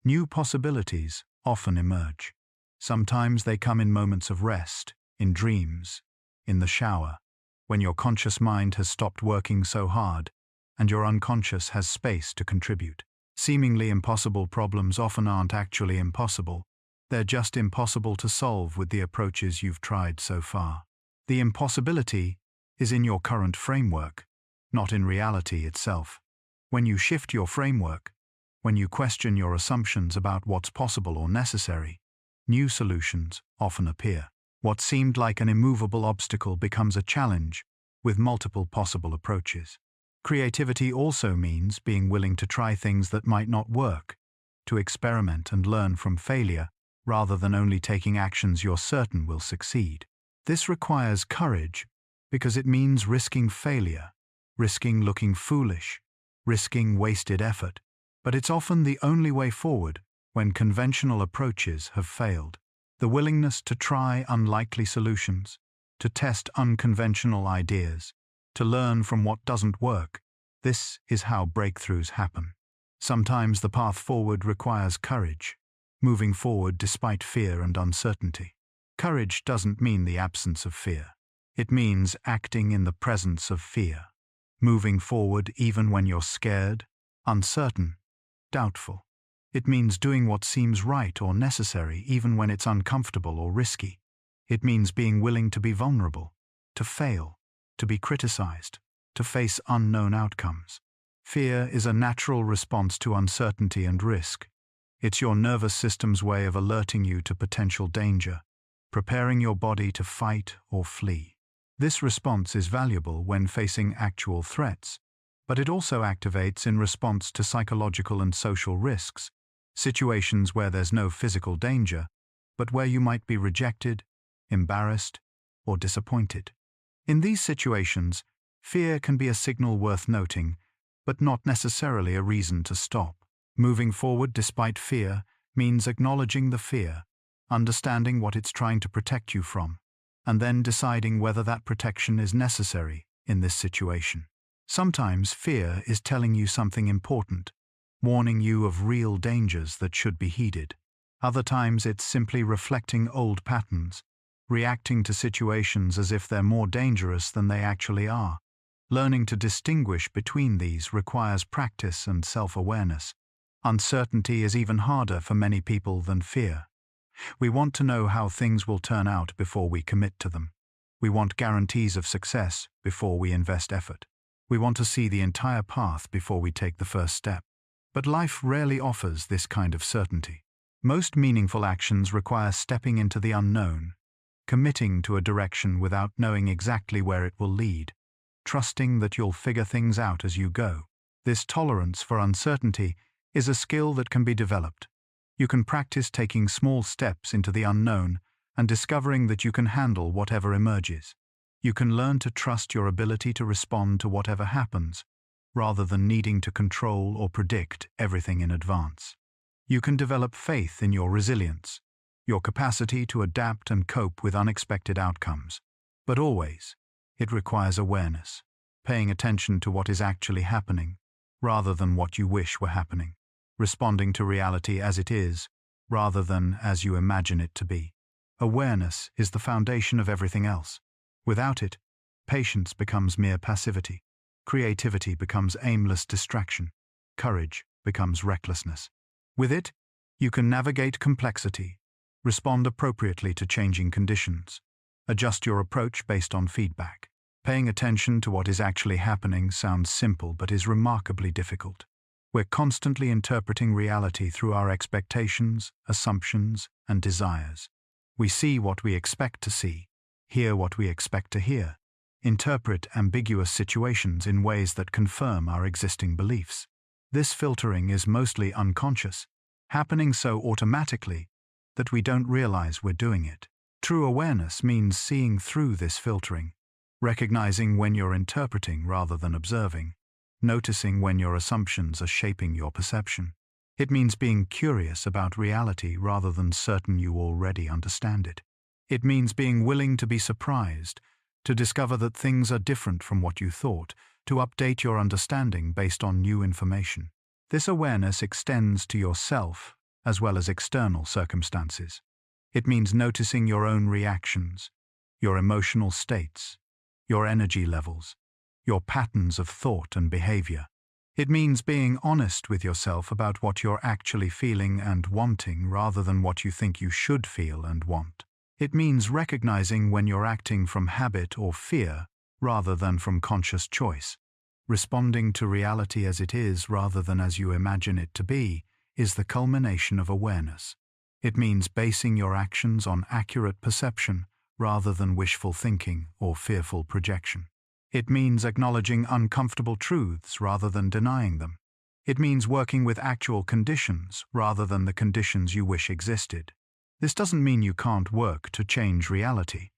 new possibilities often emerge. Sometimes they come in moments of rest, in dreams, in the shower, when your conscious mind has stopped working so hard and your unconscious has space to contribute. Seemingly impossible problems often aren't actually impossible. They're just impossible to solve with the approaches you've tried so far. The impossibility is in your current framework, not in reality itself. When you shift your framework, when you question your assumptions about what's possible or necessary, new solutions often appear. What seemed like an immovable obstacle becomes a challenge with multiple possible approaches. Creativity also means being willing to try things that might not work, to experiment and learn from failure rather than only taking actions you're certain will succeed. This requires courage because it means risking failure, risking looking foolish, risking wasted effort. But it's often the only way forward when conventional approaches have failed. The willingness to try unlikely solutions, to test unconventional ideas, to learn from what doesn't work, this is how breakthroughs happen. Sometimes the path forward requires courage, moving forward despite fear and uncertainty. Courage doesn't mean the absence of fear. It means acting in the presence of fear, moving forward even when you're scared, uncertain, doubtful. It means doing what seems right or necessary even when it's uncomfortable or risky. It means being willing to be vulnerable, to fail, to be criticized, to face unknown outcomes. Fear is a natural response to uncertainty and risk. It's your nervous system's way of alerting you to potential danger, preparing your body to fight or flee. This response is valuable when facing actual threats, but it also activates in response to psychological and social risks, situations where there's no physical danger, but where you might be rejected, embarrassed, or disappointed. In these situations, fear can be a signal worth noting, but not necessarily a reason to stop. Moving forward despite fear means acknowledging the fear, understanding what it's trying to protect you from, and then deciding whether that protection is necessary in this situation. Sometimes fear is telling you something important, warning you of real dangers that should be heeded. Other times it's simply reflecting old patterns, reacting to situations as if they're more dangerous than they actually are. Learning to distinguish between these requires practice and self-awareness. Uncertainty is even harder for many people than fear. We want to know how things will turn out before we commit to them. We want guarantees of success before we invest effort. We want to see the entire path before we take the first step. But life rarely offers this kind of certainty. Most meaningful actions require stepping into the unknown, committing to a direction without knowing exactly where it will lead, trusting that you'll figure things out as you go. This tolerance for uncertainty is a skill that can be developed. You can practice taking small steps into the unknown and discovering that you can handle whatever emerges. You can learn to trust your ability to respond to whatever happens, rather than needing to control or predict everything in advance. You can develop faith in your resilience, your capacity to adapt and cope with unexpected outcomes. But always, it requires awareness, paying attention to what is actually happening, rather than what you wish were happening, responding to reality as it is, rather than as you imagine it to be. Awareness is the foundation of everything else. Without it, patience becomes mere passivity, creativity becomes aimless distraction, courage becomes recklessness. With it, you can navigate complexity, respond appropriately to changing conditions, adjust your approach based on feedback. Paying attention to what is actually happening sounds simple but is remarkably difficult. We're constantly interpreting reality through our expectations, assumptions, and desires. We see what we expect to see, hear what we expect to hear, interpret ambiguous situations in ways that confirm our existing beliefs. This filtering is mostly unconscious, happening so automatically that we don't realize we're doing it. True awareness means seeing through this filtering, recognizing when you're interpreting rather than observing, noticing when your assumptions are shaping your perception. It means being curious about reality rather than certain you already understand it. It means being willing to be surprised, to discover that things are different from what you thought, to update your understanding based on new information. This awareness extends to yourself as well as external circumstances. It means noticing your own reactions, your emotional states, your energy levels, your patterns of thought and behavior. It means being honest with yourself about what you're actually feeling and wanting rather than what you think you should feel and want. It means recognizing when you're acting from habit or fear rather than from conscious choice. Responding to reality as it is rather than as you imagine it to be is the culmination of awareness. It means basing your actions on accurate perception rather than wishful thinking or fearful projection. It means acknowledging uncomfortable truths rather than denying them. It means working with actual conditions rather than the conditions you wish existed. This doesn't mean you can't work to change reality,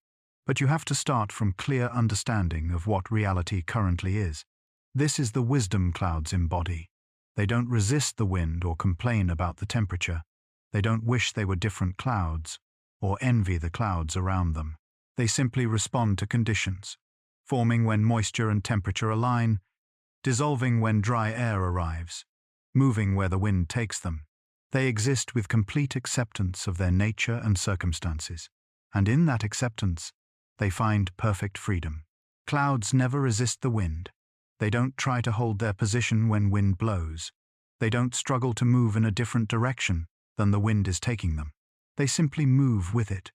but you have to start from clear understanding of what reality currently is. This is the wisdom clouds embody. They don't resist the wind or complain about the temperature. They don't wish they were different clouds or envy the clouds around them. They simply respond to conditions, forming when moisture and temperature align, dissolving when dry air arrives, moving where the wind takes them. They exist with complete acceptance of their nature and circumstances, and in that acceptance, they find perfect freedom. Clouds never resist the wind. They don't try to hold their position when wind blows. They don't struggle to move in a different direction than the wind is taking them. They simply move with it,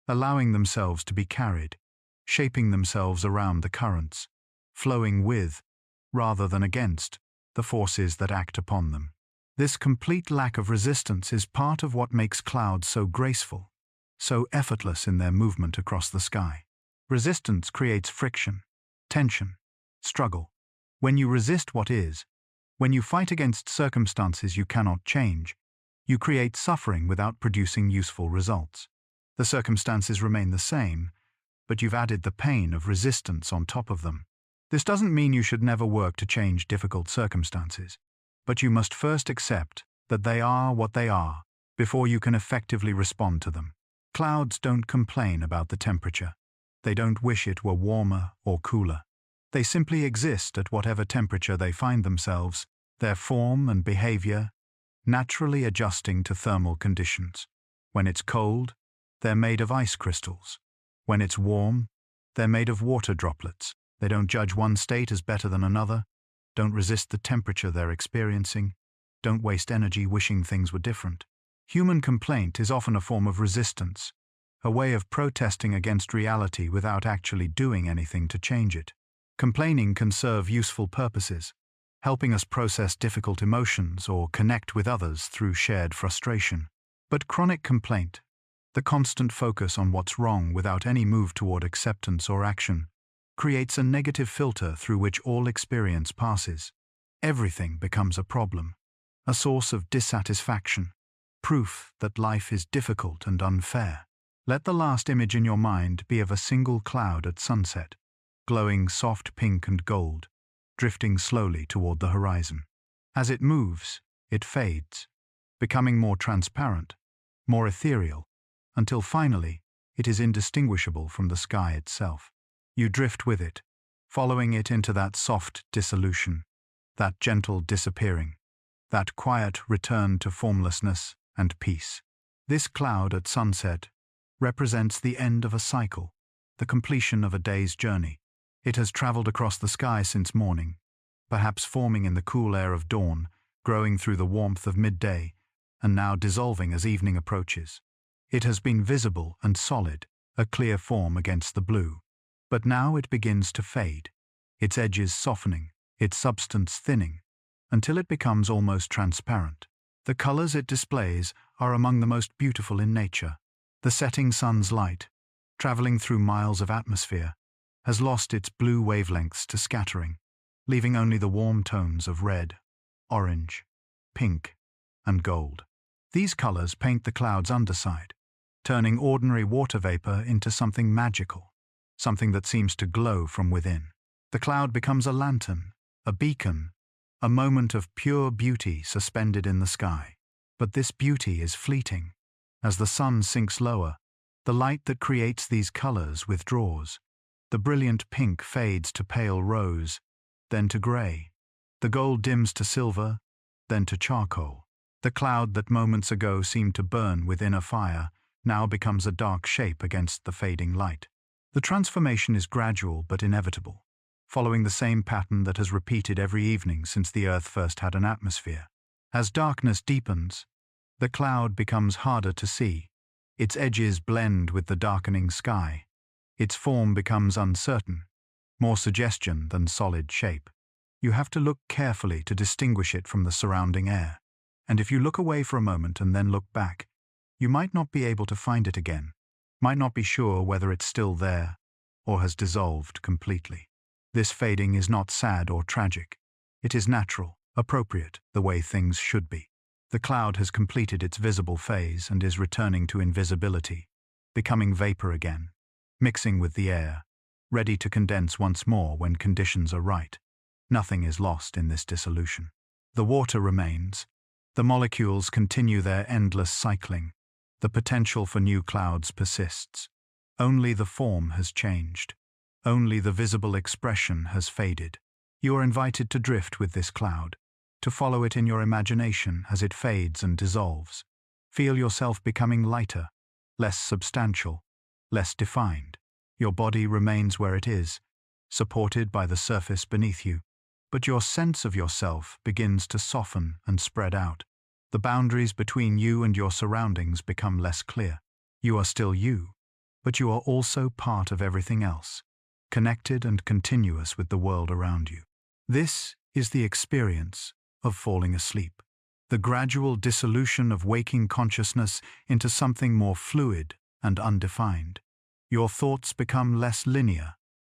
allowing themselves to be carried, shaping themselves around the currents, flowing with, rather than against, the forces that act upon them. This complete lack of resistance is part of what makes clouds so graceful, so effortless in their movement across the sky. Resistance creates friction, tension, struggle. When you resist what is, when you fight against circumstances you cannot change, you create suffering without producing useful results. The circumstances remain the same, but you've added the pain of resistance on top of them. This doesn't mean you should never work to change difficult circumstances, but you must first accept that they are what they are before you can effectively respond to them. Clouds don't complain about the temperature. They don't wish it were warmer or cooler. They simply exist at whatever temperature they find themselves, their form and behavior naturally adjusting to thermal conditions. When it's cold, they're made of ice crystals. When it's warm, they're made of water droplets. They don't judge one state as better than another, don't resist the temperature they're experiencing, don't waste energy wishing things were different. Human complaint is often a form of resistance, a way of protesting against reality without actually doing anything to change it. Complaining can serve useful purposes, helping us process difficult emotions or connect with others through shared frustration. But chronic complaint, the constant focus on what's wrong without any move toward acceptance or action, creates a negative filter through which all experience passes. Everything becomes a problem, a source of dissatisfaction, proof that life is difficult and unfair. Let the last image in your mind be of a single cloud at sunset, glowing soft pink and gold. drifting slowly toward the horizon. As it moves, it fades, becoming more transparent, more ethereal, until finally it is indistinguishable from the sky itself. You drift with it, following it into that soft dissolution, that gentle disappearing, that quiet return to formlessness and peace. This cloud at sunset represents the end of a cycle, the completion of a day's journey. It has traveled across the sky since morning, perhaps forming in the cool air of dawn, growing through the warmth of midday, and now dissolving as evening approaches. It has been visible and solid, a clear form against the blue. But now it begins to fade, its edges softening, its substance thinning, until it becomes almost transparent. The colors it displays are among the most beautiful in nature. The setting sun's light, traveling through miles of atmosphere, has lost its blue wavelengths to scattering, leaving only the warm tones of red, orange, pink, and gold. These colors paint the cloud's underside, turning ordinary water vapor into something magical, something that seems to glow from within. The cloud becomes a lantern, a beacon, a moment of pure beauty suspended in the sky. But this beauty is fleeting. As the sun sinks lower, the light that creates these colors withdraws. The brilliant pink fades to pale rose, then to gray. The gold dims to silver, then to charcoal. The cloud that moments ago seemed to burn within a fire now becomes a dark shape against the fading light. The transformation is gradual but inevitable, following the same pattern that has repeated every evening since the Earth first had an atmosphere. As darkness deepens, the cloud becomes harder to see. Its edges blend with the darkening sky. Its form becomes uncertain, more suggestion than solid shape. You have to look carefully to distinguish it from the surrounding air. And if you look away for a moment and then look back, you might not be able to find it again, might not be sure whether it's still there or has dissolved completely. This fading is not sad or tragic. It is natural, appropriate, the way things should be. The cloud has completed its visible phase and is returning to invisibility, becoming vapor again, mixing with the air, ready to condense once more when conditions are right. Nothing is lost in this dissolution. The water remains. The molecules continue their endless cycling. The potential for new clouds persists. Only the form has changed. Only the visible expression has faded. You are invited to drift with this cloud, to follow it in your imagination as it fades and dissolves. Feel yourself becoming lighter, less substantial, less defined. Your body remains where it is, supported by the surface beneath you. But your sense of yourself begins to soften and spread out. The boundaries between you and your surroundings become less clear. You are still you, but you are also part of everything else, connected and continuous with the world around you. This is the experience of falling asleep, the gradual dissolution of waking consciousness into something more fluid and undefined. Your thoughts become less linear,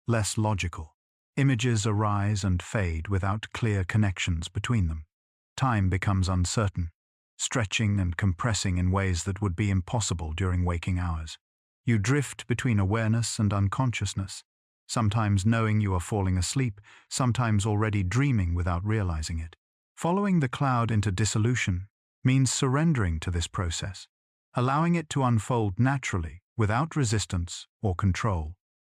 less logical. Images arise and fade without clear connections between them. Time becomes uncertain, stretching and compressing in ways that would be impossible during waking hours. You drift between awareness and unconsciousness, sometimes knowing you are falling asleep, sometimes already dreaming without realizing it. Following the cloud into dissolution means surrendering to this process, allowing it to unfold naturally, without resistance or control.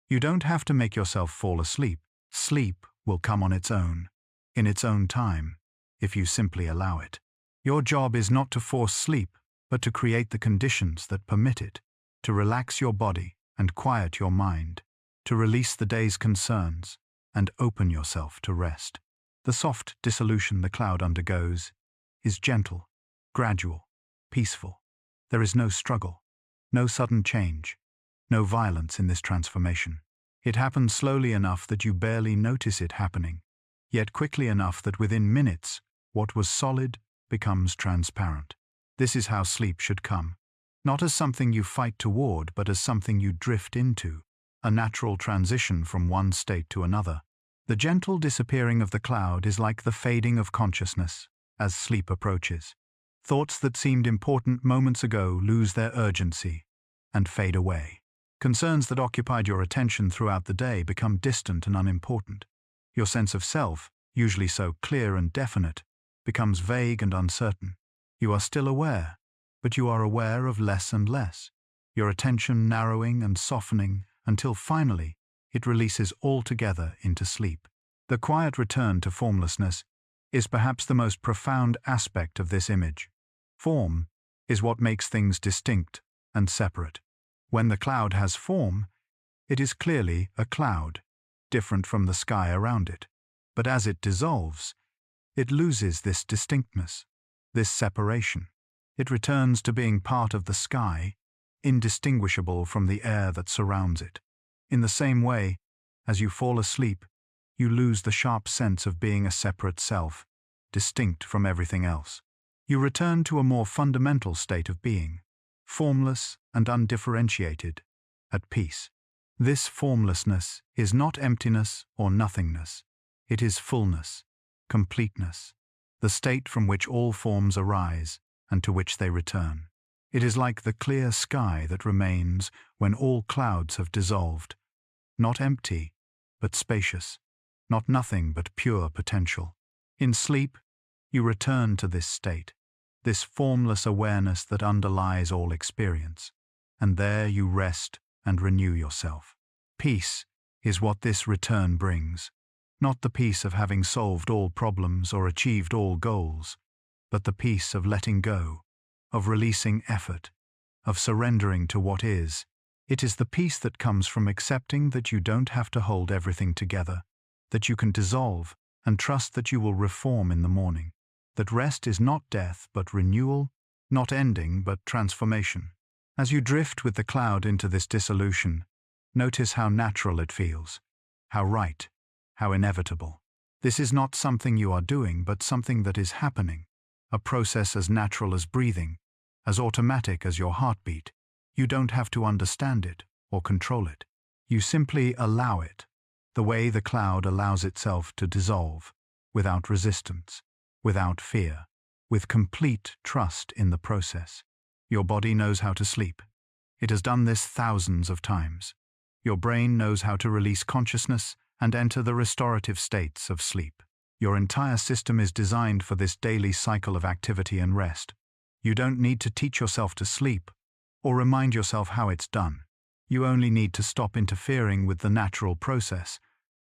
You don't have to make yourself fall asleep. Sleep will come on its own, in its own time, if you simply allow it. Your job is not to force sleep, but to create the conditions that permit it, to relax your body and quiet your mind, to release the day's concerns and open yourself to rest. The soft dissolution the cloud undergoes is gentle, gradual, peaceful. There is no struggle, no sudden change, no violence in this transformation. It happens slowly enough that you barely notice it happening, yet quickly enough that within minutes, what was solid becomes transparent. This is how sleep should come, not as something you fight toward, but as something you drift into, a natural transition from one state to another. The gentle disappearing of the cloud is like the fading of consciousness as sleep approaches. Thoughts that seemed important moments ago lose their urgency and fade away. Concerns that occupied your attention throughout the day become distant and unimportant. Your sense of self, usually so clear and definite, becomes vague and uncertain. You are still aware, but you are aware of less and less, your attention narrowing and softening until finally it releases altogether into sleep. The quiet return to formlessness is perhaps the most profound aspect of this image. Form is what makes things distinct and separate. When the cloud has form, it is clearly a cloud, different from the sky around it. But as it dissolves, it loses this distinctness, this separation. It returns to being part of the sky, indistinguishable from the air that surrounds it. In the same way, as you fall asleep, you lose the sharp sense of being a separate self, distinct from everything else. You return to a more fundamental state of being, formless and undifferentiated, at peace. This formlessness is not emptiness or nothingness. It is fullness, completeness, the state from which all forms arise and to which they return. It is like the clear sky that remains when all clouds have dissolved, not empty, but spacious, not nothing but pure potential. In sleep, you return to this state, this formless awareness that underlies all experience, and there you rest and renew yourself. Peace is what this return brings, not the peace of having solved all problems or achieved all goals, but the peace of letting go, of releasing effort, of surrendering to what is. It is the peace that comes from accepting that you don't have to hold everything together, that you can dissolve and trust that you will reform in the morning, that rest is not death but renewal, not ending but transformation. As you drift with the cloud into this dissolution, notice how natural it feels, how right, how inevitable. This is not something you are doing, but something that is happening, a process as natural as breathing, as automatic as your heartbeat. You don't have to understand it or control it. You simply allow it, the way the cloud allows itself to dissolve, without resistance, without fear, with complete trust in the process. Your body knows how to sleep. It has done this thousands of times. Your brain knows how to release consciousness and enter the restorative states of sleep. Your entire system is designed for this daily cycle of activity and rest. You don't need to teach yourself to sleep or remind yourself how it's done. You only need to stop interfering with the natural process,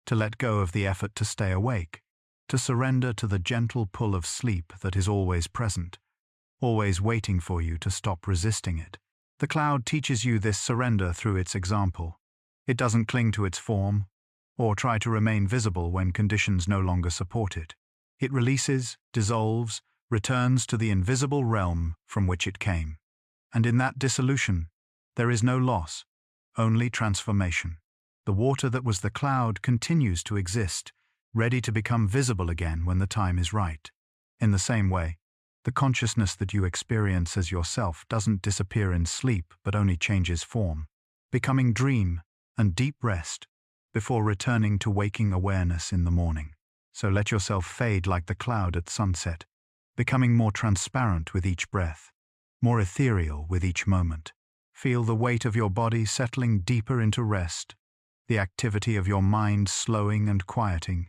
to let go of the effort to stay awake, to surrender to the gentle pull of sleep that is always present, always waiting for you to stop resisting it. The cloud teaches you this surrender through its example. It doesn't cling to its form, or try to remain visible when conditions no longer support it. It releases, dissolves, returns to the invisible realm from which it came. And in that dissolution, there is no loss, only transformation. The water that was the cloud continues to exist, ready to become visible again when the time is right. In the same way, the consciousness that you experience as yourself doesn't disappear in sleep but only changes form, becoming dream and deep rest before returning to waking awareness in the morning. So let yourself fade like the cloud at sunset, becoming more transparent with each breath, more ethereal with each moment. Feel the weight of your body settling deeper into rest, the activity of your mind slowing and quieting,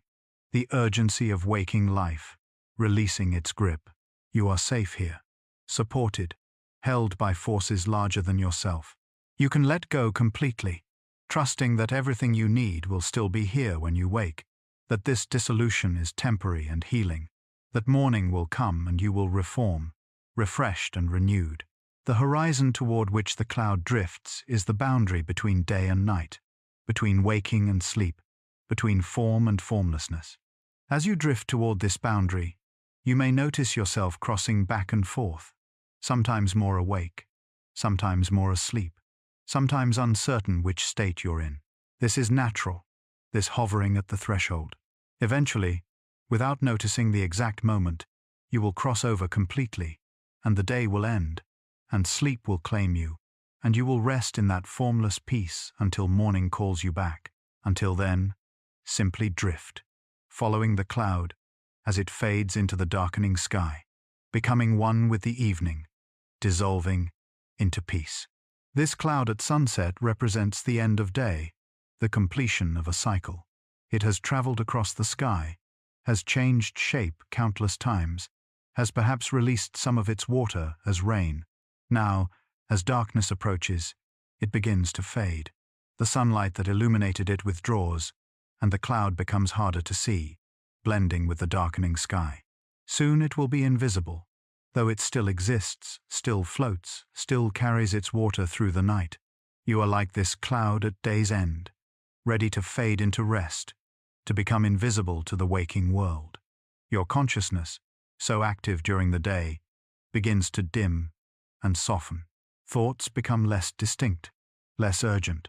the urgency of waking life releasing its grip. You are safe here, supported, held by forces larger than yourself. You can let go completely, trusting that everything you need will still be here when you wake, that this dissolution is temporary and healing, that morning will come and you will reform, refreshed and renewed. The horizon toward which the cloud drifts is the boundary between day and night, between waking and sleep, between form and formlessness. As you drift toward this boundary, you may notice yourself crossing back and forth, sometimes more awake, sometimes more asleep, sometimes uncertain which state you're in. This is natural, this hovering at the threshold. Eventually, without noticing the exact moment, you will cross over completely, and the day will end, and sleep will claim you, and you will rest in that formless peace until morning calls you back. Until then, simply drift, following the cloud as it fades into the darkening sky, becoming one with the evening, dissolving into peace. This cloud at sunset represents the end of day, the completion of a cycle. It has traveled across the sky, has changed shape countless times, has perhaps released some of its water as rain. Now, as darkness approaches, it begins to fade. The sunlight that illuminated it withdraws, and the cloud becomes harder to see, blending with the darkening sky. Soon it will be invisible, though it still exists, still floats, still carries its water through the night. You are like this cloud at day's end, ready to fade into rest, to become invisible to the waking world. Your consciousness, so active during the day, begins to dim and soften. Thoughts become less distinct, less urgent.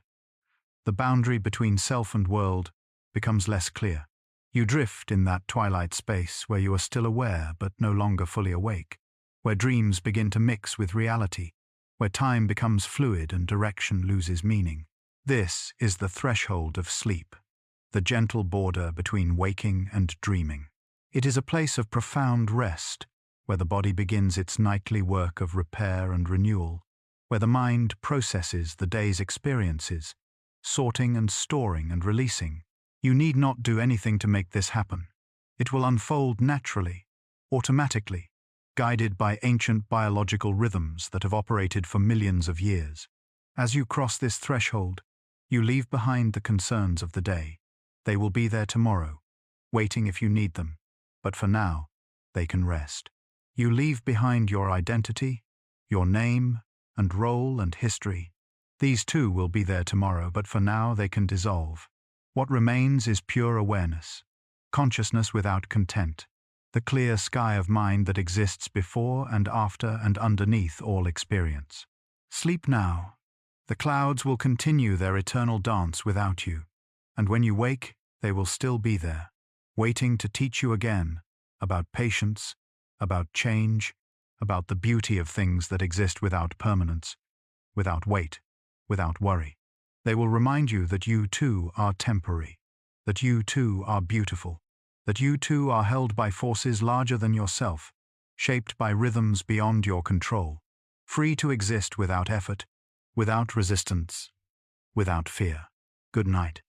The boundary between self and world becomes less clear. You drift in that twilight space where you are still aware but no longer fully awake, where dreams begin to mix with reality, where time becomes fluid and direction loses meaning. This is the threshold of sleep, the gentle border between waking and dreaming. It is a place of profound rest, where the body begins its nightly work of repair and renewal, where the mind processes the day's experiences, sorting and storing and releasing. You need not do anything to make this happen. It will unfold naturally, automatically, guided by ancient biological rhythms that have operated for millions of years. As you cross this threshold, you leave behind the concerns of the day. They will be there tomorrow, waiting if you need them, but for now, they can rest. You leave behind your identity, your name and role and history. These too will be there tomorrow, but for now they can dissolve. What remains is pure awareness, consciousness without content, the clear sky of mind that exists before and after and underneath all experience. Sleep now. The clouds will continue their eternal dance without you, and when you wake, they will still be there, waiting to teach you again about patience, about change, about the beauty of things that exist without permanence, without weight, without worry. They will remind you that you too are temporary, that you too are beautiful, that you too are held by forces larger than yourself, shaped by rhythms beyond your control, free to exist without effort, without resistance, without fear. Good night.